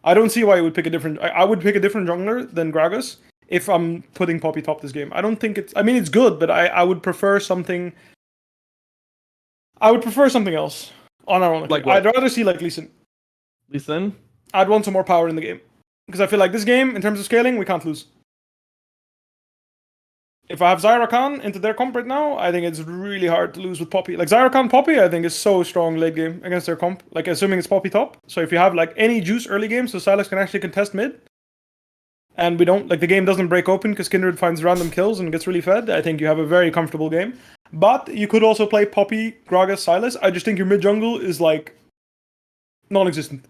I don't see why you would pick a different... I would pick a different jungler than Gragas if I'm putting Poppy top this game. I don't think it's... I mean, it's good, but I would prefer something... I would prefer something else. Unironically. Like what? I'd rather see like Lee Sin. Lee Sin? I'd want some more power in the game. Because I feel like this game, in terms of scaling, we can't lose. If I have Zyra Khan into their comp right now, I think it's really hard to lose with Poppy. Like, Zyra Khan Poppy, I think, is so strong late game against their comp. Like, assuming it's Poppy top. So if you have, like, any juice early game, so Silas can actually contest mid, and we don't, like, the game doesn't break open because Kindred finds random kills and gets really fed, I think you have a very comfortable game. But you could also play Poppy, Gragas, Silas. I just think your mid jungle is, like, non-existent.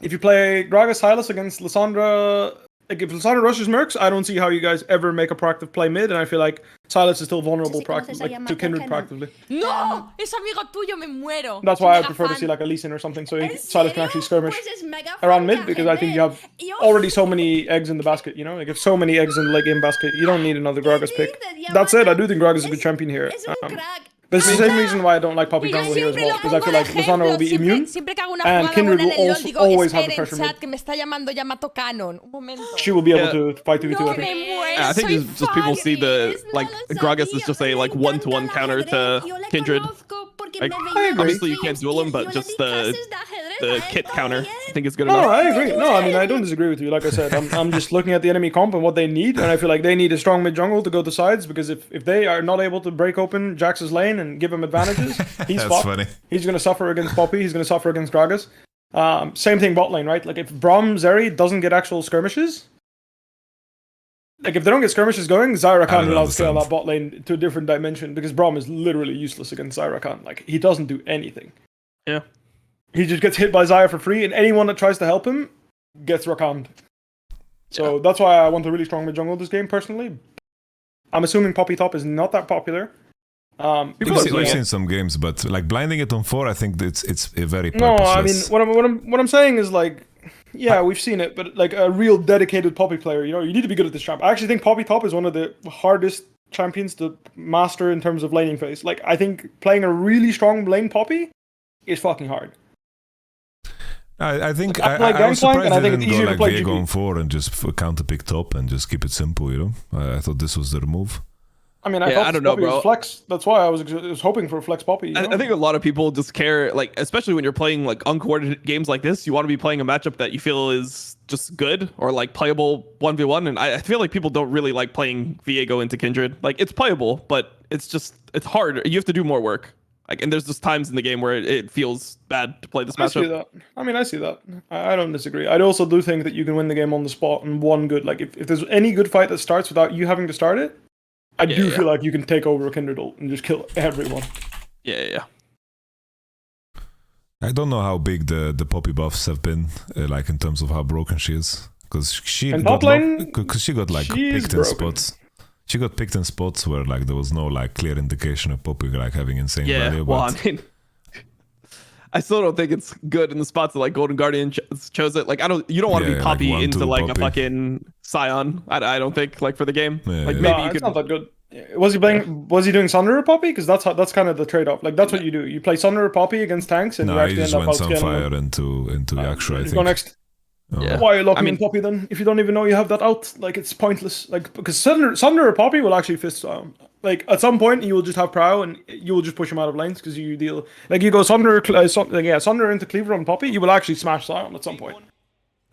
If you play Gragas, Silas against Lissandra... Like, if Lissandra rushes Mercs, I don't see how you guys ever make a proactive play mid, and I feel like Silas is still vulnerable to Kindred proactively. No, es amigo tuyo, me muero. That's why I prefer to see like a Lee Sin or something, so Silas can actually skirmish around mid, because I think you have already so many eggs in the basket, you know? Like, if so many eggs in the late game basket, you don't need another Gragas pick. That said, I do think Gragas is a good champion here. But it's the same reason why I don't like Poppy jungle here as well, because I feel like Lissandra will be immune, and Kindred will also always have the pressure mid. Que me está llamando YamatoCannon. Un momento. She will be able to fight 2v2, I think. I think it's just people see the, like, Gragas is just a, like, one-to-one counter to Kindred. Like, obviously you can't duel him, but just the kit counter, I think is good enough. No, I agree. No, I mean, I don't disagree with you. Like I said, I'm just looking at the enemy comp and what they need, and I feel like they need a strong mid jungle to go to sides, because if they are not able to break open Jax's lane and give him advantages, he's fucked. Funny. He's going to suffer against Poppy, he's going to suffer against Gragas. Same thing bot lane, right? Like, if Braum Zeri doesn't get actual skirmishes, like, if they don't get skirmishes going, Zyra Khan will outscale that bot lane to a different dimension, because Braum is literally useless against Zyra Khan. Like, he doesn't do anything. Yeah. He just gets hit by Zyra for free, and anyone that tries to help him gets Rakand. So that's why I want a really strong mid jungle this game, personally. I'm assuming Poppy top is not that popular. We've seen some games, but like blinding it on 4, I think it's a very no. purposeless. I mean, what I'm saying is, like, yeah, we've seen it, but like a real dedicated Poppy player, you know, you need to be good at this champ. I actually think Poppy top is one of the hardest champions to master in terms of laning phase. Like, I think playing a really strong lane Poppy is fucking hard. I think like, I was surprised I they think didn't it's go easier to like play Viego GP. on 4 and just counter pick top and just keep it simple, you know. I thought this was their move. I mean, I don't know, bro. Flex. That's why I was hoping for a flex Poppy. You know? I think a lot of people just care, like, especially when you're playing like uncoordinated games like this, you want to be playing a matchup that you feel is just good or like playable 1v1. And I feel like people don't really like playing Viego into Kindred. Like, it's playable, but it's hard. You have to do more work. Like, and there's just times in the game where it feels bad to play this matchup. I see that. I mean, I see that. I don't disagree. I also do think that you can win the game on the spot and one good. Like, if there's any good fight that starts without you having to start it, I do feel like you can take over a Kindred ult and just kill everyone. Yeah. I don't know how big the Poppy buffs have been, like in terms of how broken she is, because she got like picked in spots. She got picked in spots where like there was no like clear indication of Poppy like having insane value. Well, I mean, I still don't think it's good in the spots that like Golden Guardian chose it. Like you don't want to be Poppy like into like Poppy. A fucking Scion. I don't think like for the game. Like maybe you could. It's not that good. Was he playing? Was he doing Sunder or Poppy? Because that's kind of the trade-off. Like that's what you do. You play Sunder or Poppy against tanks, and you actually end up outscaling. Sunfire into Yaksha. I think. Go next. Oh. Why are you locking in Poppy then? If you don't even know you have that out, like it's pointless. Like because Sunder or Poppy will actually fist Scion. Like at some point you will just have Prow and you will just push him out of lanes because you deal like you go Sunder into Cleaver on Poppy, you will actually smash Scion at some point.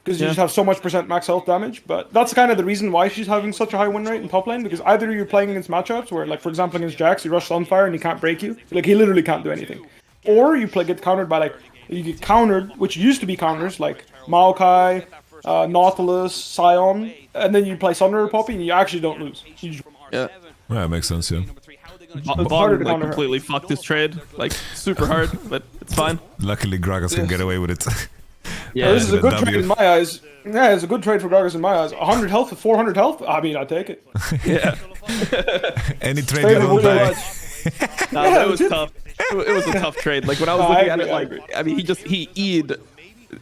Because you just have so much % max health damage, but that's kind of the reason why she's having such a high win rate in top lane, because either you're playing against matchups where, like, for example, against Jax, you rush Sunfire and he can't break you. Like, he literally can't do anything. Or you get countered by, like, you get countered, which used to be counters, like Maokai, Nautilus, Scion, and then you play Sunder or Poppy and you actually don't lose. Yeah, it makes sense, yeah. Vaughn like completely fucked this trade, like, super hard, but it's fine. Luckily, Gragas can get away with it. Yeah, this is a good trade in my eyes. Yeah, it's a good trade for Gragas in my eyes. 100 health to 400 health? I mean, I take it. Yeah. Any trade you don't die. It was tough. It was a tough trade. Like, when I was looking at it, like, I mean, he E'd,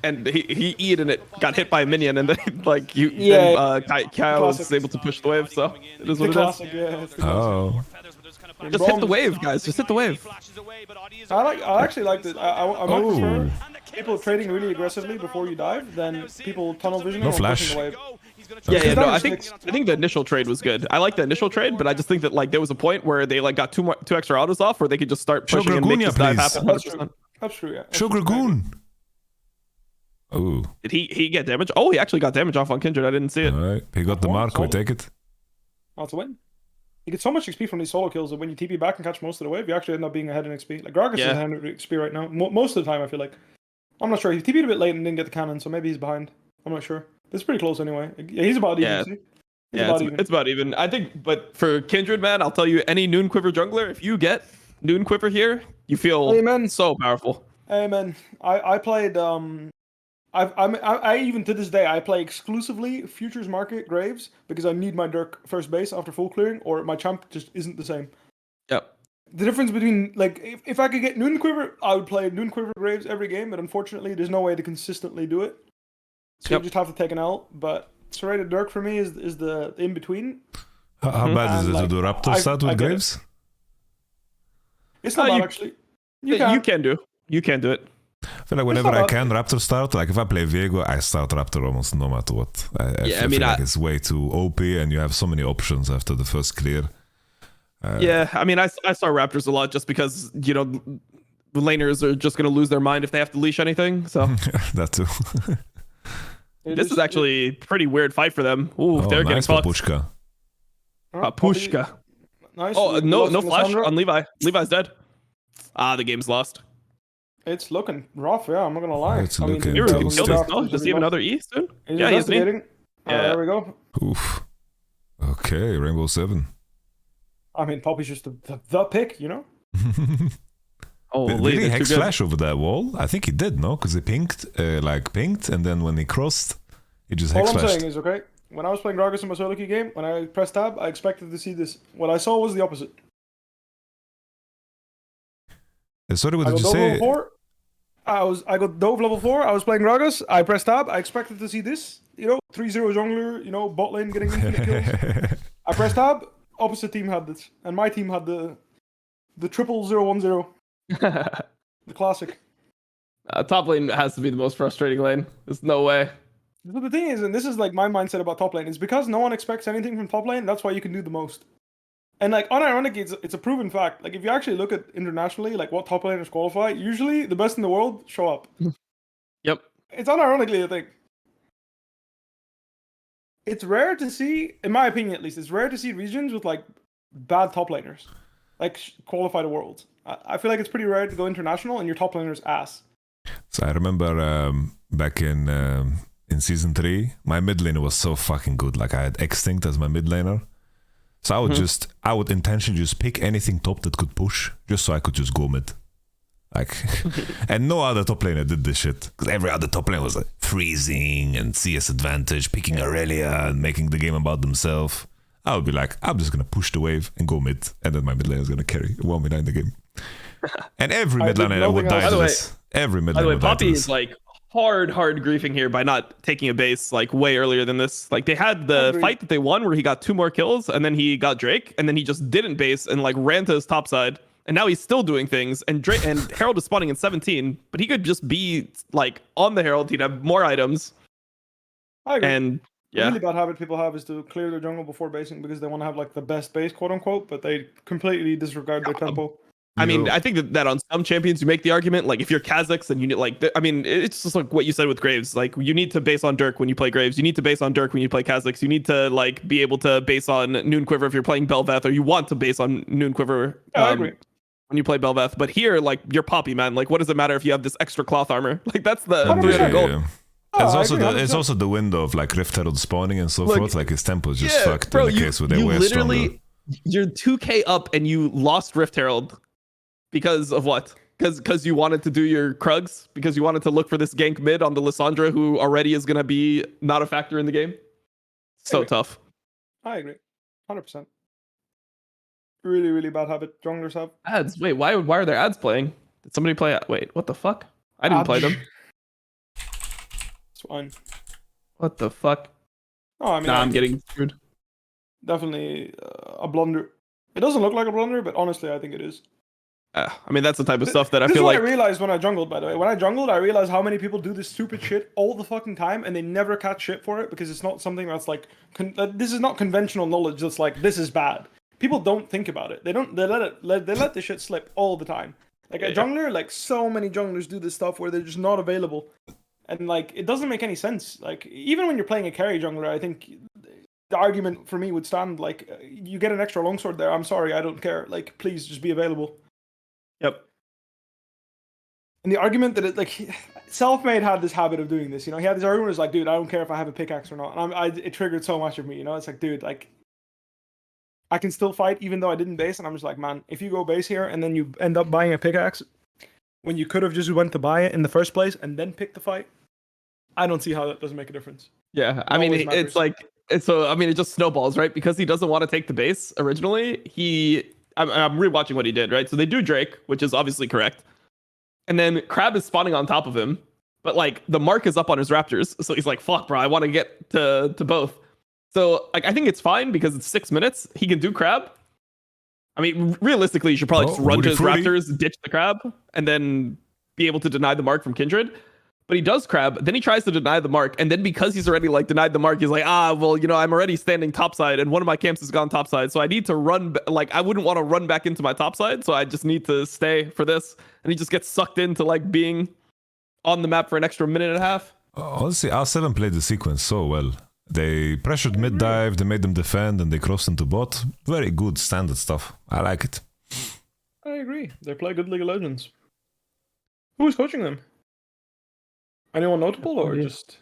and he E'd and it got hit by a minion, and then, like, Kyle was able to push the wave, so it is what it is. Oh. Just hit the wave, guys. Just hit the wave. I actually like this. I much prefer people trading really aggressively before you dive than people tunnel visioning no flash. pushing the wave. Yeah, no, I think the initial trade was good. I like the initial trade, but I just think that like there was a point where they like got two extra autos off, where they could just start pushing and make this dive happen. That's true. Yeah. Show Dragoon. Oh. Did he get damage? Oh, he actually got damage off on Kindred. I didn't see it. All right, he got the mark. We take it. That's a win. You get so much XP from these solo kills that when you TP back and catch most of the wave, you actually end up being ahead in XP. Like Gragas is ahead in XP right now. Most of the time, I feel like. I'm not sure. He TP'd a bit late and didn't get the cannon, so maybe he's behind. I'm not sure. It's pretty close anyway. Yeah, he's about even. It's about even. I think, but for Kindred, man, I'll tell you, any Noon Quiver jungler, if you get Noon Quiver here, you feel so powerful. Amen. I played. I even to this day I play exclusively Futures Market Graves because I need my Dirk first base after full clearing, or my champ just isn't the same. Yep. The difference between, like, if I could get Noon Quiver, I would play Noon Quiver Graves every game, but unfortunately there's no way to consistently do it. So you just have to take an L. But Serrated Dirk for me is the in between. How bad is it to do Raptor start with Graves? It's not bad, actually. You can do it. I feel like whenever I can Raptor start, like if I play Viego, I start Raptor almost no matter what. I feel like it's way too OP and you have so many options after the first clear. I mean, I start Raptors a lot just because, you know, the laners are just going to lose their mind if they have to leash anything. So that too. This is actually a pretty weird fight for them. Ooh, they're getting fucked. Papushka. Papushka. Nice. Oh, no flash on Levi. Levi's dead. The game's lost. It's looking rough, yeah, I'm not gonna lie. It's looking Does he have another E soon? Yeah, he has an E. There we go. Oof. Okay, Rainbow 7. I mean, Poppy's just the pick, you know? Did he hex flash over that wall? I think he did, no? Because he pinged, and then when he crossed, he just hex flashed. All I'm saying is, okay, when I was playing Gragas in my solo queue game, when I pressed tab, I expected to see this. What I saw was the opposite. Sorry, what did you say? I got Dove level 4, I was playing Gragas, I pressed tab, I expected to see this, you know, 3-0 jungler, you know, bot lane getting infinite kills. I pressed tab, opposite team had this, and my team had the 0-0-1-0. The classic. Top lane has to be the most frustrating lane. There's no way. But the thing is, and this is like my mindset about top lane, is because no one expects anything from top lane, that's why you can do the most. And like unironically, it's a proven fact. Like if you actually look at internationally, like what top laners qualify, usually the best in the world show up. Yep. It's unironically a thing. It's rare to see, in my opinion at least, it's rare to see regions with like bad top laners, like qualify the world. I feel like it's pretty rare to go international and your top laner's ass. So I remember back in season 3, my mid laner was so fucking good. Like I had Extinct as my mid laner. So I would intentionally just pick anything top that could push, just so I could just go mid. Like, and no other top laner did this shit, because every other top laner was like freezing and CS advantage, picking Aurelia and making the game about themselves. I would be like, I'm just gonna push the wave and go mid, and then my mid laner is gonna carry 1v9 the game. And every mid laner would die to this. Every mid laner would die to Poppy this. is like hard griefing here by not taking a base like way earlier than this. Like they had the fight that they won where he got 2 more kills, and then he got Drake, and then he just didn't base and like ran to his top side. And now he's still doing things, and Drake and Herald is spawning in 17, but he could just be like on the Herald. He'd have more items. I agree. And The really bad habit people have is to clear their jungle before basing because they want to have like the best base, quote unquote, but they completely disregard their tempo. I mean, I think that on some champions you make the argument, like if you're Kazakhs and you need like, I mean, it's just like what you said with Graves. Like you need to base on Dirk when you play Graves. You need to base on Dirk when you play Kazakhs. You need to like be able to base on Noon Quiver if you're playing Belveth, or you want to base on Noon Quiver. I agree. When you play Belveth, but here, like you're Poppy, man. Like, what does it matter if you have this extra cloth armor? Like that's the goal. It's also the window of like Rift Herald spawning and so forth. Like his tempo is just fucked in the case where they were stronger. You're 2k up and you lost Rift Herald because of what? Because you wanted to do your Krugs? Because you wanted to look for this gank mid on the Lissandra, who already is gonna be not a factor in the game. So tough. I agree, 100%. Really, really bad habit junglers have. Ads. Wait, why are there ads playing? Did somebody play? Wait, what the fuck? I didn't play them. It's fine. What the fuck? Oh, I mean, I'm getting screwed. Definitely a blunder. It doesn't look like a blunder, but honestly, I think it is. I mean, that's the type of stuff that I This feel is what like. I realized when I jungled, by the way. When I jungled, I realized how many people do this stupid shit all the fucking time, and they never catch shit for it because it's not something that's like. This is not conventional knowledge. That's like this is bad. People don't think about it. They don't. They let the shit slip all the time. Like a jungler, like so many junglers do this stuff where they're just not available, and like it doesn't make any sense. Like even when you're playing a carry jungler, I think the argument for me would stand like you get an extra longsword there. I'm sorry, I don't care. Like please just be available. Yep. And the argument that Selfmade had this habit of doing this. You know, he had this argument was like, dude, I don't care if I have a pickaxe or not. And it triggered so much of me. You know, it's like, dude, like. I can still fight even though I didn't base, and I'm just like, man, if you go base here and then you end up buying a pickaxe when you could have just went to buy it in the first place and then pick the fight, I don't see how that doesn't make a difference. Yeah, I mean, it's like, it just snowballs, right? Because he doesn't want to take the base originally. I'm rewatching what he did, right? So they do Drake, which is obviously correct, and then Crab is spawning on top of him, but like the mark is up on his Raptors, so he's like, fuck, bro, I want to get to both. So, like, I think it's fine because it's 6 minutes. He can do Crab. I mean, realistically, you should probably just run to his Raptors, ditch the Crab, and then be able to deny the mark from Kindred. But he does Crab, then he tries to deny the mark, and then because he's already, like, denied the mark, he's like, well, you know, I'm already standing topside, and one of my camps has gone topside, so I need to run, like, I wouldn't want to run back into my topside, so I just need to stay for this. And he just gets sucked into, like, being on the map for an extra minute and a half. Honestly, R7 played the sequence so well. They pressured mid dive, they made them defend, and they crossed into bot. Very good standard stuff. I like it. I agree. They play good League of Legends. Who is coaching them? Anyone notable or just?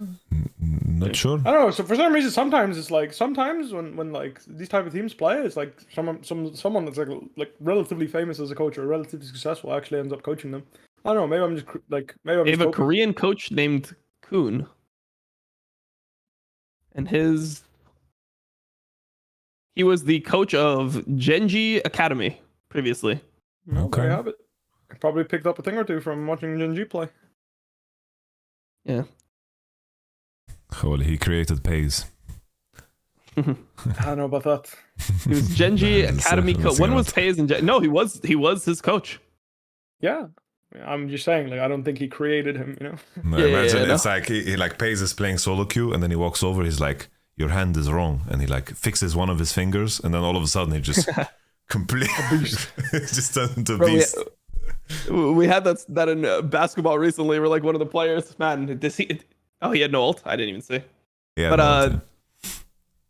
Not sure. I don't know. So for some reason, sometimes it's like when like these type of teams play, it's like someone that's like relatively famous as a coach or relatively successful actually ends up coaching them. I don't know. Maybe I'm just like maybe I'm. They just have a Korean coach named Kuhn. And he was the coach of Genji Academy previously. Okay. There you have it. Probably picked up a thing or two from watching Genji play. Yeah. Well, he created Pays. I don't know about that. He was Genji Academy coach. When was Pays in Genji? No, he was his coach. Yeah. I'm just saying, like, I don't think he created him, you know? No, imagine it's like he like Pays is playing solo queue, and then he walks over, he's like, your hand is wrong, and he like fixes one of his fingers, and then all of a sudden he just completely just turns into a beast. We had that in basketball recently, where like one of the players, man, he had no ult. I didn't even see. Yeah, but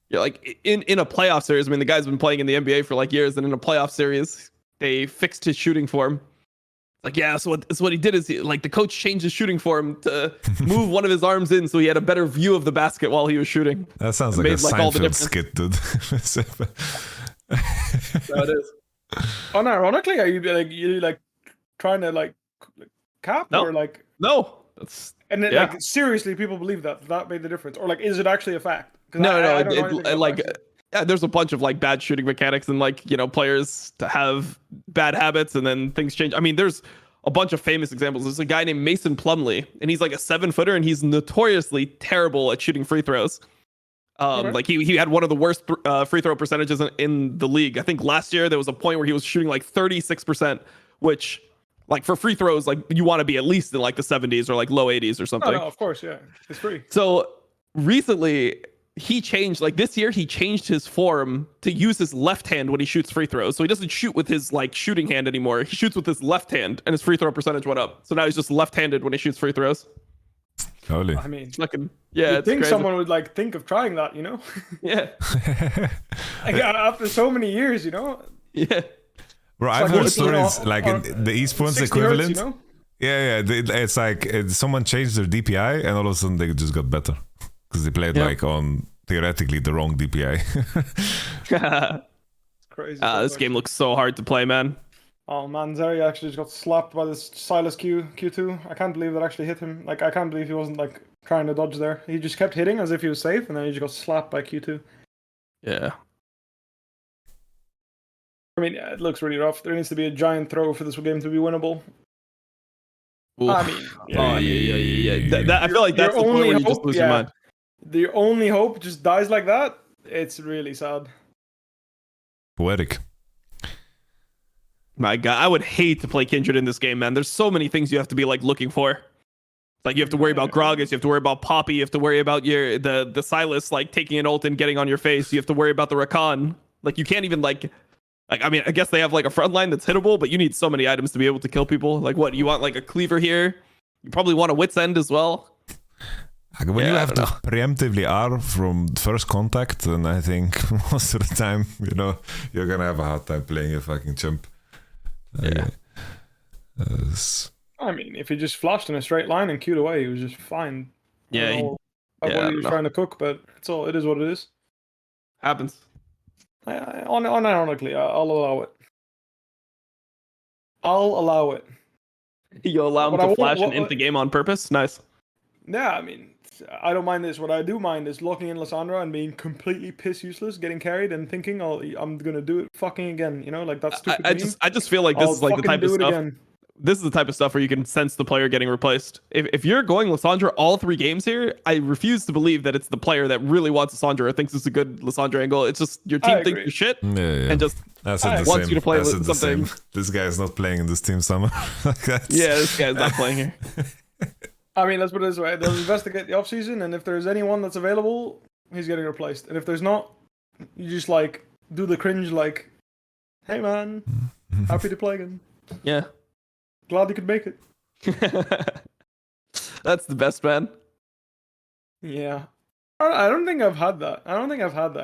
yeah, like in a playoff series, I mean, the guy's been playing in the NBA for like years, and in a playoff series, they fixed his shooting form. Like, yeah, so what he did is like the coach changed his shooting form to move one of his arms in so he had a better view of the basket while he was shooting. That sounds like a Seinfeld skit, dude. So it is. Unironically, are you like trying to like cap or like no? That's and then, yeah. like seriously, people believe that made the difference, or like is it actually a fact? 'Cause No, I don't know anything about like boxing. yeah, there's a bunch of like bad shooting mechanics and like players to have bad habits and then things change. I mean, there's a bunch of famous examples. There's a guy named Mason Plumlee, and he's like a 7-footer, and he's notoriously terrible at shooting free throws. Like he had one of the worst free throw percentages in the league. I think last year there was a point where he was shooting like 36%, which like for free throws, like you want to be at least in like the 70s or like low 80s or something. No, of course, yeah, it's free. So recently he changed, like this year he changed his form to use his left hand when he shoots free throws. So he doesn't shoot with his like shooting hand anymore. He shoots with his left hand, and his free throw percentage went up. So now he's just left-handed when he shoots free throws. Holy. I mean, fucking yeah. You'd It's think crazy. someone would like think of trying that, you know? Yeah. Like, after so many years, you know? Yeah. Bro, It's I've like heard looking stories on- like on in the esports 60 equivalent. hertz, you know? Yeah, it's like someone changed their DPI and all of a sudden they just got better because they played Yeah. like on theoretically the wrong DPI. Crazy. This game looks so hard to play, man. Oh man, Zeri actually just got slapped by this Silas Q2. I can't believe that actually hit him. Like, I can't believe he wasn't like trying to dodge there. He just kept hitting as if he was safe, and then he just got slapped by Q2. Yeah. I mean, yeah, it looks really rough. There needs to be a giant throw for this game to be winnable. Oof. I mean, yeah. That, I feel like that's the point where you just lose your mind. The only hope just dies like that. It's really sad. Poetic. My God, I would hate to play Kindred in this game, man. There's so many things you have to be like looking for. Like you have to worry about Gragas, you have to worry about Poppy, you have to worry about the Silas like taking an ult and getting on your face. You have to worry about the Rakan. Like you can't even like I mean, I guess they have like a front line that's hittable, but you need so many items to be able to kill people. Like what, you want like a cleaver here? You probably want a Wit's End as well. Like when you have to preemptively R from first contact, then I think most of the time, you're gonna have a hard time playing a fucking chump. I mean, if he just flashed in a straight line and queued away, he was just fine. Yeah, I don't know what he was trying to cook, but it is what it is. Happens. Unironically, I'll allow it. I'll allow it. You allow him to flash and into game on purpose? Nice. Yeah, I mean, I don't mind this. What I do mind is locking in Lissandra and being completely piss useless, getting carried and thinking, I'm gonna do it fucking again. You know, like that stupid meme. I just feel like this is like the type of stuff. Again. This is the type of stuff where you can sense the player getting replaced. If you're going Lissandra all 3 games here, I refuse to believe that it's the player that really wants Lissandra or thinks it's a good Lissandra angle. It's just your team thinks you're shit and just wants you to play with something. This guy is not playing in this team summer. Yeah, this guy's not playing here. I mean, let's put it this way. They'll investigate the offseason, and if there's anyone that's available, he's getting replaced. And if there's not, you just like do the cringe like, hey man, happy to play again. Yeah. Glad you could make it. That's the best, man. Yeah. I don't think I've had that.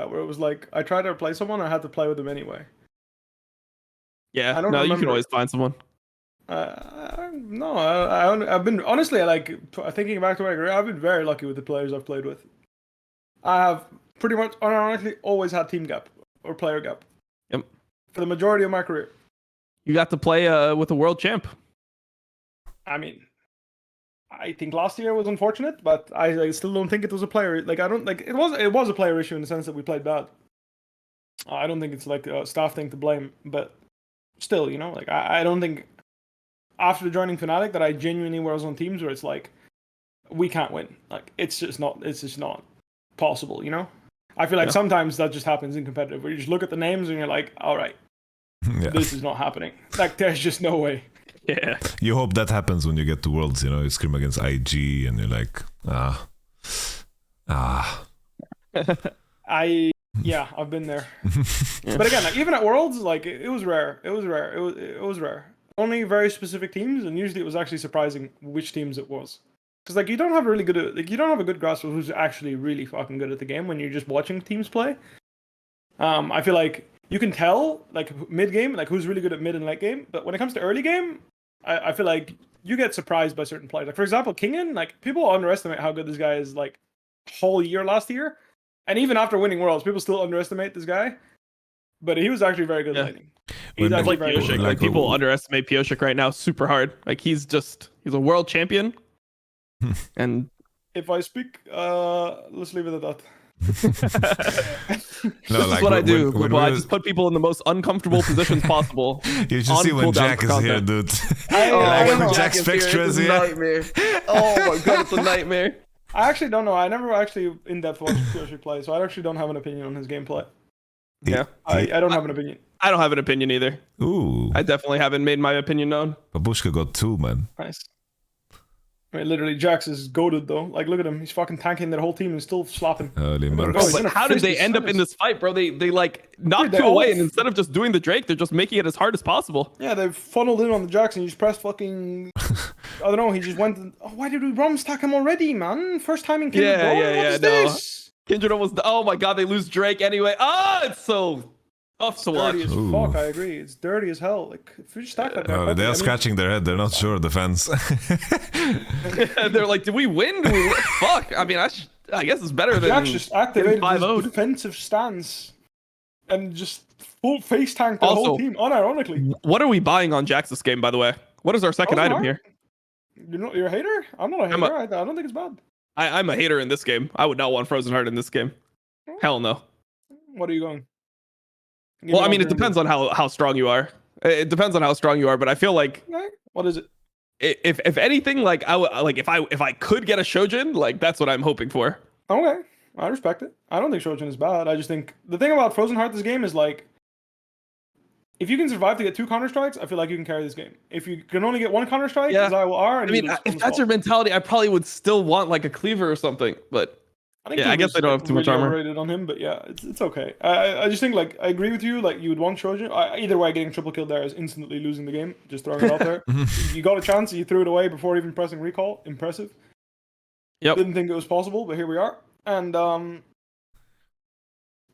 Where it was like, I tried to replace someone, I had to play with them anyway. Yeah, I don't you can remember. always find someone. No, I've been, honestly, like, thinking back to my career, I've been very lucky with the players I've played with. I have pretty much, unironically, always had team gap or player gap. Yep. For the majority of my career. You got to play with a world champ. I mean, I think last year was unfortunate, but I still don't think it was a player. Like, I don't, like, it was a player issue in the sense that we played bad. I don't think it's like a staff thing to blame, but still, like, I don't think after joining Fnatic that I genuinely was on teams where it's like, we can't win. Like, it's just not possible, I feel like sometimes that just happens in competitive where you just look at the names and you're like, all right, this is not happening. Like, there's just no way. Yeah. You hope that happens when you get to Worlds, you scrim against IG and you're like, I've been there. But again, like, even at Worlds, like, it was rare. It was rare. Only very specific teams, and usually it was actually surprising which teams it was. Because, like, you don't have a good grasp of who's actually really fucking good at the game when you're just watching teams play. I feel like you can tell, like, mid game, like, who's really good at mid and late game. But when it comes to early game, I feel like you get surprised by certain players. Like, for example, Kingen, like, people underestimate how good this guy is, like, whole year last year. And even after winning Worlds, people still underestimate this guy. but he was actually very good lighting. He's When- actually Like very Pioshik, good. like people underestimate Pioshik right now super hard. Like he's a world champion. And If I speak, let's leave it at that. No, this like is what I when- do. when Well, I we- just put people in the most uncomfortable positions possible. You should on see when cooldown Jack for is here, content. dude. I Like know. when Jack Spectra is It's a here. nightmare. Oh my god, it's a nightmare. I actually don't know. I never actually in depth watched Pioshik play, so I actually don't have an opinion on his gameplay. Yeah, I don't have an opinion. I don't have an opinion either. Ooh. I definitely haven't made my opinion known. Babushka got 2, man. Nice. I mean, literally, Jax is goated though. Like, look at him. He's fucking tanking their whole team and still slapping. Early Oh, Mercs. he's But gonna how did fist they his end up in sons. this fight, bro? They like knocked they two away, all- and instead of just doing the Drake, they're just making it as hard as possible. Yeah, they funneled in on the Jax and he just pressed fucking. I don't know. He just went. Oh, why did we rom stack him already, man? First time in Kindred. Yeah, What yeah, is no. this? Kindred almost. Oh my god, they lose Drake anyway. Oh, it's so tough to watch. Dirty as Ooh. fuck. I agree. It's dirty as hell. Like, if you just stack that guy, Oh, properly, they I are mean, scratching their head. They're not sure, the fans. They're like, did we win? Did we win? Fuck. I mean, I guess it's better than Jax just activated his 5-0'd. defensive stance and just full face tanked the Also- whole team. Unironically. What are we buying on Jax this game, by the way? What is our second Frozen item Heart? here? You're a hater? I'm not a hater. I'm a- I don't think it's bad. I'm a hater in this game. I would not want Frozen Heart in this game. Hell no. What are you going? Give Well, me I mean, one it depends on how strong you are. It depends on how strong you are, but I feel like Okay. What is it? if anything, like if I could get a Shojin, like that's what I'm hoping for. Okay. I respect it. I don't think Shojin is bad. I just think the thing about Frozen Heart this game is like, if you can survive to get 2 counter strikes, I feel like you can carry this game. If you can only get 1 counter strike, Yeah. as I will are. I And mean, you lose on if the that's spot. your mentality, I probably would still want like a cleaver or something. But think yeah, I guess Cleaver's they don't have too much really armor. overrated on him, but yeah, it's okay. I just think like I agree with you. Like you would want Shojin. Either way, getting triple kill there is instantly losing the game. Just throwing it out there. You got a chance, you threw it away before even pressing recall. Impressive. Yep. Didn't think it was possible, but here we are. And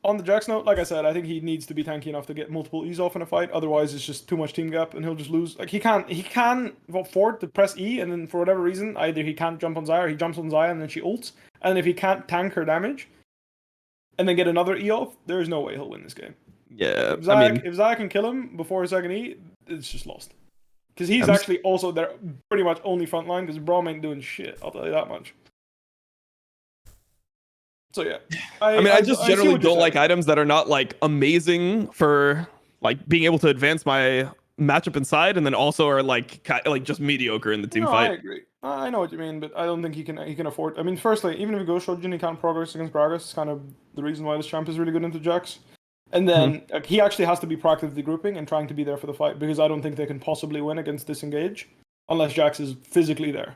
on the Jax note, like I said, I think he needs to be tanky enough to get multiple E's off in a fight. Otherwise, it's just too much team gap, and he'll just lose. Like he can afford to press E, and then for whatever reason, either he can't jump on Xayah, or he jumps on Xayah, and then she ults. And if he can't tank her damage, and then get another E off, there is no way he'll win this game. Yeah, If Xayah, I mean, if Xayah can kill him before a second E, it's just lost. Because he's I'm actually also their pretty much only front line, because Braum ain't doing shit, I'll tell you that much. So yeah. I mean, I just see generally what you're don't like saying. items that are not like amazing for like being able to advance my matchup inside, and then also are like just mediocre in the team No, I fight. agree. I know what you mean, but I don't think he can afford. I mean, firstly, even if he goes Shojin, he can't progress against Gragas. It's kind of the reason why this champ is really good into Jax. And then like, he actually has to be proactively grouping and trying to be there for the fight, because I don't think they can possibly win against disengage unless Jax is physically there.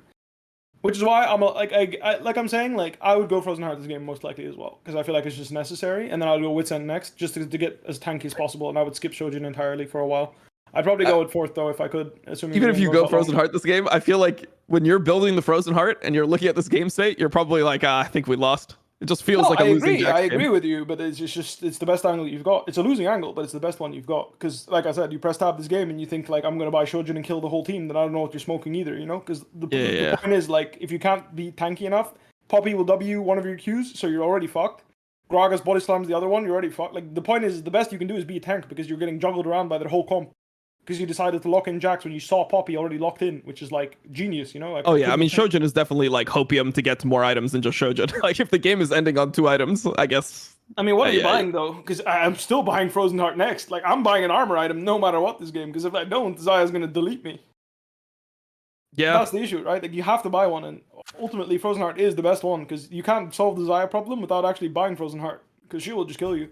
Which is why I'm like I'm saying, like I would go Frozen Heart this game most likely as well, because I feel like it's just necessary, and then I'll go Wits End next just to get as tanky as possible, and I would skip Shojin entirely for a while. I'd probably go with 4th though if I could, assuming Even the if game you goes go that Frozen long. Heart this game, I feel like when you're building the Frozen Heart and you're looking at this game state, you're probably like, I think we lost. It just feels No, like a I losing agree. Jax I game. agree with you, but it's just it's the best angle you've got. It's a losing angle, but it's the best one you've got. Because, like I said, you press tab this game and you think like I'm gonna buy Shojin and kill the whole team. Then I don't know what you're smoking either, you know? Because the point is like if you can't be tanky enough, Poppy will W one of your Qs, so you're already fucked. Gragas body slams the other one, you're already fucked. Like the point is the best you can do is be a tank because you're getting juggled around by their whole comp. Because you decided to lock in Jax when you saw Poppy already locked in, which is like genius, you know? Like, Oh yeah, I mean Shojin is definitely like hopium to get to more items than just Shojin. Like if the game is ending on 2 items, I guess. I mean, what are you Yeah. buying though? Because I'm still buying Frozen Heart next. Like I'm buying an armor item no matter what this game. Because if I don't, Xayah's gonna delete me. Yeah. That's the issue, right? Like you have to buy one, and ultimately Frozen Heart is the best one because you can't solve the Xayah problem without actually buying Frozen Heart because she will just kill you.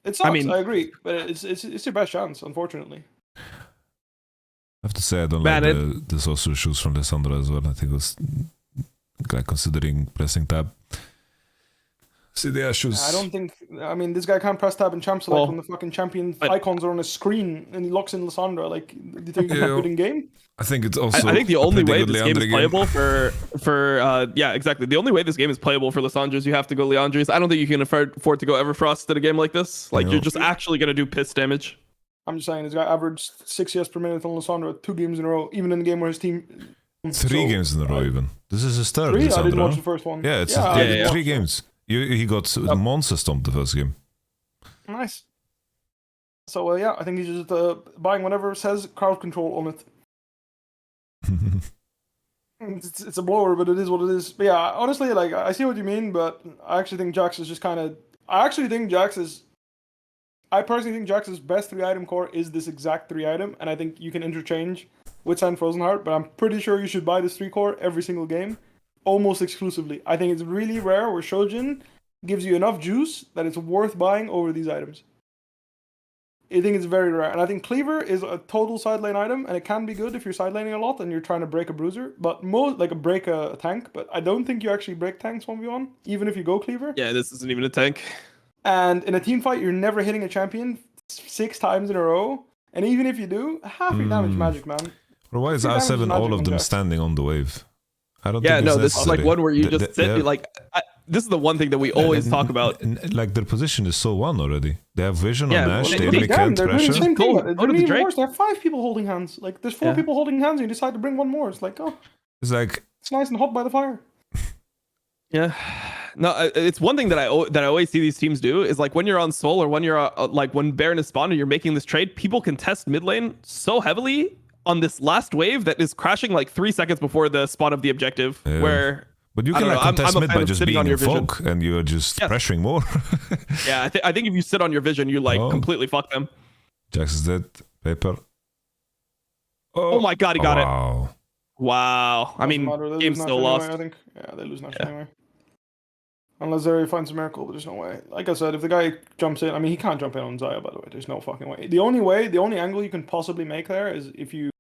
It sucks. I agree, but it's your best chance, unfortunately. I have to say I don't Man, like the sorcerer shoes from Lissandra as well. I think it was like considering pressing tab. See the issues. I don't think. I mean, this guy can't press tab and champ select Well, when the fucking champion icons are on his screen and he locks in Lissandra. Like, do you think he's Yeah. good in game? I think it's also. I think the a only pretty way good this game is Leandri playable for yeah, exactly. The only way this game is playable for Lissandra is you have to go Leandri's. I don't think you can afford to go Everfrost in a game like this. Like No. you're just actually gonna do piss damage. I'm just saying, this guy averaged 6 CS per minute on Lissandra 2 games in a row, even in the game where his team. 3 games in a row, even. This is his third. 3? I didn't Lissandra, watch no? the first one. Yeah, it's Yeah, I didn't watch 3 games. He got monster stomped the first game. Nice. So yeah, I think he's just buying whatever says crowd control on it. It's a blower, but it is what it is. But yeah, honestly, like I see what you mean, but I actually think Jax is just kind of. I personally think Jax's best 3-item core is this exact 3-item, and I think you can interchange with Sand Frozen Heart, but I'm pretty sure you should buy this 3-core every single game, almost exclusively. I think it's really rare where Shojin gives you enough juice that it's worth buying over these items. I think it's very rare, and I think Cleaver is a total side lane item, and it can be good if you're side laning a lot and you're trying to break a bruiser, but break a tank. But I don't think you actually break tanks 1v1, even if you go Cleaver. Yeah, this isn't even a tank. And in a team fight, you're never hitting a champion 6 times in a row, and even if you do, half your damage magic, man. Well, why is R7 all of them standing on the wave? I don't. Yeah, think no, this is like one where you just sit. This is the one thing that we always talk about. Like their position is so won already. They have vision on Nash. They really can't they're doing the pressure. same thing. They're doing even worse. They have 5 people holding hands. Like there's 4 people holding hands, and you decide to bring one more. It's like, oh, it's like it's nice and hot by the fire. Yeah, no, it's one thing that I always see these teams do is like when you're on Soul or when you're like when Baron is spawned and you're making this trade, people can test mid lane so heavily on this last wave that is crashing like 3 seconds before the spawn of the objective. Yeah. Where, but you can like contest mid by just being in fog and you're just pressuring more. Yeah, I think if you sit on your vision, you like completely fuck them. Jax is dead. Paper. Oh my god, he got it. Wow. I mean, game's still lost. Anyway, I think. Yeah, they lose Nash anyway. Unless Zeri finds a miracle, but there's no way. Like I said, if the guy jumps in, I mean, he can't jump in on Xayah, by the way. There's no fucking way. The only angle you can possibly make there is if you.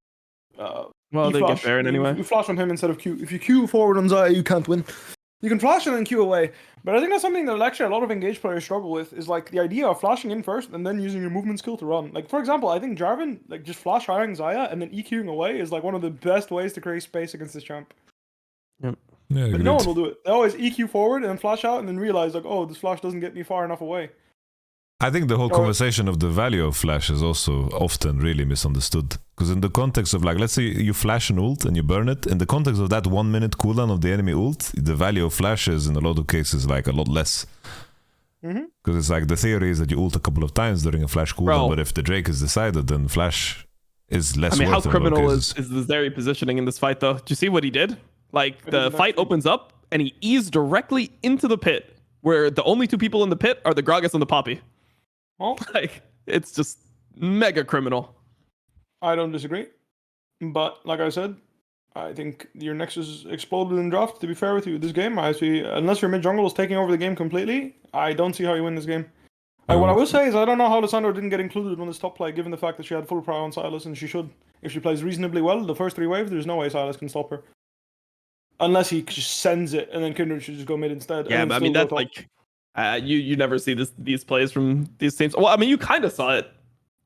Well, they get Baron anyway. You flash on him instead of Q. If you Q forward on Xayah, you can't win. You can flash and then Q away. But I think that's something that actually a lot of engaged players struggle with, is like the idea of flashing in first and then using your movement skill to run. Like, for example, I think Jarvan, like just flash hiring Xayah and then EQing away is like one of the best ways to create space against this champ. Yep. Yeah, but no one will do it. They always EQ forward and then flash out and then realize like, oh, this flash doesn't get me far enough away. I think the whole conversation of the value of flash is also often really misunderstood. Because in the context of like, let's say you flash an ult and you burn it, in the context of that 1 minute cooldown of the enemy ult, the value of flash is in a lot of cases like a lot less. Because it's like the theory is that you ult a couple of times during a flash cooldown, but if the Drake is decided, then flash is less. I mean, worth how criminal is the Zeri positioning in this fight though? Do you see what he did? Like the fight opens up and he eased directly into the pit, where the only 2 people in the pit are the Gragas and the Poppy. Oh. Like, it's just mega criminal. I don't disagree. But, like I said, I think your Nexus exploded in draft, to be fair with you. This game, I see, unless your mid-jungle is taking over the game completely, I don't see how you win this game. What I will say is I don't know how Lissandra didn't get included on this top play, given the fact that she had full power on Sylas, and she should. If she plays reasonably well, the first 3 waves, there's no way Sylas can stop her. Unless he just sends it, and then Kindred should just go mid instead. Yeah, but I mean, that's like... you never see these plays from these teams. Well, I mean, you kind of saw it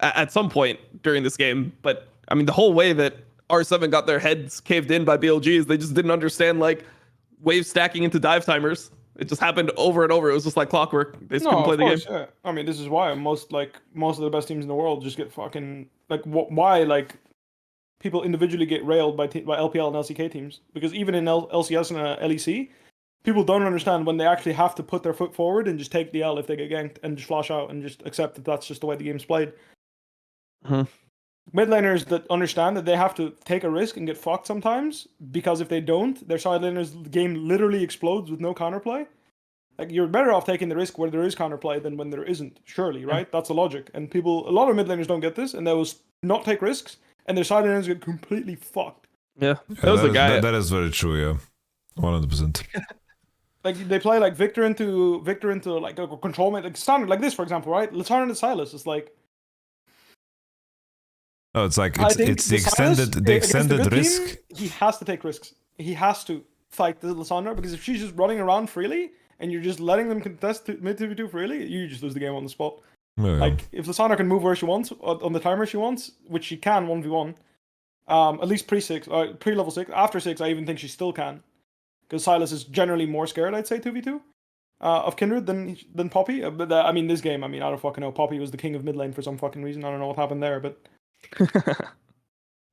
at some point during this game, but I mean, the whole way that R7 got their heads caved in by BLG is they just didn't understand like wave stacking into dive timers. It just happened over and over. It was just like clockwork. They just couldn't play the game. Yeah. I mean, this is why most of the best teams in the world just get fucking like why like people individually get railed by LPL and LCK teams, because even in LCS and LEC. People don't understand when they actually have to put their foot forward and just take the L if they get ganked and just flash out and just accept that that's just the way the game's played. Mid laners that understand that they have to take a risk and get fucked sometimes, because if they don't, their side laners' game literally explodes with no counterplay. Like, you're better off taking the risk where there is counterplay than when there isn't, surely, right? That's the logic. And a lot of mid laners don't get this, and they will not take risks, and their side laners get completely fucked. Yeah, that was the guy. That is very true, yeah. 100%. Like, they play like Victor into like a control mate, like standard, like this, for example, right? Lissandra and Sylas is like. Oh, it's like it's the extended risk. Team, he has to take risks. He has to fight the Lissandra, because if she's just running around freely and you're just letting them contest mid 2v2 freely, you just lose the game on the spot. Yeah. Like, if Lissandra can move where she wants on the timer she wants, which she can 1v1, at least pre-level 6. After 6, I even think she still can. Because Sylas is generally more scared, I'd say, 2v2 of Kindred than Poppy. But I mean, this game, I don't fucking know. Poppy was the king of mid lane for some fucking reason. I don't know what happened there, but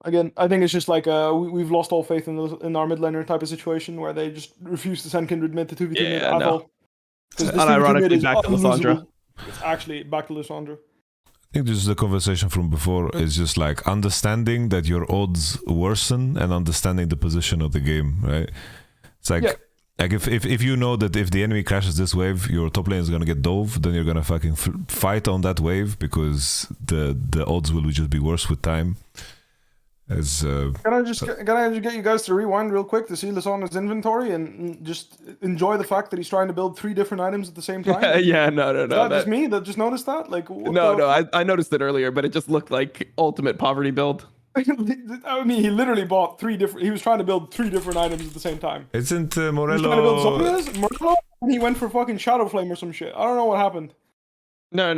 again, I think it's just like we've lost all faith in our mid laner type of situation where they just refuse to send Kindred mid to 2v2 mid at all. Unironically back to Lissandra. It's actually back to Lissandra. I think this is the conversation from before. It's just like understanding that your odds worsen and understanding the position of the game, right? It's like, like if you know that if the enemy crashes this wave, your top lane is gonna get dove, then you're gonna fucking fight on that wave because the odds will just be worse with time. As Can I just get you guys to rewind real quick to see Lissandra's inventory and just enjoy the fact that he's trying to build 3 different items at the same time? No. Is that just me that just noticed that? Like, I noticed it earlier, but it just looked like ultimate poverty build. I mean, he literally bought 3 different. He was trying to build 3 different items at the same time. Isn't He was trying to build Morello, and he went for fucking Shadow Flame or some shit. I don't know what happened. No.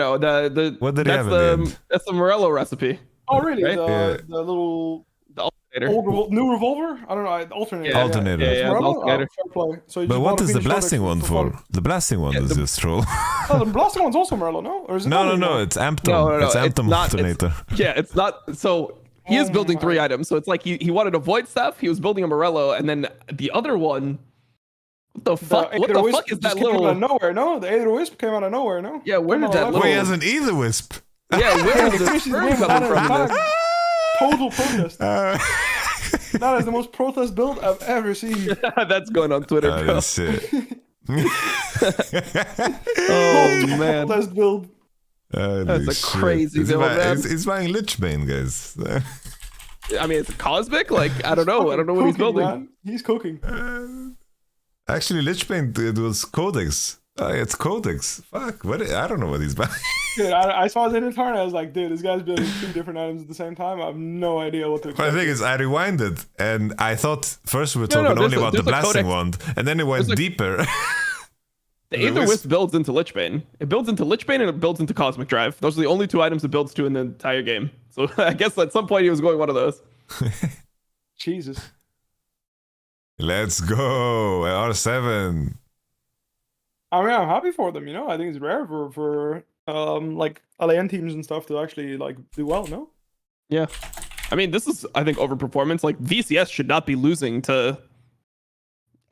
What did he have in the end? That's the Morello recipe. Oh really? Right? The little alternator. New revolver? I don't know. Alternator. Alternator. Yeah, alternator. So But what is the blasting one for? The blasting one is just troll. Oh, the blasting one's also Morello, no? Or is it No. It's Ampton. It's Ampton alternator. It's not. So he is building 3 items. So it's like he wanted a void staff. He was building a Morello, and then the other one. What the fuck? What the fuck is that little? Out of nowhere, no? The Aether Wisp came out of nowhere, no? Yeah, where did that little? Wait, he has an Aether Wisp. Yeah, where is this sperm coming from? This? Total protest. That is the most protest build I've ever seen. That's going on Twitter, bro. That's it. Oh man, protest build. That's a crazy build, man. He's buying Lichbane, guys. I mean, it's cosmic. Like I don't know what he's building. Man. He's cooking. Actually, Lichbane it was Codex. It's Codex. Fuck. What? I don't know what he's buying. Dude, I saw his inventory and I was like, dude, this guy's building 2 different items at the same time. I have no idea what to expect. The thing is, I rewinded and I thought first we were talking only about the blasting wand, and then it went deeper. The Aether Wisp builds into Lichbane. It builds into Lichbane and it builds into Cosmic Drive. Those are the only 2 items it builds to in the entire game. So I guess at some point he was going one of those. Jesus. Let's go. R7. I mean, I'm happy for them, you know. I think it's rare for like LAN teams and stuff to actually like do well, no? Yeah. I mean, this is I think overperformance. Like VCS should not be losing to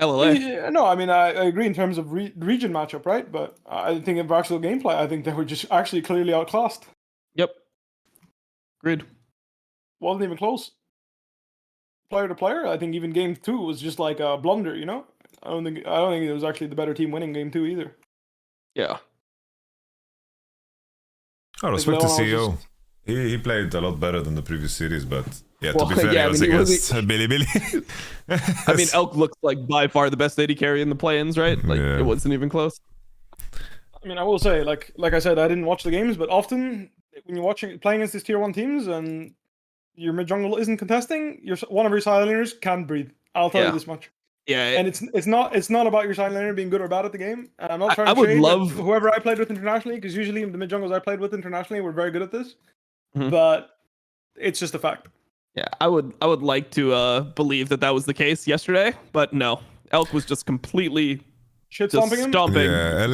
LLA. Yeah, no, I mean, I agree in terms of region matchup, right? But I think in actual gameplay, I think they were just actually clearly outclassed. Yep. Agreed. Wasn't even close. Player to player, I think even game 2 was just like a blunder, you know? I don't think it was actually the better team winning game 2 either. Yeah. Oh, respect to CEO. He played a lot better than the previous series, but yeah, to be fair, he was against Billy. I mean, Elk looks like by far the best AD carry in the play-ins, right? Like it wasn't even close. I mean, I will say, like I said, I didn't watch the games, but often when you're playing against these tier 1 teams and your mid jungle isn't contesting, one of your side laners can't breathe. I'll tell you this much. Yeah, and it's not about your side laner being good or bad at the game. And I'm not trying to shade whoever I played with internationally, because usually the mid jungles I played with internationally were very good at this. But it's just a fact. Yeah, I would like to believe that was the case yesterday, but no. Elk was just completely shit stomping him. I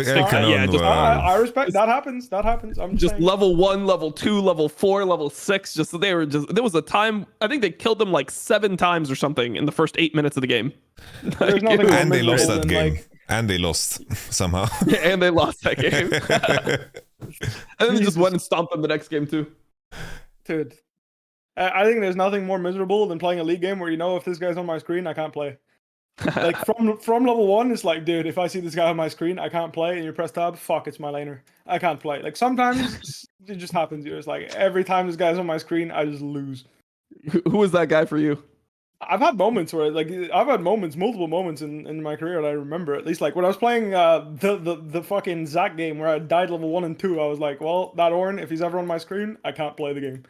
respect that happens. I'm just saying. level 1, level 2, level 4, level 6. Just there was a time I think they killed them like 7 times or something in the first 8 minutes of the game. And they lost that game. And they lost somehow. Yeah, and they lost that game. And then they just went and stomped them the next game too. Dude, I think there's nothing more miserable than playing a league game where you know if this guy's on my screen, I can't play. Like from level 1, it's like, dude, if I see this guy on my screen, I can't play, and you press tab, fuck, it's my laner. I can't play. Like sometimes it just happens. It's like every time this guy's on my screen, I just lose. Who was that guy for you? I've had moments where multiple moments in my career that I remember. At least like when I was playing the fucking Zac game where I died level 1 and 2, I was like, well, that Ornn, if he's ever on my screen, I can't play the game.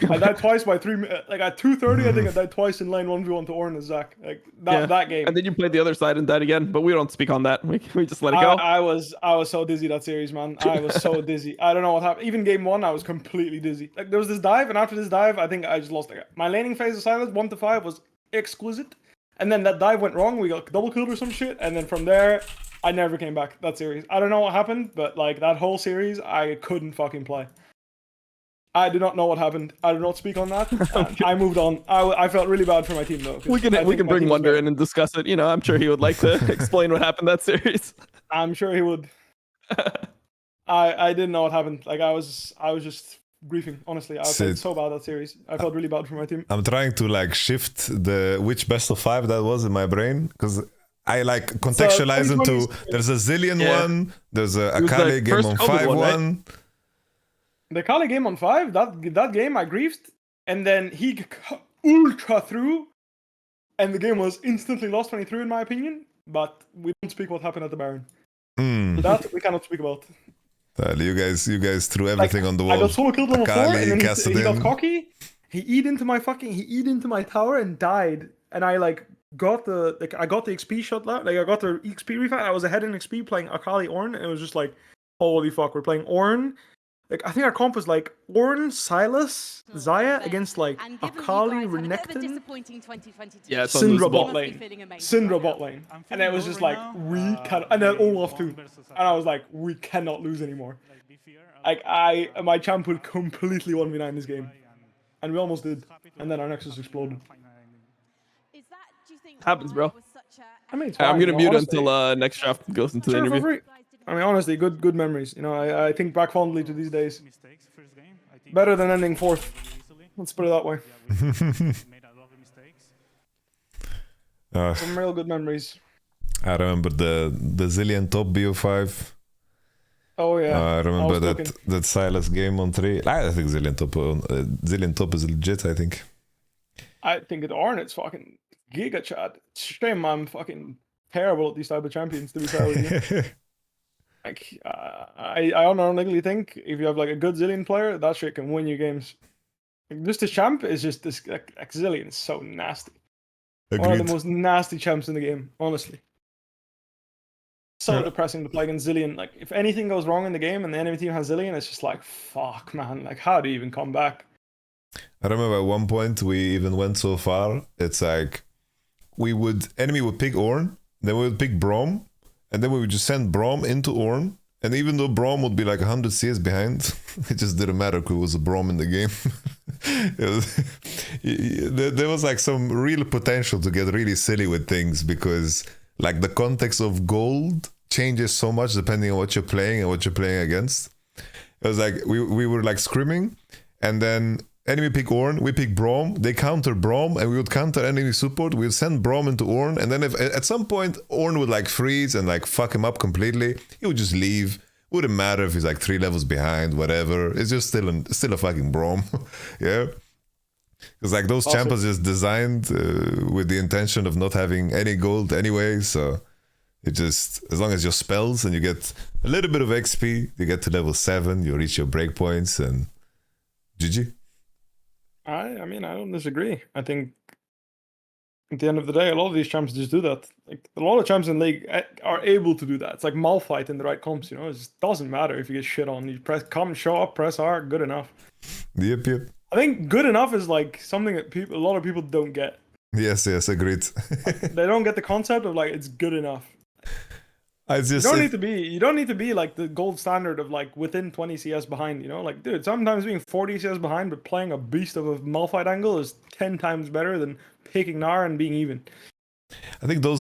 I died twice by 3 like at 2:30. I think I died twice in lane 1v1 to Ornn and Zac. Like that game. And then you played the other side and died again. But we don't speak on that. We just let it go. I was so dizzy that series, man. I was so dizzy. I don't know what happened. Even game 1, I was completely dizzy. Like there was this dive, and after this dive, I think I just lost it. My laning phase of silence 1 to 5 was exquisite, and then that dive went wrong. We got double killed or some shit, and then from there, I never came back. That series, I don't know what happened, but like that whole series, I couldn't fucking play. I do not know what happened. I do not speak on that. I moved on. I felt really bad for my team though. We can bring Wonder in and discuss it. You know, I'm sure he would like to explain what happened that series. I'm sure he would. I didn't know what happened. Like I was just grieving. Honestly, I felt so bad that series. I felt really bad for my team. I'm trying to like shift which best of 5 that was in my brain because I like contextualize into there's a Zillion one, there's a Akali game on 5 one. The Akali game on 5, that game I grieved, and then he ultra through, and the game was instantly lost when he threw, in my opinion. But we don't speak what happened at the Baron. That we cannot speak about. You guys threw everything on the wall. I got solo killed him before, and then he got in. cocky. He eat into my tower and died. And I like got the XP shot left. Like I got the XP refight. I was ahead in XP playing Akali Ornn, and it was just like, holy fuck, we're playing Ornn. Like I think our comp was like Ornn, Silas, Xayah against like Akali, Renekton, Syndra bot lane, and it was just like we can, and then Olaf too, and I was like we cannot lose anymore. Like my champ would completely 1v9 this game, and we almost did, and then our Nexus exploded. Happens, bro. I mean, I'm gonna mute until next draft goes into the interview. I mean, honestly, good memories. You know, I think back fondly to these days. Better than ending 4th. Let's put it that way. Some real good memories. I remember the Zillion top BO5. Oh yeah. I remember that Silas game on 3. I think Zillion top is legit. I think. I think at Ornn it's fucking giga chat. Shame I'm fucking terrible at these type of champions, to be fair with you. Like, I unironically think if you have like a good Zillion player, that shit can win you games. Like, just this champ is just this like Zillion is so nasty. Agreed. One of the most nasty champs in the game, honestly. So depressing to play against Zillion. Like if anything goes wrong in the game and the enemy team has Zillion, it's just like fuck, man. Like how do you even come back? I remember at one point we even went so far. It's like enemy would pick Ornn, then we would pick Braum. And then we would just send Braum into Ornn. And even though Braum would be like 100 CS behind, it just didn't matter because it was a Braum in the game. There was like some real potential to get really silly with things because like the context of gold changes so much depending on what you're playing and what you're playing against. It was like we were like scrimming and then enemy pick Ornn, we pick Braum, they counter Braum, and we would counter enemy support, we would send Braum into Ornn, and then if at some point Ornn would like freeze and like fuck him up completely, he would just leave. Wouldn't matter if he's like 3 levels behind, whatever. It's just still a fucking Braum. Yeah? Because like those champions just designed with the intention of not having any gold anyway, so it just, as long as your spells and you get a little bit of XP, you get to level 7, you reach your breakpoints, and GG. I mean, I don't disagree. I think at the end of the day, a lot of these champs just do that. Like a lot of champs in League are able to do that. It's like Malphite in the right comps, you know. It just doesn't matter if you get shit on. You show up, press R, good enough. Yep. I think good enough is like something that a lot of people don't get. Yes, agreed. They don't get the concept of like it's good enough. You don't need to be like the gold standard of like within 20 CS behind, you know? Like, dude, sometimes being 40 CS behind but playing a beast of a Malphite angle is 10 times better than picking Gnar and being even. I think those